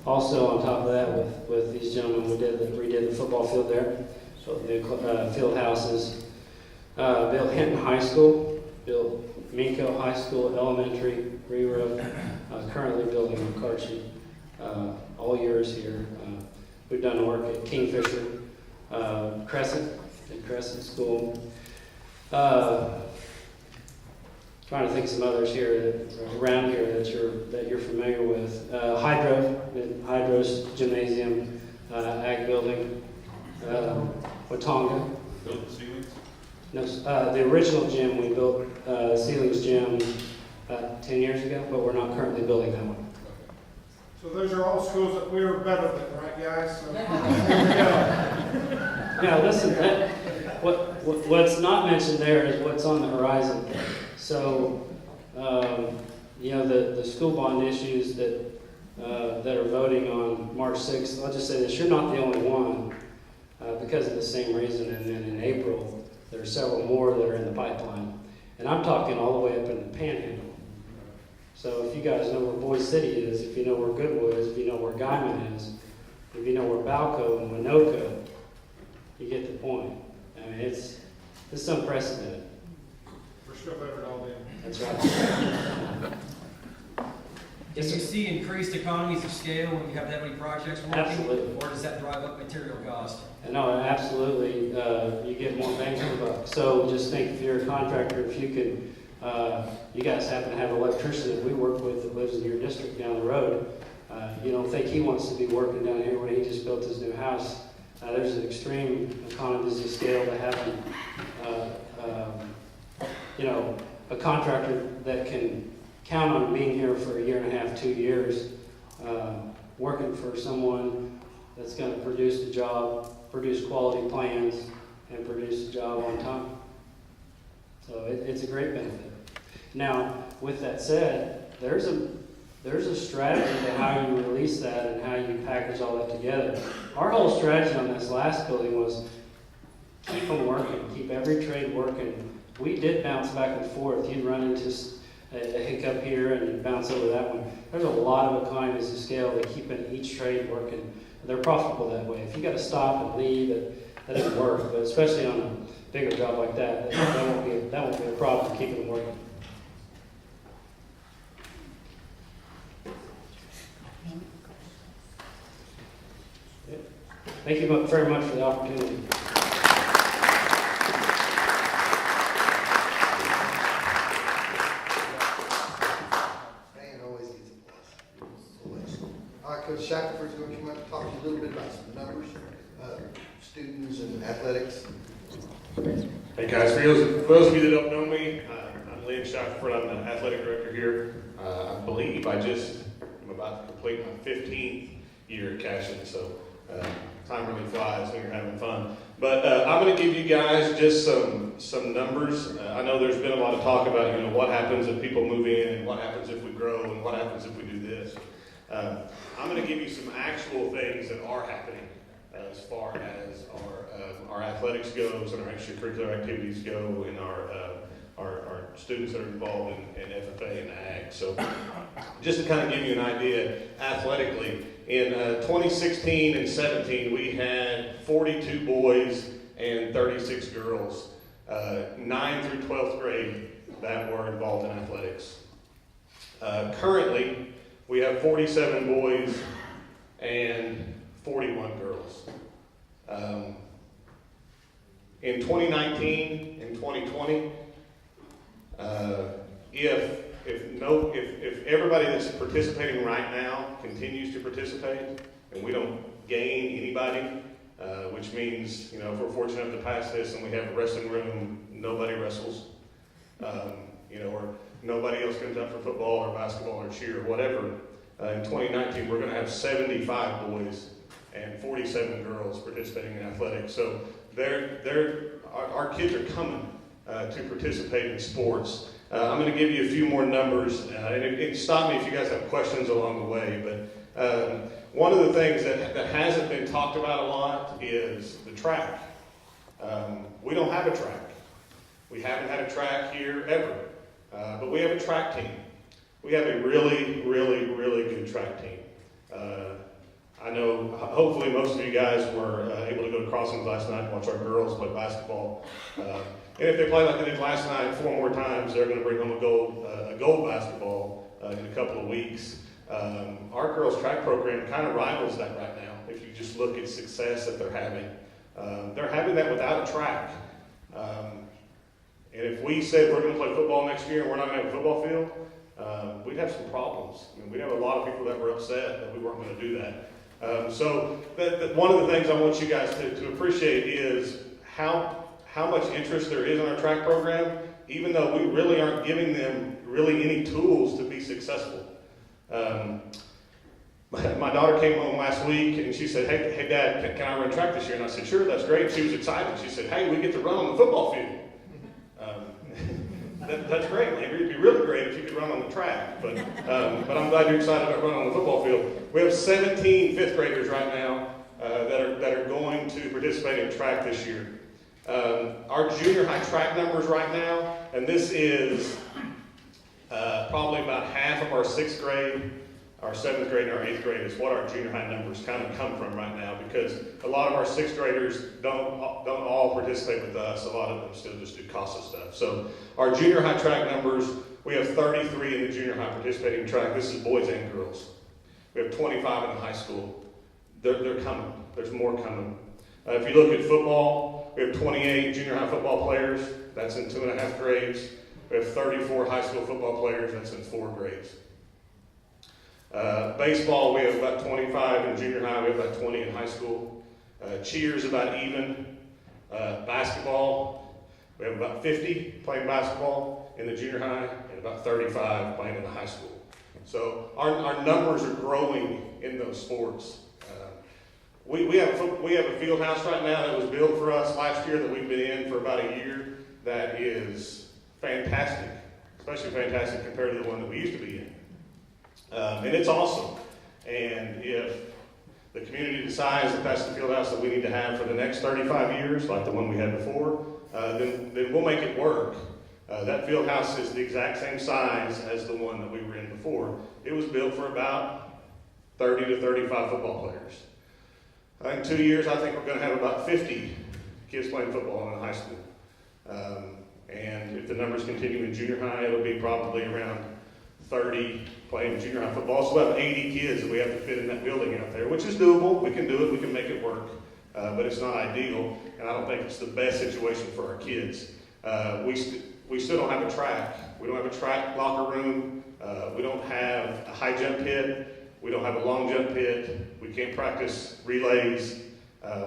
also on top of that with these gentlemen, redid the football field there, built new field houses, built Hinton High School, built Minko High School Elementary, rewrote, currently building McCarthy, all years here. We've done work at Kingfisher, Crescent School. Trying to think of some others here around here that you're familiar with. Hydro's Gymnasium, Ag Building, Watonga. Built the ceilings? No, the original gym we built, Ceilings Gym, 10 years ago, but we're not currently building that one. So those are all schools that we were better than, right, guys? So, Now, listen, what's not mentioned there is what's on the horizon. So, the school bond issues that are voting on March 6th, I'll just say this, you're not the only one because of the same reason. And then in April, there are several more that are in the pipeline. And I'm talking all the way up in the Panhandle. So if you guys know where Boise City is, if you know where Goodwood is, if you know where Guyman is, if you know where Balco and Winoka, you get the point. I mean, it's unprecedented. we're still better than all them. That's right. Do you see increased economies of scale when you have that many projects working? Absolutely. Or does that drive up material cost? No, absolutely. You get more bang for the buck. So just think, if you're a contractor, if you could, you guys happen to have an electrician that we work with that lives in your district down the road. You don't think he wants to be working down here when he just built his new house. There's an extreme economies of scale to having, a contractor that can count on being here for a year and a half, 2 years, working for someone that's going to produce the job, produce quality plans, and produce the job on time. So it's a great benefit. Now, with that said, there's a strategy to how you release that and how you package all that together. Our whole strategy on this last building was keep them working, keep every trade working. We did bounce back and forth. You'd run into a hiccup here and you'd bounce over that one. There's a lot of economies of scale to keeping each trade working. They're profitable that way. If you got to stop and leave, that doesn't work. But especially on a bigger job like that, that won't be a problem keeping them working. Thank you very much for the opportunity. Man always gets a plus. Always. All right, Coach Shackelford's going to come up and talk to you a little bit about some numbers, students and athletics. Hey guys, for those of you that don't know me, I'm Lynn Shackelford. I'm the athletic director here. I believe I'm about to complete my 15th year at Cashion, so time really flies when you're having fun. But I'm going to give you guys just some numbers. I know there's been a lot of talk about what happens if people move in, and what happens if we grow, and what happens if we do this. I'm going to give you some actual things that are happening as far as our athletics goes and our extracurricular activities go, and our students that are involved in FFA and ag. So just to kind of give you an idea, athletically, in 2016 and 17, we had 42 boys and 36 girls, 9th through 12th grade, that were involved in athletics. Currently, we have 47 boys and 41 girls. In 2019 and 2020, if everybody that's participating right now continues to participate, and we don't gain anybody, which means, if we're fortunate enough to pass this and we have a wrestling room, nobody wrestles, or nobody else comes out for football or basketball or cheer or whatever. In 2019, we're going to have 75 boys and 47 girls participating in athletics. So our kids are coming to participate in sports. I'm going to give you a few more numbers, and stop me if you guys have questions along the way. But one of the things that hasn't been talked about a lot is the track. We don't have a track. We haven't had a track here ever, but we have a track team. We have a really, really, really good track team. I know, hopefully most of you guys were able to go to Crosswalk last night and watch our girls play basketball. And if they play like they did last night 4 more times, they're going to bring home a gold basketball in a couple of weeks. Our girls track program kind of rivals that right now. If you just look at success that they're having that without a track. And if we said we're going to play football next year and we're not going to have a football field, we'd have some problems. I mean, we'd have a lot of people that were upset that we weren't going to do that. So one of the things I want you guys to appreciate is how much interest there is in our track program, even though we really aren't giving them really any tools to be successful. My daughter came home last week and she said, hey Dad, can I run track this year? And I said, sure, that's great. She was excited. She said, hey, we get to run on the football field. That's great, Landry. It'd be really great if you could run on the track, but I'm glad you're excited about running on the football field. We have 17 fifth graders right now that are going to participate in track this year. Our junior high track numbers right now, and this is probably about half of our 6th grade, our 7th grade, and our 8th grade is what our junior high numbers kind of come from right now, because a lot of our 6th graders don't all participate with us. A lot of them still just do CASA stuff. So our junior high track numbers, we have 33 in the junior high participating in track. This is boys and girls. We have 25 in the high school. They're coming. There's more coming. If you look at football, we have 28 junior high football players. That's in 2.5 grades. We have 34 high school football players. That's in 4 grades. Baseball, we have about 25 in junior high. We have about 20 in high school. Cheer's about even. Basketball, we have about 50 playing basketball in the junior high and about 35 playing in the high school. So our numbers are growing in those sports. We have a field house right now that was built for us last year that we've been in for about a year that is fantastic, especially fantastic compared to the one that we used to be in. And it's awesome. And if the community decides that that's the field house that we need to have for the next 35 years, like the one we had before, then we'll make it work. That field house is the exact same size as the one that we were in before. It was built for about 30 to 35 football players. In 2 years, I think we're going to have about 50 kids playing football in high school. And if the numbers continue in junior high, it'll be probably around 30 playing junior high football. So we'll have 80 kids that we have to fit in that building out there, which is doable. We can do it. We can make it work. But it's not ideal, and I don't think it's the best situation for our kids. We still don't have a track. We don't have a track locker room. We don't have a high jump pit. We don't have a long jump pit. We can't practice relays.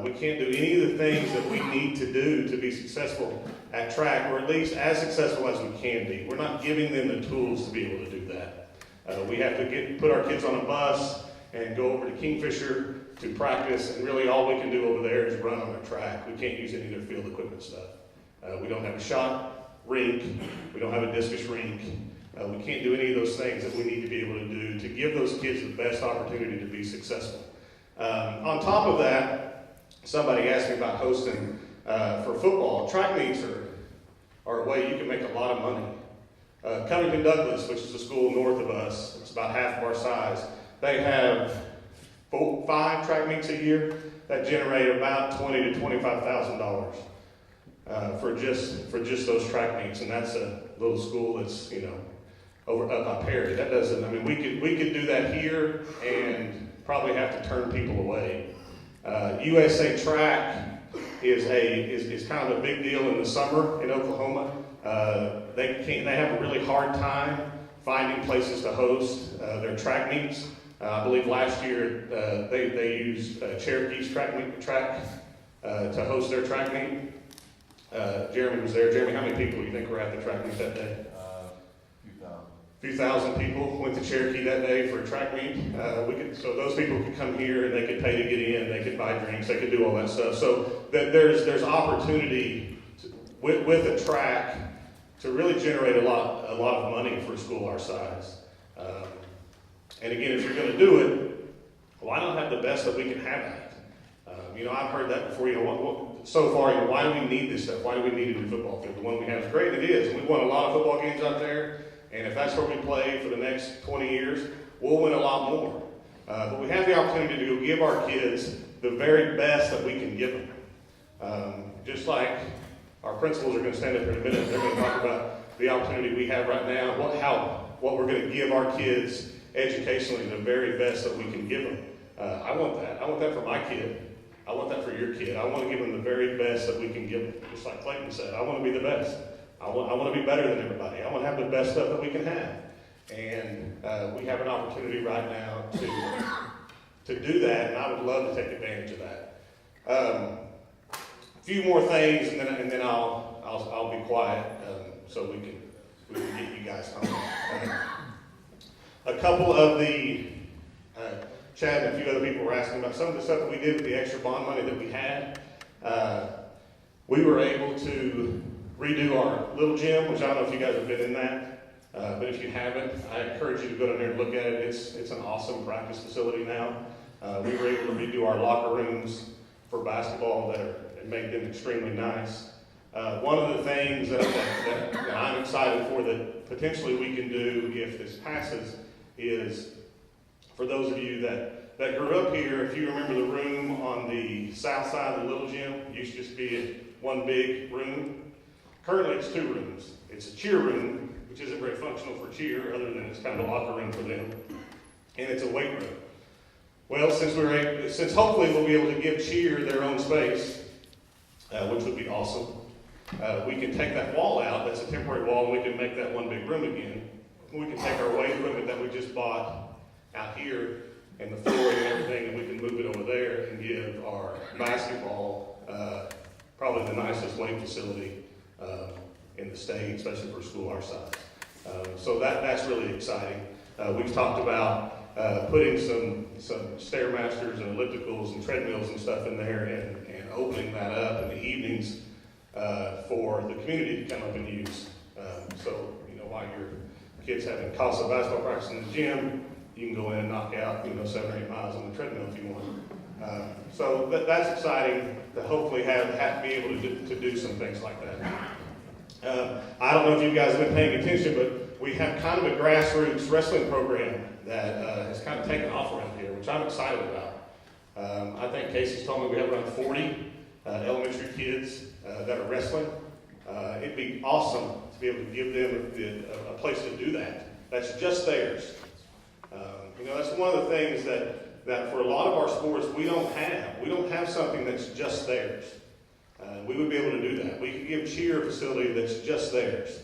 We can't do any of the things that we need to do to be successful at track, or at least as successful as we can be. We're not giving them the tools to be able to do that. We have to put our kids on a bus and go over to Kingfisher to practice, and really all we can do over there is run on a track. We can't use any of their field equipment stuff. We don't have a shot rink. We don't have a discus rink. We can't do any of those things that we need to be able to do to give those kids the best opportunity to be successful. On top of that, somebody asked me about hosting for football. Track meets are a way you can make a lot of money. Covington Douglas, which is a school north of us, it's about half of our size. They have 5 track meets a year that generate about $20,000 to $25,000 for just those track meets, and that's a little school that's over up by Perry. That doesn't. I mean, we could do that here and probably have to turn people away. USA Track is kind of a big deal in the summer in Oklahoma. They have a really hard time finding places to host their track meets. I believe last year they used Cherokee's track to host their track meet. Jeremy was there. Jeremy, how many people do you think were at the track meet that day? A few thousand people went to Cherokee that day for a track meet. So those people could come here and they could pay to get in. They could buy drinks. They could do all that stuff. So there's opportunity with a track to really generate a lot of money for a school our size. And again, if you're going to do it, why not have the best that we can have at it? I've heard that before. so far, you know, why do we need this stuff? Why do we need a new football field? The one we have is great, and it is. We won a lot of football games out there, and if that's where we play for the next 20 years, we'll win a lot more. But we have the opportunity to go give our kids the very best that we can give them. Just like our principals are going to stand up here in a minute, they're going to talk about the opportunity we have right now, what we're going to give our kids educationally, the very best that we can give them. I want that. I want that for my kid. I want that for your kid. I want to give them the very best that we can give them. Just like Clayton said, I want to be the best. I want to be better than everybody. I want to have the best stuff that we can have. And we have an opportunity right now to do that, and I would love to take advantage of that. A few more things, and then I'll be quiet so we can get you guys home. A couple of the Chad and a few other people were asking about some of the stuff that we did with the extra bond money that we had. We were able to redo our little gym, which I don't know if you guys have been in that, but if you haven't, I encourage you to go down there and look at it. It's an awesome practice facility now. We were able to redo our locker rooms for basketball and make them extremely nice. One of the things that I'm excited for that potentially we can do if this passes is, for those of you that grew up here, if you remember the room on the south side of the little gym, it used to just be one big room. Currently it's 2 rooms. It's a cheer room, which isn't very functional for cheer, other than it's kind of a locker room for them. And it's a weight room. Well, since hopefully we'll be able to give cheer their own space, which would be awesome, we can take that wall out, that's a temporary wall, and we can make that one big room again. We can take our weight equipment that we just bought out here and the flooring and everything, and we can move it over there and give our basketball probably the nicest weight facility in the state, especially for a school our size. So that's really exciting. We've talked about putting some Stairmasters and ellipticals and treadmills and stuff in there and opening that up in the evenings for the community to come up and use. So, you know, while your kids having CASA basketball practice in the gym, you can go in and knock out, 7 or 8 miles on the treadmill if you want. So that's exciting to hopefully be able to do some things like that. I don't know if you guys have been paying attention, but we have kind of a grassroots wrestling program that has kind of taken off around here, which I'm excited about. I think Casey's told me we have around 40 elementary kids that are wrestling. It'd be awesome to be able to give them a place to do that. That's just theirs. That's one of the things that for a lot of our sports we don't have. We don't have something that's just theirs. We would be able to do that. We could give cheer a facility that's just theirs.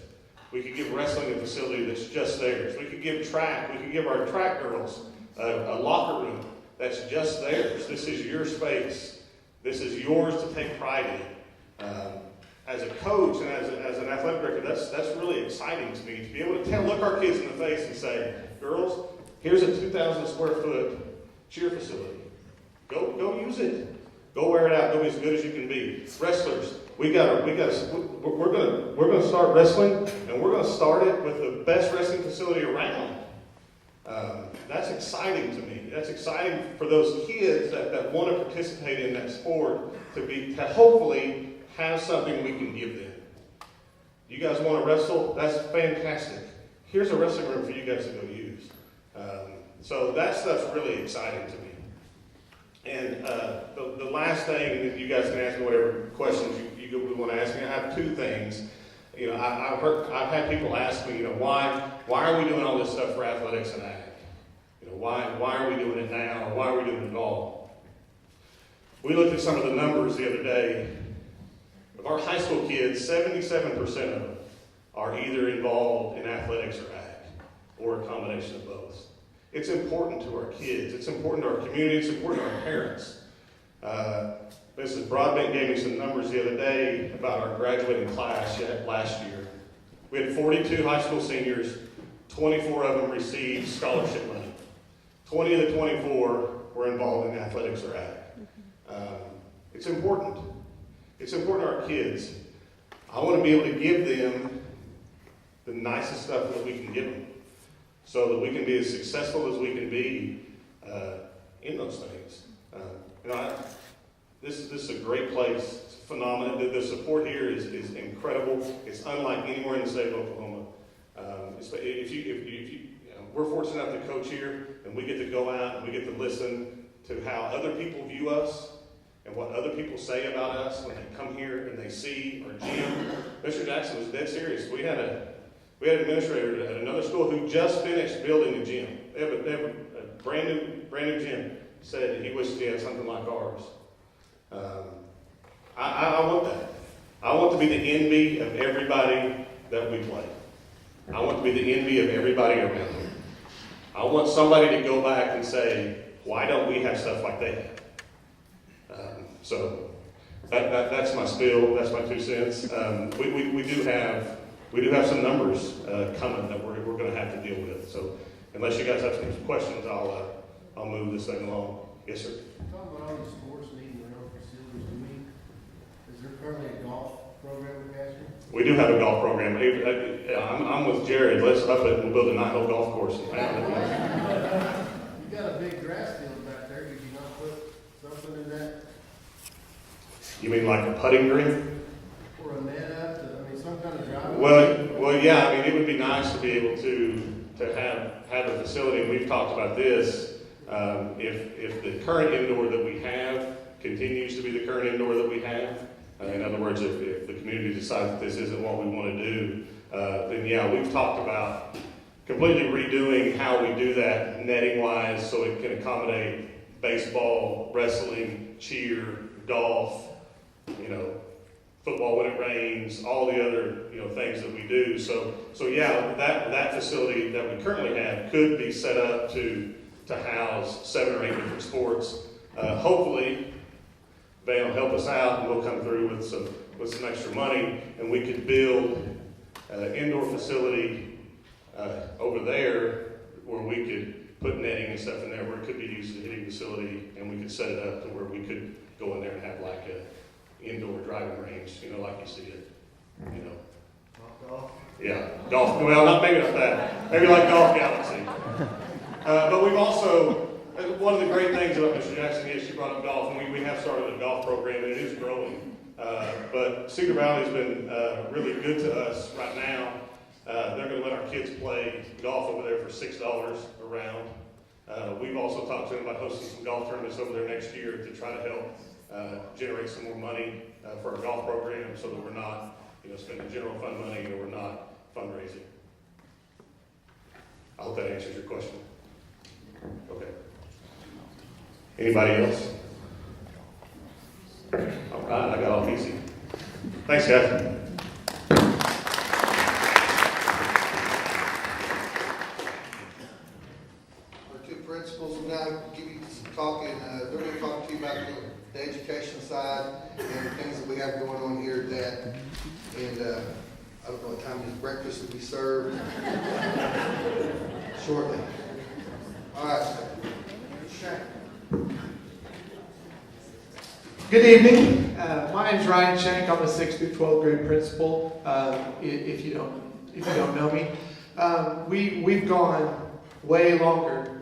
We could give wrestling a facility that's just theirs. We could give track. We could give our track girls a locker room that's just theirs. This is your space. This is yours to take pride in. As a coach and as an athletic director, that's really exciting to me to be able to look our kids in the face and say, girls, here's a 2,000 square foot cheer facility. Go use it. Go wear it out. Go be as good as you can be. Wrestlers, we're gonna start wrestling, and we're gonna start it with the best wrestling facility around. That's exciting to me. That's exciting for those kids that want to participate in that sport to hopefully have something we can give them. You guys want to wrestle? That's fantastic. Here's a wrestling room for you guys to go use. So that stuff's really exciting to me. And the last thing, and you guys can ask me whatever questions you want to ask me. I have 2 things. I've had people ask me, why are we doing all this stuff for athletics and ag? Why are we doing it now, or why are we doing it at all? We looked at some of the numbers the other day. Of our high school kids, 77% of them are either involved in athletics or ag, or a combination of both. It's important to our kids. It's important to our community. It's important to our parents. Mrs. Broadbent gave me some numbers the other day about our graduating class last year. We had 42 high school seniors. 24 of them received scholarship money. 20 of the 24 were involved in athletics or ag. It's important. It's important to our kids. I want to be able to give them the nicest stuff that we can give them so that we can be as successful as we can be in those things. This is a great place. It's phenomenal. The support here is incredible. It's unlike anywhere in the state of Oklahoma. We're fortunate enough to coach here, and we get to go out and we get to listen to how other people view us and what other people say about us when they come here and they see our gym. Mr. Jackson was dead serious. We had an administrator at another school who just finished building a gym. They have a brand new gym. Said he wished he had something like ours. I want that. I want to be the envy of everybody that we play. I want to be the envy of everybody around me. I want somebody to go back and say, why don't we have stuff like they have? So that's my spiel. That's my 2 cents. We do have some numbers coming that we're going to have to deal with. So unless you guys have some questions, I'll move this thing along. Yes, sir. Talking about all the sports needing their own facilities, is there currently a golf program with Cashion? We do have a golf program. I'm with Jared. Let's up it and we'll build a 9-hole golf course in town. You got a big grass field back there. Did you not put something in that? You mean like a putting green? Or a net up? Some kind of driveway? Well, yeah. I mean, it would be nice to be able to have a facility. And we've talked about this. If the current indoor that we have continues to be the current indoor that we have, in other words, if the community decides that this isn't what we want to do, then yeah, we've talked about completely redoing how we do that netting-wise so it can accommodate baseball, wrestling, cheer, golf, football when it rains, all the other things that we do. So yeah, that facility that we currently have could be set up to house 7 or 8 different sports. Hopefully, Van will help us out, and we'll come through with some extra money, and we could build an indoor facility over there where we could put netting and stuff in there where it could be used as a hitting facility, and we could set it up to where we could go in there and have like a indoor driving range, like you see it, Golf? Yeah, golf. Well, maybe not that. Maybe like Golf Galaxy. But we've also, one of the great things about Mr. Jackson is she brought up golf, and we have started a golf program, and it is growing. But Cedar Valley's been really good to us right now. They're going to let our kids play golf over there for $6 a round. We've also talked to them about hosting some golf tournaments over there next year to try to help generate some more money for our golf program so that we're not spending general fund money or we're not fundraising. I hope that answers your question. Okay. Anybody else? All right, I got off easy. Thanks, guys. Our 2 principals will now give you some talking. They're going to talk to you about the education side and things that we have going on here at that. And I don't know what time this breakfast will be served shortly. All right. Good evening. My name's Ryan Shank. I'm a 6th through 12th grade principal. If you don't know me, we've gone way longer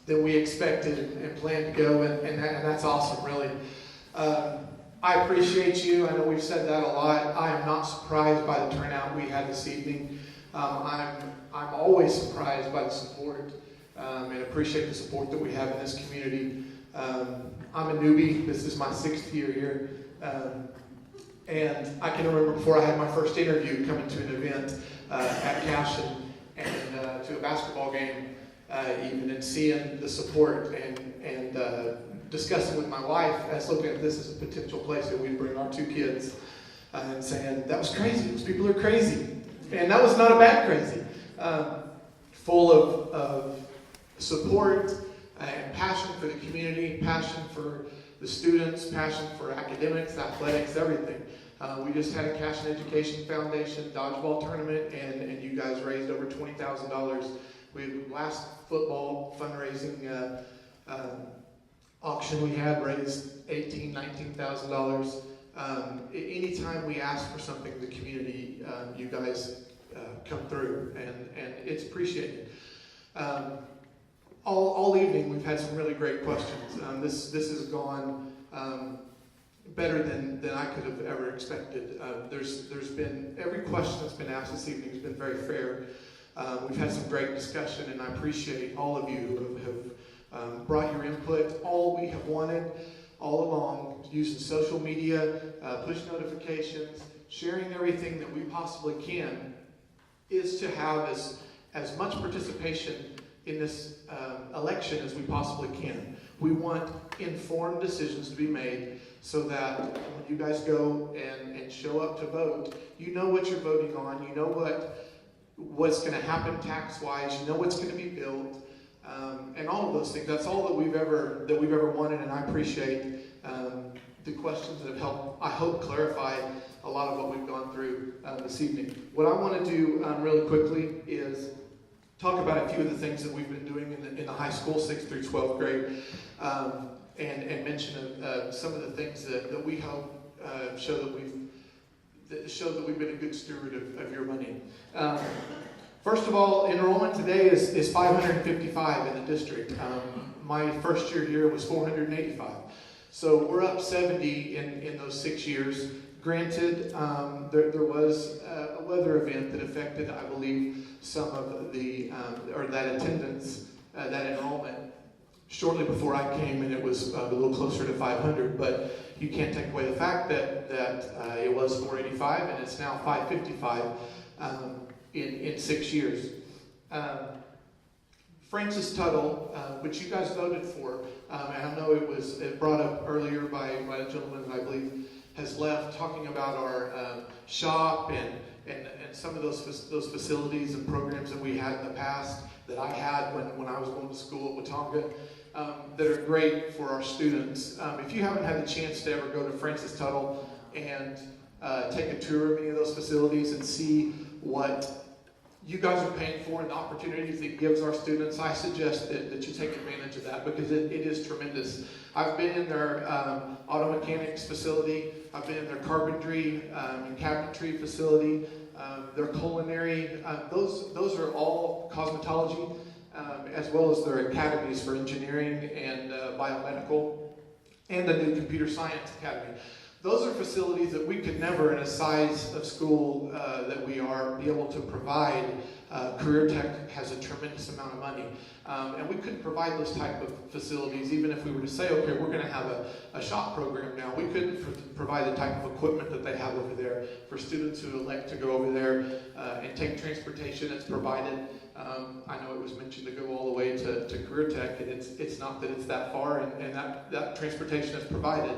than we expected and planned to go, and that's awesome, really. I appreciate you. I know we've said that a lot. I am not surprised by the turnout we had this evening. I'm always surprised by the support and appreciate the support that we have in this community. I'm a newbie. This is my 6th year here. And I can remember before I had my first interview coming to an event at Cashion and to a basketball game even, and seeing the support and discussing with my wife as looking at this as a potential place that we'd bring our 2 kids and saying, that was crazy. Those people are crazy. And that was not a bad crazy. Full of support and passion for the community, passion for the students, passion for academics, athletics, everything. We just had a Cashion Education Foundation dodgeball tournament, and you guys raised over $20,000. Last football fundraising auction we had raised $18,000, $19,000. Anytime we ask for something in the community, you guys come through, and it's appreciated. All evening we've had some really great questions. This has gone better than I could have ever expected. There's been, every question that's been asked this evening has been very fair. We've had some great discussion, and I appreciate all of you who have brought your input. All we have wanted all along, using social media, push notifications, sharing everything that we possibly can, is to have as much participation in this election as we possibly can. We want informed decisions to be made so that when you guys go and show up to vote, you know what you're voting on, you know what's going to happen tax-wise, you know what's going to be built, and all of those things. That's all that we've ever wanted, and I appreciate the questions that have helped, I hope, clarify a lot of what we've gone through this evening. What I want to do really quickly is talk about a few of the things that we've been doing in the high school, 6th through 12th grade, and mention some of the things that we hope show that we've been a good steward of your money. First of all, enrollment today is 555 in the district. My first year here was 485. So we're up 70 in those 6 years. Granted, there was a weather event that affected, I believe, some of the, or that attendance, that enrollment shortly before I came, and it was a little closer to 500, but you can't take away the fact that it was 485 and it's now 555 in 6 years. Francis Tuttle, which you guys voted for, and I know it was brought up earlier by a gentleman that I believe has left, talking about our shop and some of those facilities and programs that we had in the past, that I had when I was going to school at Watonga, that are great for our students. If you haven't had the chance to ever go to Francis Tuttle and take a tour of any of those facilities and see what you guys are paying for and the opportunities it gives our students, I suggest that you take advantage of that, because it is tremendous. I've been in their auto mechanics facility, I've been in their carpentry and cabinetry facility, their culinary, those are all cosmetology, as well as their academies for engineering and biomedical, and the new computer science academy. Those are facilities that we could never, in a size of school that we are, be able to provide. Career Tech has a tremendous amount of money, and we couldn't provide those type of facilities even if we were to say, okay, we're going to have a shop program now. We couldn't provide the type of equipment that they have over there for students who elect to go over there and take transportation that's provided. I know it was mentioned to go all the way to Career Tech, and it's not that it's that far, and that transportation is provided.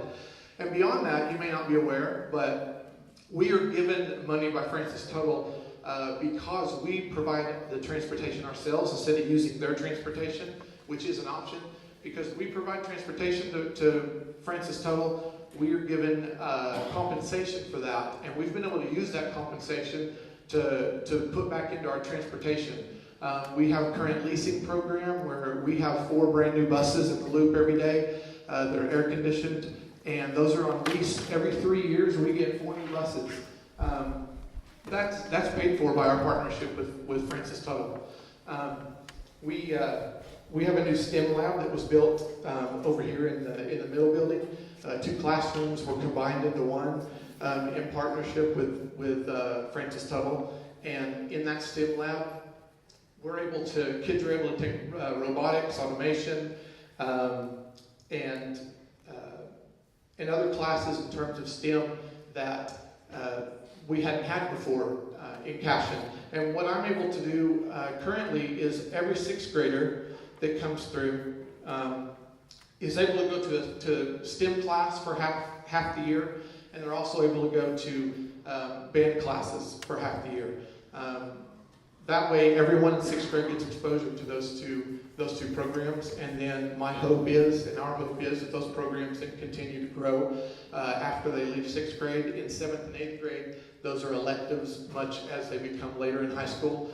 And beyond that, you may not be aware, but we are given money by Francis Tuttle because we provide the transportation ourselves instead of using their transportation, which is an option. Because we provide transportation to Francis Tuttle, we are given compensation for that, and we've been able to use that compensation to put back into our transportation. We have a current leasing program where we have 4 brand new buses in the loop every day. They're air conditioned. And those are on lease. Every 3 years, we get 4 new buses. That's paid for by our partnership with Francis Tuttle. We have a new STEM lab that was built over here in the middle building. 2 classrooms were combined into one in partnership with Francis Tuttle. And in that STEM lab, kids are able to take robotics, automation, and other classes in terms of STEM that we hadn't had before in Cashion. And what I'm able to do currently is every 6th grader that comes through is able to go to STEM class for half the year, and they're also able to go to band classes for half the year. That way, everyone in 6th grade gets exposure to those two programs, and then my hope is, and our hope is, that those programs then continue to grow after they leave 6th grade. In 7th and 8th grade, those are electives much as they become later in high school.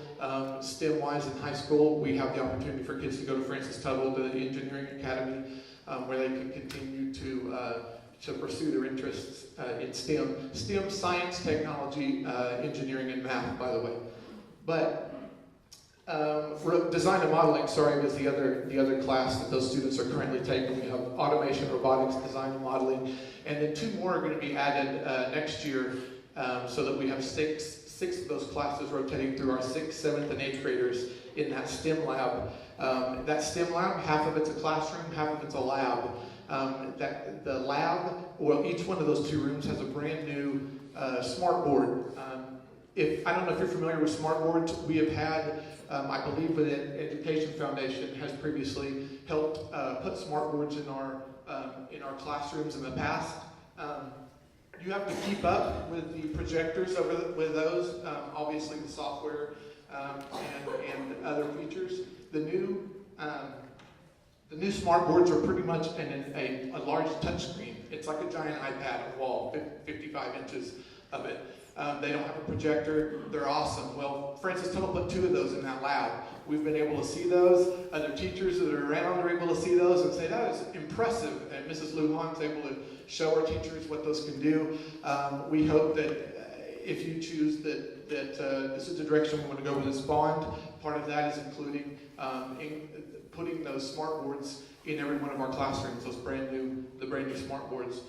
STEM-wise in high school, we have the opportunity for kids to go to Francis Tuttle, to the Engineering Academy, where they can continue to pursue their interests in STEM. STEM, science, technology, engineering, and math, by the way. But Design and modeling, sorry, was the other class that those students are currently taking. We have automation, robotics, design and modeling, and then 2 more are going to be added next year, so that we have six of those classes rotating through our 6th, 7th, and 8th graders in that STEM lab. That STEM lab, half of it's a classroom, half of it's a lab. The lab, well, each one of those 2 rooms has a brand new smart board. I don't know if you're familiar with smart boards. We have had, I believe the Education Foundation has previously helped put smart boards in our classrooms in the past. You have to keep up with the projectors with those, obviously the software and other features. The new smart boards are pretty much a large touch screen. It's like a giant iPad on the wall, 55 inches of it. They don't have a projector. They're awesome. Well, Francis Tuttle put 2 of those in that lab. We've been able to see those. Other teachers that are around are able to see those and say, that is impressive. And Mrs. Lujan is able to show our teachers what those can do. We hope that if you choose that this is the direction we want to go with this bond, part of that is including putting those smart boards in every one of our classrooms, the brand new smart boards.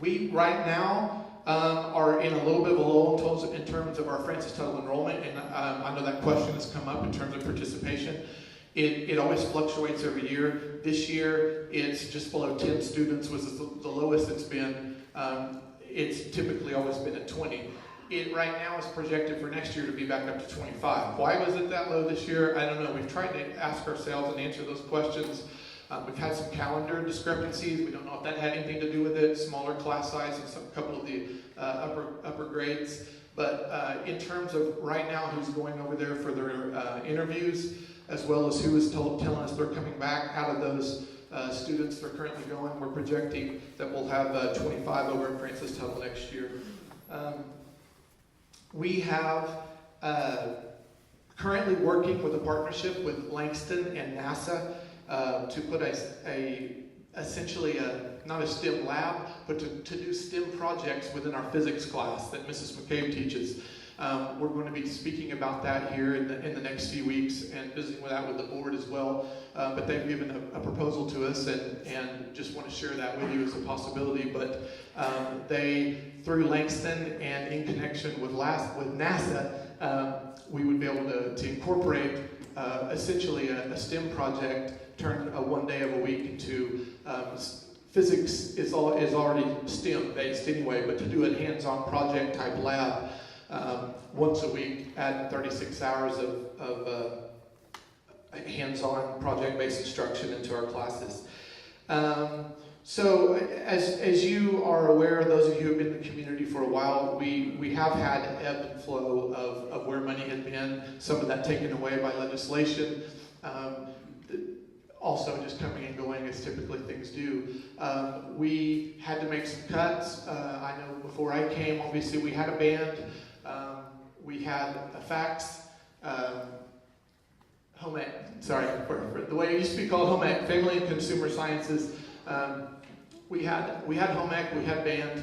We right now are in a little bit of a lull in terms of our Francis Tuttle enrollment, and I know that question has come up in terms of participation. It always fluctuates every year. This year, it's just below 10 students, which is the lowest it's been. It's typically always been at 20. It right now is projected for next year to be back up to 25. Why was it that low this year? I don't know. We've tried to ask ourselves and answer those questions. We've had some calendar discrepancies. We don't know if that had anything to do with it. Smaller class size in a couple of the upper grades. But in terms of right now who's going over there for their interviews, as well as who is telling us they're coming back, out of those students that are currently going, we're projecting that we'll have 25 over at Francis Tuttle next year. We have currently working with a partnership with Langston and NASA to put essentially not a STEM lab, but to do STEM projects within our physics class that Mrs. McCabe teaches. We're going to be speaking about that here in the next few weeks and visiting with that with the board as well. But they've given a proposal to us and just want to share that with you as a possibility. But they, through Langston and in connection with NASA, we would be able to incorporate essentially a STEM project, turn one day of a week into physics is already STEM based anyway, but to do a hands-on project type lab once a week, add 36 hours of hands-on project-based instruction into our classes. So as you are aware, those of you who have been in the community for a while, we have had an ebb and flow of where money had been, some of that taken away by legislation. Also just coming and going as typically things do. We had to make some cuts. I know before I came, obviously we had a band, we had a fax, home ec, sorry, for the way it used to be called home ec, Family and Consumer Sciences. We had home ec, we had band.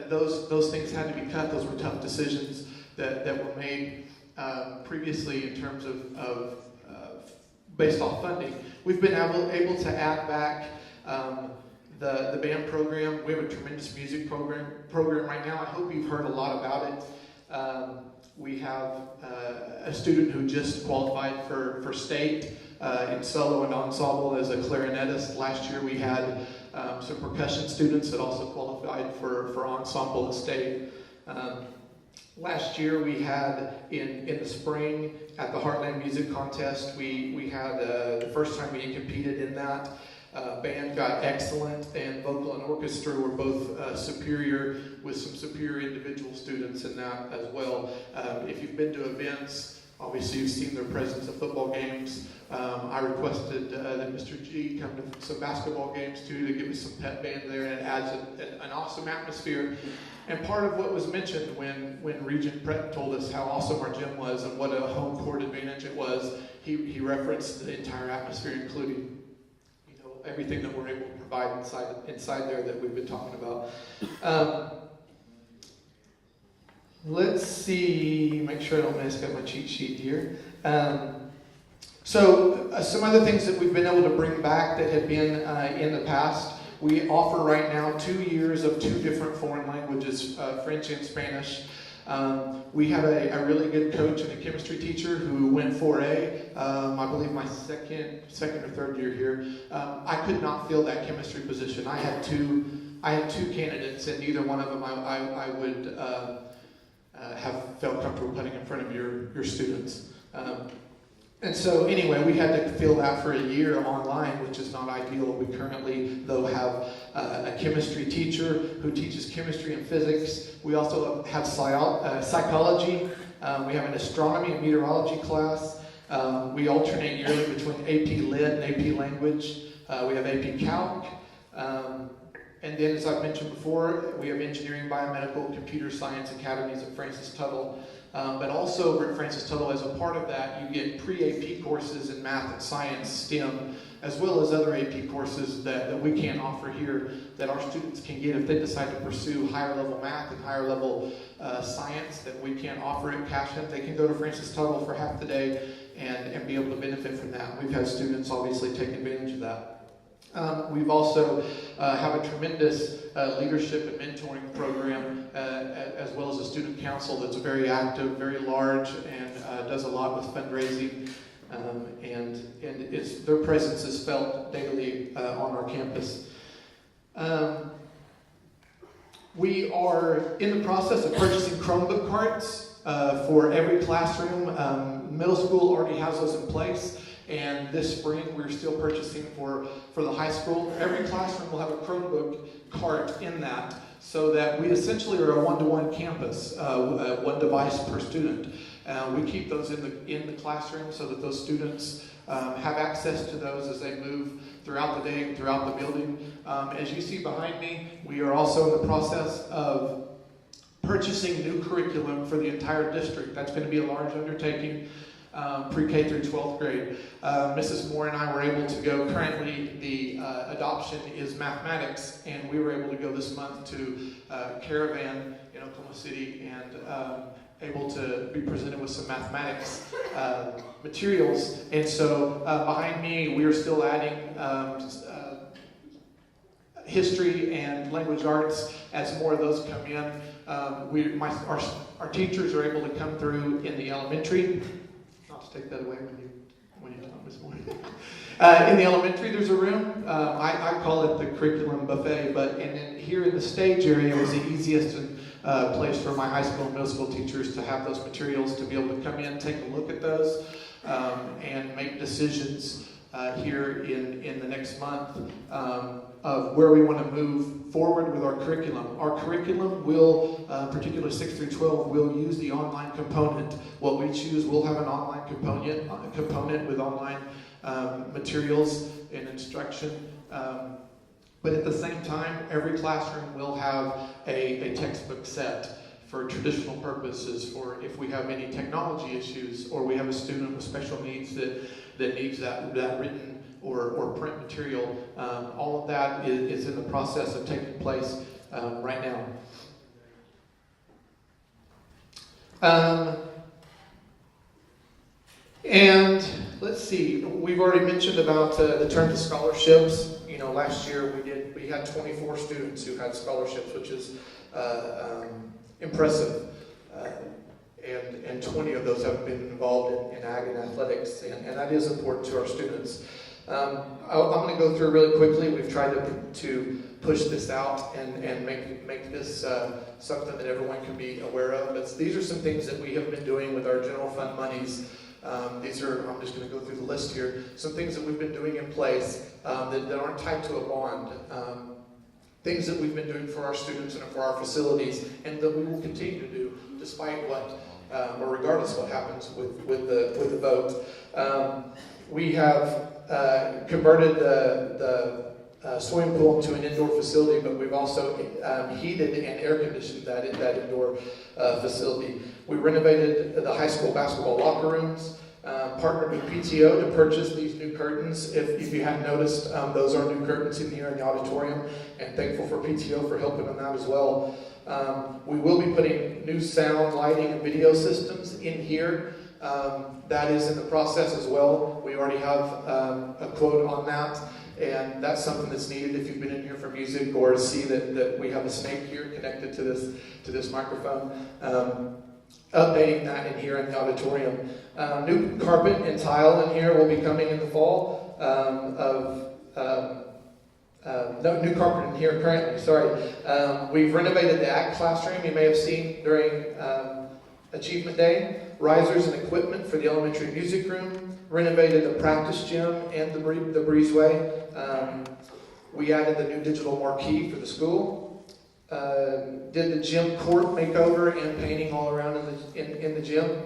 Those things had to be cut. Those were tough decisions that were made previously in terms of based off funding. We've been able to add back the band program. We have a tremendous music program right now. I hope you've heard a lot about it. We have a student who just qualified for state in solo and ensemble as a clarinetist. Last year we had some percussion students that also qualified for ensemble at state. Last year we had in the spring at the Heartland Music Contest, we had the first time we competed in that. Band got excellent, and vocal and orchestra were both superior, with some superior individual students in that as well. If you've been to events, obviously you've seen their presence at football games. I requested that Mr. G come to some basketball games too, to give us some pep band there, and it adds an awesome atmosphere. And part of what was mentioned when Regent Brett told us how awesome our gym was and what a home court advantage it was, he referenced the entire atmosphere, including everything that we're able to provide inside there that we've been talking about. Let's see, make sure I don't mess up my cheat sheet here. Some other things that we've been able to bring back that have been in the past. We offer right now 2 years of 2 different foreign languages, French and Spanish. We had a really good coach and a chemistry teacher who went 4A, I believe my second or third year here. I could not fill that chemistry position. I had two candidates, and neither one of them I would have felt comfortable putting in front of your students. And so anyway, we had to fill that for a year online, which is not ideal. We currently, though, have a chemistry teacher who teaches chemistry and physics. We also have psychology. We have an astronomy and meteorology class. We alternate yearly between AP Lit and AP Language. We have AP Calc. And then, as I've mentioned before, we have engineering, biomedical, computer science academies at Francis Tuttle. But also over at Francis Tuttle, as a part of that, you get pre-AP courses in math and science, STEM, as well as other AP courses that we can't offer here that our students can get if they decide to pursue higher level math and higher level science that we can't offer at Cashion. They can go to Francis Tuttle for half the day and be able to benefit from that. We've had students obviously take advantage of that. We've also have a tremendous leadership and mentoring program, as well as a student council that's very active, very large, and does a lot with fundraising. And their presence is felt daily on our campus. We are in the process of purchasing Chromebook carts for every classroom. Middle school already has those in place. And this spring, we're still purchasing for the high school. Every classroom will have a Chromebook cart in that, so that we essentially are a one-to-one campus, one device per student. We keep those in the classroom so that those students have access to those as they move throughout the day and throughout the building. As you see behind me, we are also in the process of purchasing new curriculum for the entire district. That's going to be a large undertaking. Pre-K through 12th grade. Mrs. Moore and I were able to go. Currently, the adoption is mathematics, and we were able to go this month to Caravan in Oklahoma City and able to be presented with some mathematics materials. And so behind me, we are still adding history and language arts as more of those come in. Our teachers are able to come through in the elementary. Take that away when you talk this morning. In the elementary, there's a room. I call it the curriculum buffet, and then here in the stage area was the easiest place for my high school and middle school teachers to have those materials, to be able to come in, take a look at those, and make decisions here in the next month of where we want to move forward with our curriculum. Our curriculum will, particularly 6 through 12, will use the online component. What we choose will have an online component with online materials and instruction. But at the same time, every classroom will have a textbook set for traditional purposes, for if we have any technology issues, or we have a student with special needs that needs that written or print material. All of that is in the process of taking place right now. And let's see, we've already mentioned about the terms of scholarships. You know, last year we had 24 students who had scholarships, which is impressive. And 20 of those have been involved in ag and athletics, and that is important to our students. I'm going to go through really quickly. We've tried to push this out and make this something that everyone can be aware of. But these are some things that we have been doing with our general fund monies. I'm just going to go through the list here. Some things that we've been doing in place that aren't tied to a bond. Things that we've been doing for our students and for our facilities, and that we will continue to do despite what, or regardless of what happens with the vote. We have converted the swimming pool into an indoor facility, but we've also heated and air conditioned that indoor facility. We renovated the high school basketball locker rooms, partnered with PTO to purchase these new curtains. If you hadn't noticed, those are new curtains in here in the auditorium, and thankful for PTO for helping on that as well. We will be putting new sound, lighting, and video systems in here. That is in the process as well. We already have a quote on that, and that's something that's needed if you've been in here for music or see that we have a snake here connected to this microphone. Updating that in here in the auditorium. New carpet and tile in here will be coming in the fall. No new carpet in here currently, sorry. We've renovated the ACT classroom, you may have seen during Achievement Day. Risers and equipment for the elementary music room. Renovated the practice gym and the breezeway. We added the new digital marquee for the school. Did the gym court makeover and painting all around in the gym.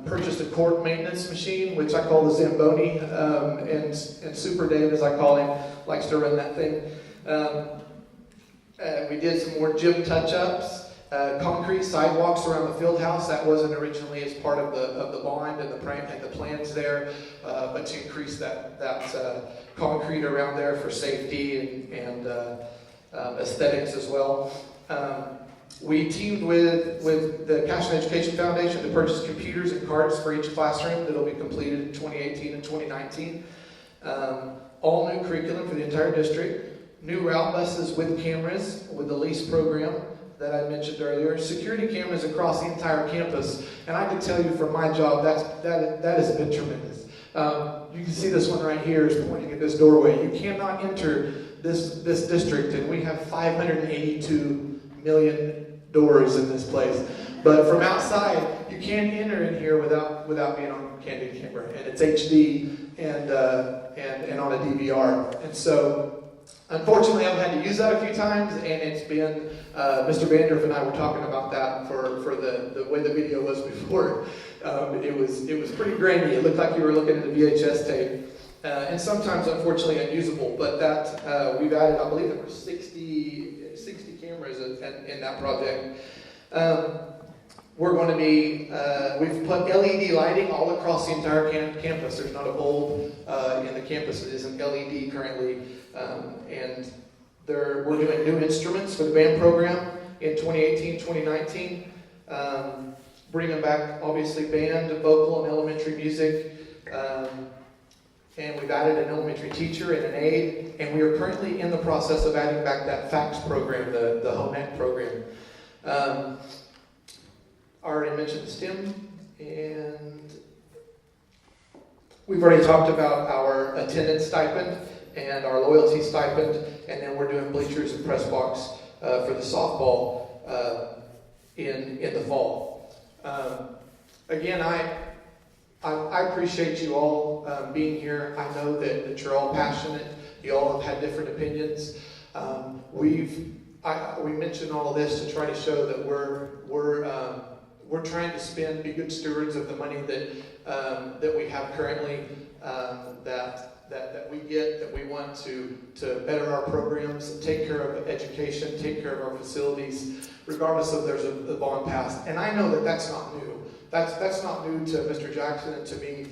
Purchased a court maintenance machine, which I call the Zamboni, and Super Dave, as I call him, likes to run that thing. We did some more gym touch-ups. Concrete sidewalks around the field house. That wasn't originally as part of the bond and the plans there, but to increase that concrete around there for safety and aesthetics as well. We teamed with the Cashion Education Foundation to purchase computers and cards for each classroom that will be completed in 2018 and 2019. All new curriculum for the entire district. New route buses with cameras with the lease program that I mentioned earlier. Security cameras across the entire campus. And I can tell you from my job, that has been tremendous. You can see this one right here is pointing at this doorway. You cannot enter this district, and we have 582 million doors in this place. But from outside, you can't enter in here without being on candid camera. And it's HD and on a DVR. And so, unfortunately, I've had to use that a few times, and it's been, Mr. Vandorf and I were talking about that for the way the video was before. It was pretty grainy. It looked like you were looking at a VHS tape. And sometimes, unfortunately, unusable. But that, we've added, I believe there were 60 cameras in that project. We're going to be, we've put LED lighting all across the entire campus. There's not a bulb in the campus that isn't LED currently. And we're doing new instruments for the band program in 2018, 2019. Bringing back, obviously, band, vocal, and elementary music. And we've added an elementary teacher and an aide. And we are currently in the process of adding back that FACS program, the home ec program. I already mentioned STEM, and we've already talked about our attendance stipend and our loyalty stipend, and then we're doing bleachers and press box for the softball in the fall. Again, I appreciate you all being here. I know that you're all passionate. You all have had different opinions. We mentioned all of this to try to show that we're trying to be good stewards of the money that we have currently, that we get, that we want to better our programs, take care of education, take care of our facilities, regardless of there's a bond passed. And I know that that's not new. That's not new to Mr. Jackson and to me.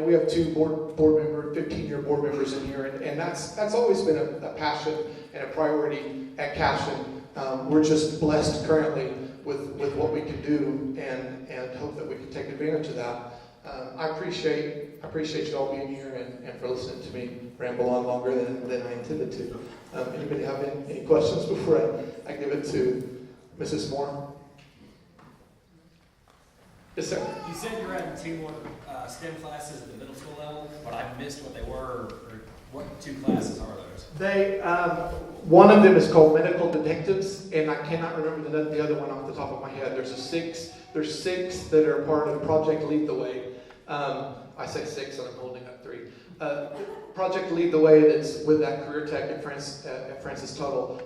We have two board member, 15-year board members in here, and that's always been a passion and a priority at Cashion. We're just blessed currently with what we can do, and hope that we can take advantage of that. I appreciate you all being here and for listening to me ramble on longer than I intended to. Anybody have any questions before I give it to Mrs. Moore? Yes, sir. You said you're adding 2 more STEM classes at the middle school level, but I missed what they were, or what 2 classes are those? One of them is called Medical Detectives, and I cannot remember the other one off the top of my head. There's 6 that are part of Project Lead the Way. I say 6, and I'm holding up 3. Project Lead the Way, that's with that career tech at Francis Tuttle.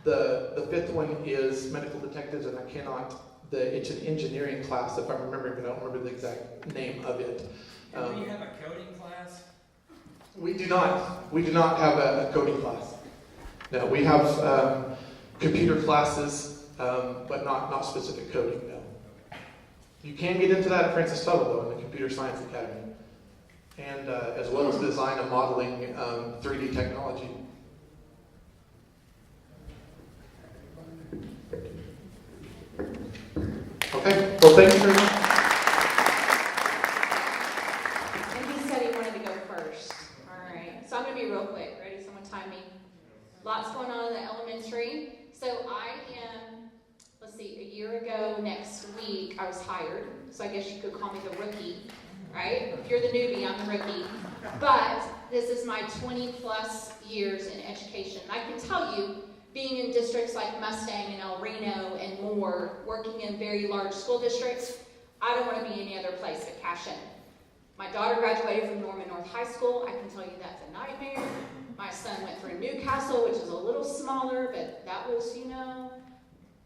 The 5th one is Medical Detectives, and it's an engineering class, if I'm remembering, but I don't remember the exact name of it. Do you have a coding class? We do not have a coding class. No, we have computer classes, but not specific coding, no. You can get into that at Francis Tuttle, though, in the Computer Science Academy, and as well as design and modeling 3D technology. thank you very much. And he said he wanted to go first. All right, so I'm gonna be real quick. Ready? Someone time me. Lots going on in the elementary. So I am, let's see, a year ago next week, I was hired. So I guess you could call me the rookie, right? If you're the newbie, I'm the rookie. But this is my 20 plus years in education. And I can tell you, being in districts like Mustang and El Reno and more, working in very large school districts, I don't want to be any other place but Cashion. My daughter graduated from Norman North High School. I can tell you that's a nightmare. My son went through Newcastle, which is a little smaller, but that was, you know,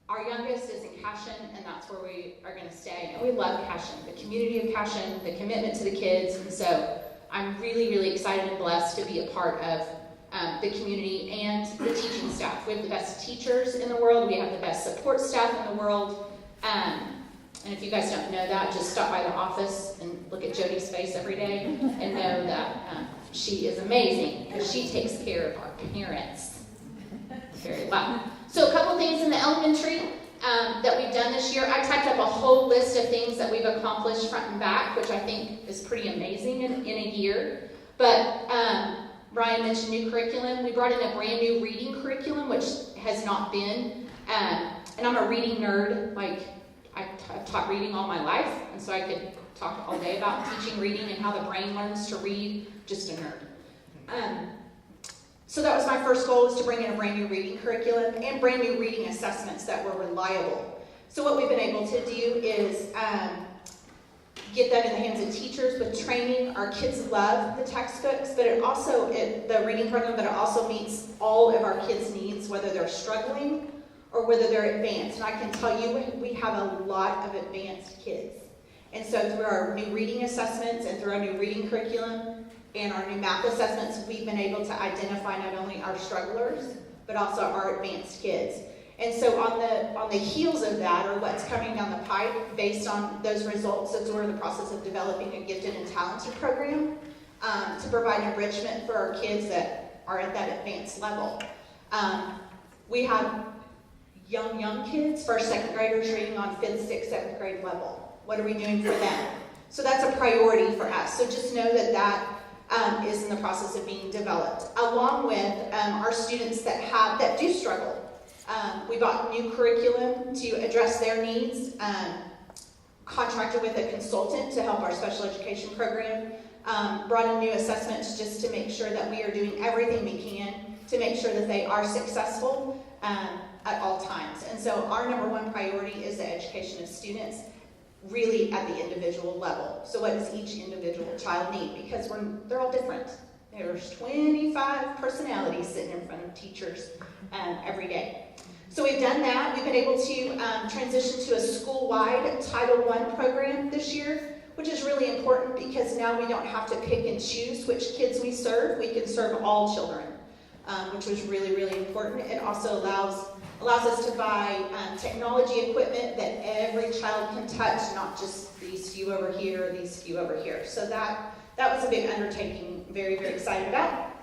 our youngest is in Cashion, and that's where we are going to stay. And we love Cashion, the community of Cashion, the commitment to the kids, and so I'm really, really excited and blessed to be a part of the community and the teaching staff. We have the best teachers in the world. We have the best support staff in the world. And if you guys don't know that, just stop by the office and look at Jody's face every day and know that she is amazing because she takes care of our parents very well. So a couple things in the elementary that we've done this year. I typed up a whole list of things that we've accomplished front and back, which I think is pretty amazing in a year. But Ryan mentioned new curriculum. We brought in a brand new reading curriculum, which has not been. And I'm a reading nerd. Like, I've taught reading all my life, and so I could talk all day about teaching reading and how the brain learns to read. Just a nerd. So that was my first goal, was to bring in a brand new reading curriculum and brand new reading assessments that were reliable. So what we've been able to do is get that in the hands of teachers with training. Our kids love the textbooks, but the reading program, but it also meets all of our kids' needs, whether they're struggling or whether they're advanced. And I can tell you, we have a lot of advanced kids. And so through our new reading assessments and through our new reading curriculum and our new math assessments, we've been able to identify not only our strugglers, but also our advanced kids. And so on the heels of that, or what's coming down the pipe based on those results, is we're in the process of developing a gifted and talented program to provide enrichment for our kids that are at that advanced level. We have young kids, first, second graders reading on 5th, 6th, 7th grade level. What are we doing for them? So that's a priority for us. So just know that is in the process of being developed, along with our students that do struggle. We bought new curriculum to address their needs, contracted with a consultant to help our special education program, brought in new assessments just to make sure that we are doing everything we can to make sure that they are successful at all times. And so our number one priority is the education of students, really at the individual level. So what does each individual child need? Because they're all different. There's 25 personalities sitting in front of teachers every day. So we've done that. We've been able to transition to a school-wide Title I program this year, which is really important because now we don't have to pick and choose which kids we serve. We can serve all children, which was really, really important. It also allows us to buy technology equipment that every child can touch, not just these few over here or these few over here. So that was a big undertaking, very, very excited about.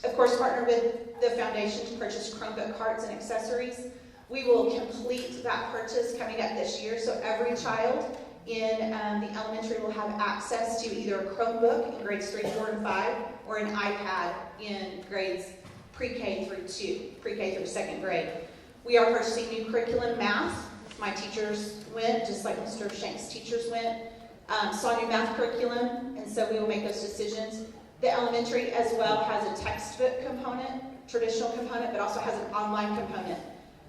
Of course, partnered with the foundation to purchase Chromebook carts and accessories. We will complete that purchase coming up this year, so every child in the elementary will have access to either a Chromebook in grades 3, 4, and 5, or an iPad in grades pre-K through 2nd grade. We are purchasing new curriculum, math. My teachers went, just like Mr. Shank's teachers went, saw new math curriculum, and so we will make those decisions. The elementary as well has a textbook component, traditional component, but also has an online component.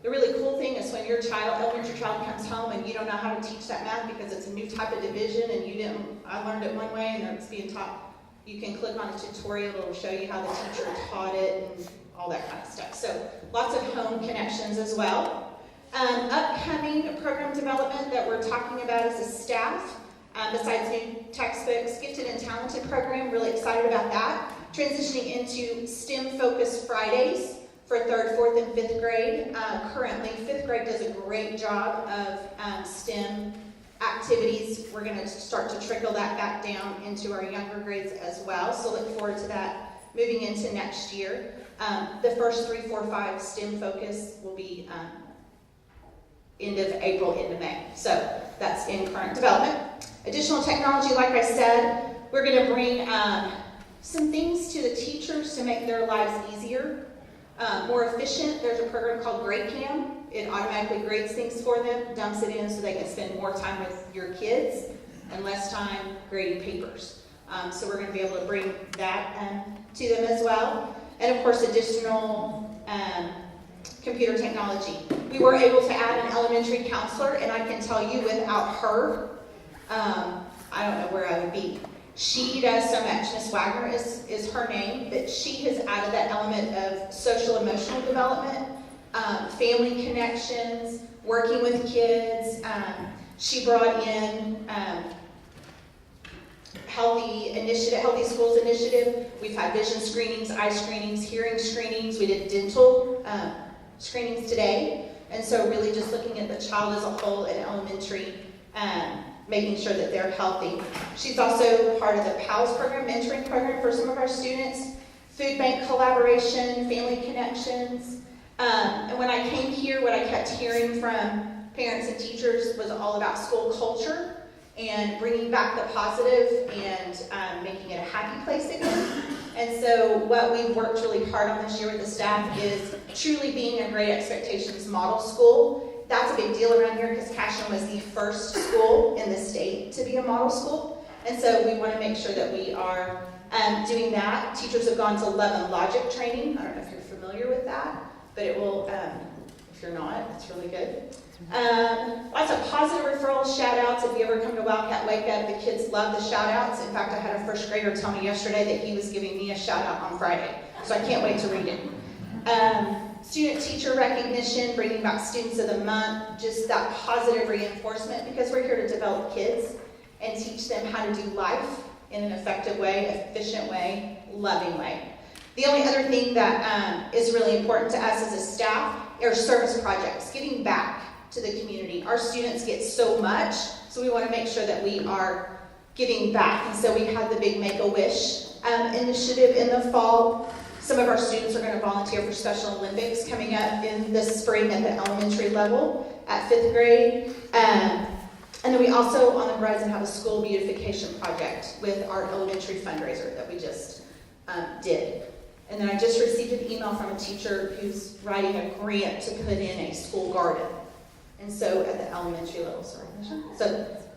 The really cool thing is when your elementary child comes home and you don't know how to teach that math because it's a new type of division and I learned it one way and it's being taught, you can click on a tutorial, it'll show you how the teacher taught it and all that kind of stuff. So lots of home connections as well. Upcoming program development that we're talking about as a staff, besides new textbooks, gifted and talented program, really excited about that. Transitioning into STEM-focused Fridays for 3rd, 4th, and 5th grade. Currently, 5th grade does a great job of STEM activities. We're going to start to trickle that back down into our younger grades as well, so look forward to that moving into next year. The first 3, 4, 5 STEM focus will be end of April into May. So that's in current development. Additional technology, like I said, we're going to bring some things to the teachers to make their lives easier, more efficient. There's a program called GradeCam. It automatically grades things for them, dumps it in so they can spend more time with your kids and less time grading papers. So we're going to be able to bring that to them as well. And of course, additional computer technology. We were able to add an elementary counselor, and I can tell you without her, I don't know where I would be. She does so much. Miss Wagner is her name, but she has added that element of social emotional development, family connections, working with kids. She brought in Healthy Schools Initiative. We've had vision screenings, eye screenings, hearing screenings. We did dental screenings today. And so really just looking at the child as a whole in elementary, making sure that they're healthy. She's also part of the PALS program, mentoring program for some of our students, food bank collaboration, family connections. And when I came here, what I kept hearing from parents and teachers was all about school culture and bringing back the positive and making it a happy place again. And so what we've worked really hard on this year with the staff is truly being a Great Expectations model school. That's a big deal around here because Cashion was the first school in the state to be a model school. And so we want to make sure that we are doing that. Teachers have gone to Love and Logic training. I don't know if you're familiar with that, but it will, if you're not, it's really good. Lots of positive referrals, shout outs. If you ever come to Wildcat Wake Up, the kids love the shout outs. In fact, I had a first grader tell me yesterday that he was giving me a shout out on Friday. So I can't wait to read it. Student teacher recognition, bringing back students of the month, just that positive reinforcement because we're here to develop kids and teach them how to do life in an effective way, efficient way, loving way. The only other thing that is really important to us as a staff are service projects, giving back to the community. Our students get so much, so we want to make sure that we are giving back. And so we had the big Make-A-Wish initiative in the fall. Some of our students are going to volunteer for Special Olympics coming up in the spring at the elementary level at 5th grade. And then we also, on the horizon, have a school beautification project with our elementary fundraiser that we just did. And then I just received an email from a teacher who's writing a grant to put in a school garden. And so at the elementary level, so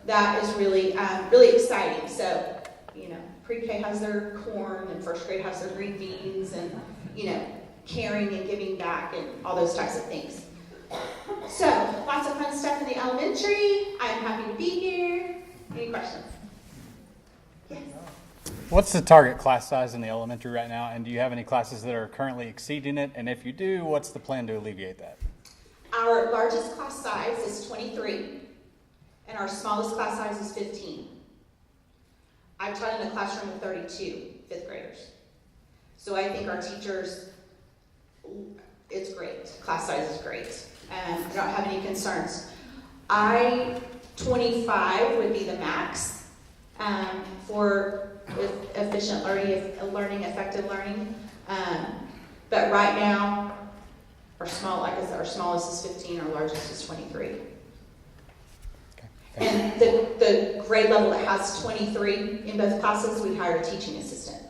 that is really, really exciting. So, you know, pre-K has their corn and first grade has their green beans and, you know, caring and giving back and all those types of things. So, lots of fun stuff in the elementary. I'm happy to be here. Any questions? Yes. What's the target class size in the elementary right now? And do you have any classes that are currently exceeding it? And if you do, what's the plan to alleviate that? Our largest class size is 23, and our smallest class size is 15. I've taught in a classroom of 32 fifth graders. So I think our teachers, it's great. Class size is great. And I don't have any concerns. 25 would be the max for efficient learning, effective learning. But right now, our smallest is 15, our largest is 23. Okay, and the grade level that has 23 in both classes, we hire a teaching assistant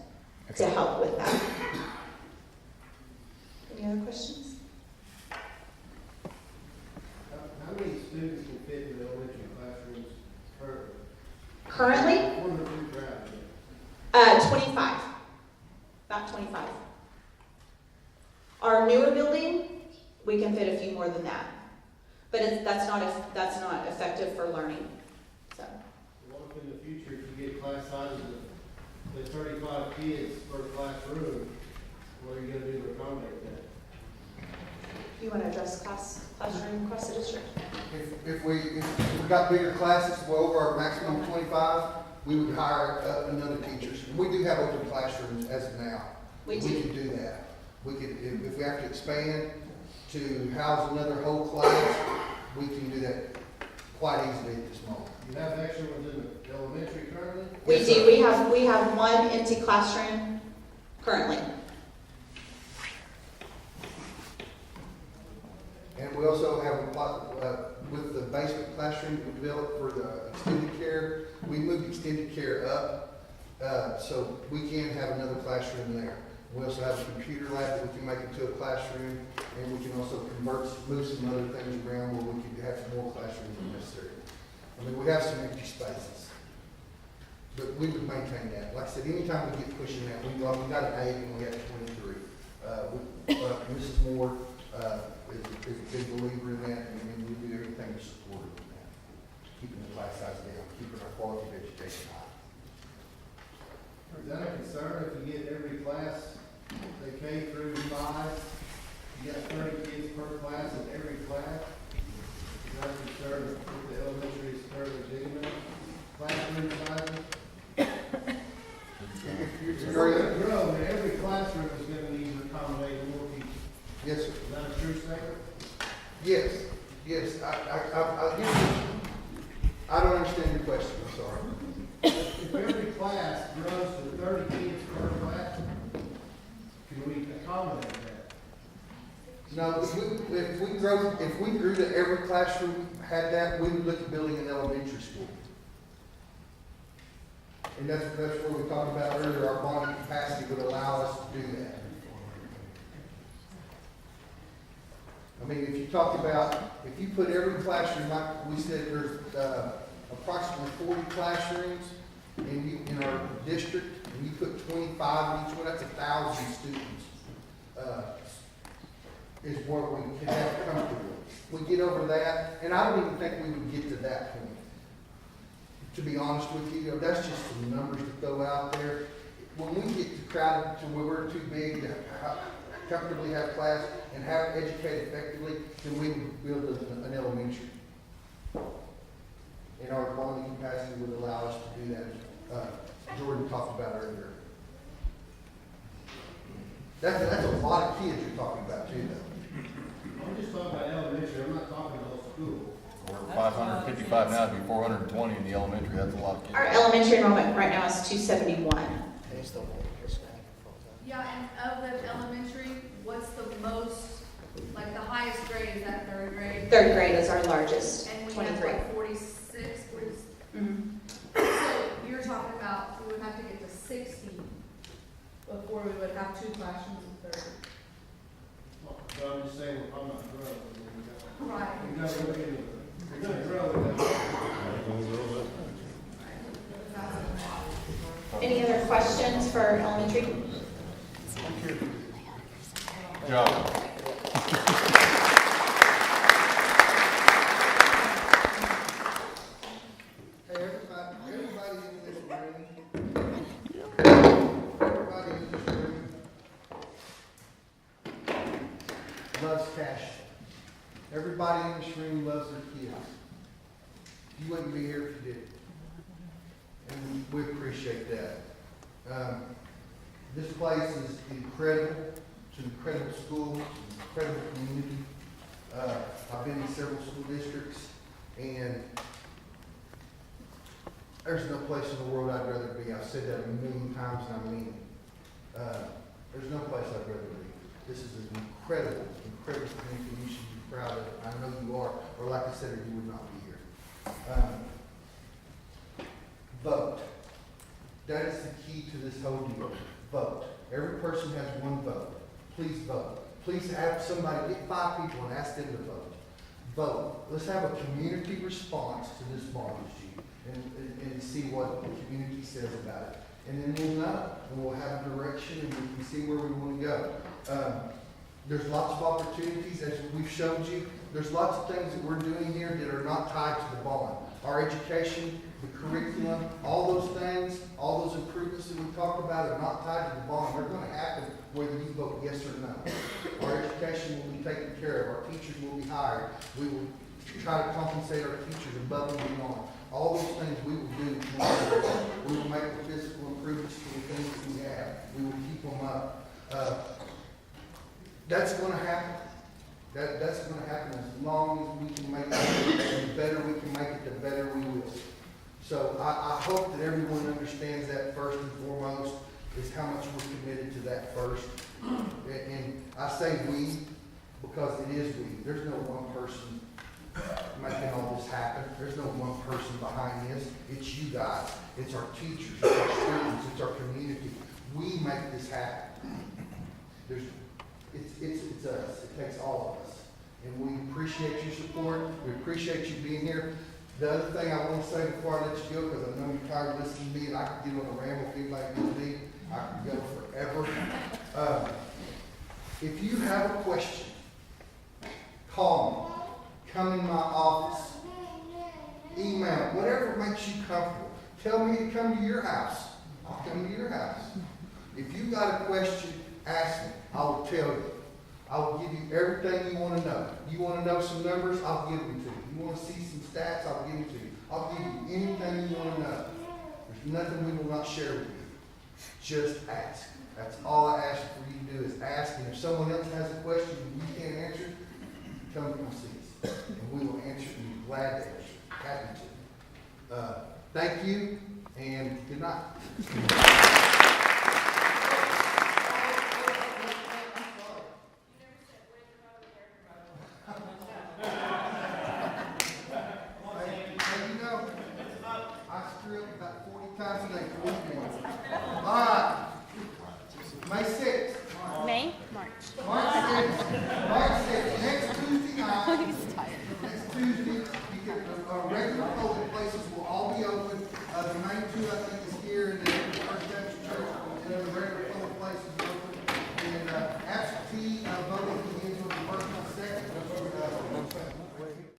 to help with that. Any other questions? How many students can fit in the elementary classrooms currently? Currently? 25. About 25. Our newer building, we can fit a few more than that. But that's not effective for learning. So. What if in the future, if you get class sizes of 35 kids per classroom, what are you going to do to accommodate that? You want to address classroom across the district? If we got bigger classes, well over our maximum 25, we would hire another teachers. We do have open classrooms as of now. We could do that. We could, if we have to expand to house another whole class, we can do that quite easily at this moment. You have extra ones in the elementary currently? We do. We have one empty classroom currently. And we also have with the basement classroom we developed for the extended care, we moved extended care up, so we can have another classroom there. We also have a computer lab that we can make into a classroom, and we can also move some other things around where we can have some more classrooms if necessary. I mean, we have some empty spaces, but we would maintain that. Like I said, anytime we get pushing that, we got an 8 and we have 23. Mrs. Moore is a big believer in that, and we do everything to support her in that, keeping the class size down, keeping our quality of education high. Is that a concern if you get every class, say K through 5, you got 30 kids per class in every class? Is that a concern if the elementary is fairly legitimate? Classroom sizes? If you're going to grow, then every classroom is going to need to accommodate more people. Yes, sir. Is that a true statement? Yes, yes. I don't understand your question, I'm sorry. If every class grows to 30 kids per class, can we accommodate that? No, if we grew to every classroom had that, we would look at building an elementary school. And that's what we talked about earlier, our bonding capacity would allow us to do that. I mean, if you talk about, if you put every classroom, like we said, there's approximately 40 classrooms in our district, and you put 25 in each one, that's 1,000 students. Is what we can have comfortable. We get over that, and I don't even think we would get to that point. To be honest with you, that's just some numbers to throw out there. When we get to crowded to where we're too big to comfortably have class and have educate effectively, then we would build an elementary. And our bonding capacity would allow us to do that. Jordan talked about earlier. That's a lot of kids you're talking about too, though. I'm just talking about elementary, I'm not talking about school. We're 555 now, it'd be 420 in the elementary, that's a lot of kids. Our elementary enrollment right now is 271. Yeah, and of the elementary, what's the most, like the highest grade, is that third grade? Third grade is our largest, And we 23. have like 46, Mm-hmm. So you're talking about, we would have to get to 60 before we would have 2 classrooms in third. But I'm just saying, I'm not growing. Right. We're gonna grow with that. Any other questions for elementary? Good job. Hey, everybody in this room loves Cashion. Everybody in this room loves their kids. You wouldn't be here if you didn't. And we appreciate that. This place is incredible. It's an incredible school, it's an incredible community. I've been in several school districts, and there's no place in the world I'd rather be. I've said that a million times, and I mean it. There's no place I'd rather be. This is an incredible, incredible community. You should be proud of it. I know you are, or like I said, or you would not be here. Vote. That is the key to this whole deal. Vote. Every person has one vote. Please vote. Please have somebody, get 5 people and ask them to vote. Vote. Let's have a community response to this bond issue and see what the community says about it. And then we'll know, and we'll have a direction, and we can see where we want to go. There's lots of opportunities, as we've showed you. There's lots of things that we're doing here that are not tied to the bond. Our education, the curriculum, all those things, all those improvements that we talked about are not tied to the bond. They're going to happen whether you vote yes or no. Our education will be taken care of. Our teachers will be hired. We will try to compensate our teachers above and beyond. All those things we will do. We will make the physical improvements to the things that we have. We will keep them up. That's going to happen. That's going to happen as long as we can make it. And the better we can make it, the better we will. So I hope that everyone understands that first and foremost is how much we're committed to that first. And I say we because it is we. There's no one person making all this happen. There's no one person behind this. It's you guys. It's our teachers, it's our students, it's our community. We make this happen. It's us. It takes all of us. And we appreciate your support. We appreciate you being here. The other thing I want to say before I let you go, because I know you're tired of listening to me, and I could get on a ramble if anybody gets me. I could go forever. If you have a question, call me. Come in my office. Email. Whatever makes you comfortable. Tell me to come to your house. I'll come to your house. If you got a question, ask me. I will tell you. I will give you everything you want to know. You want to know some numbers? I'll give them to you. You want to see some stats? I'll give them to you. I'll give you anything you want to know. There's nothing we will not share with you. Just ask. That's all I ask for you to do is ask. And if someone else has a question and you can't answer it, come see us. And we will answer it and be glad to answer it. Happy to. Thank you and good night.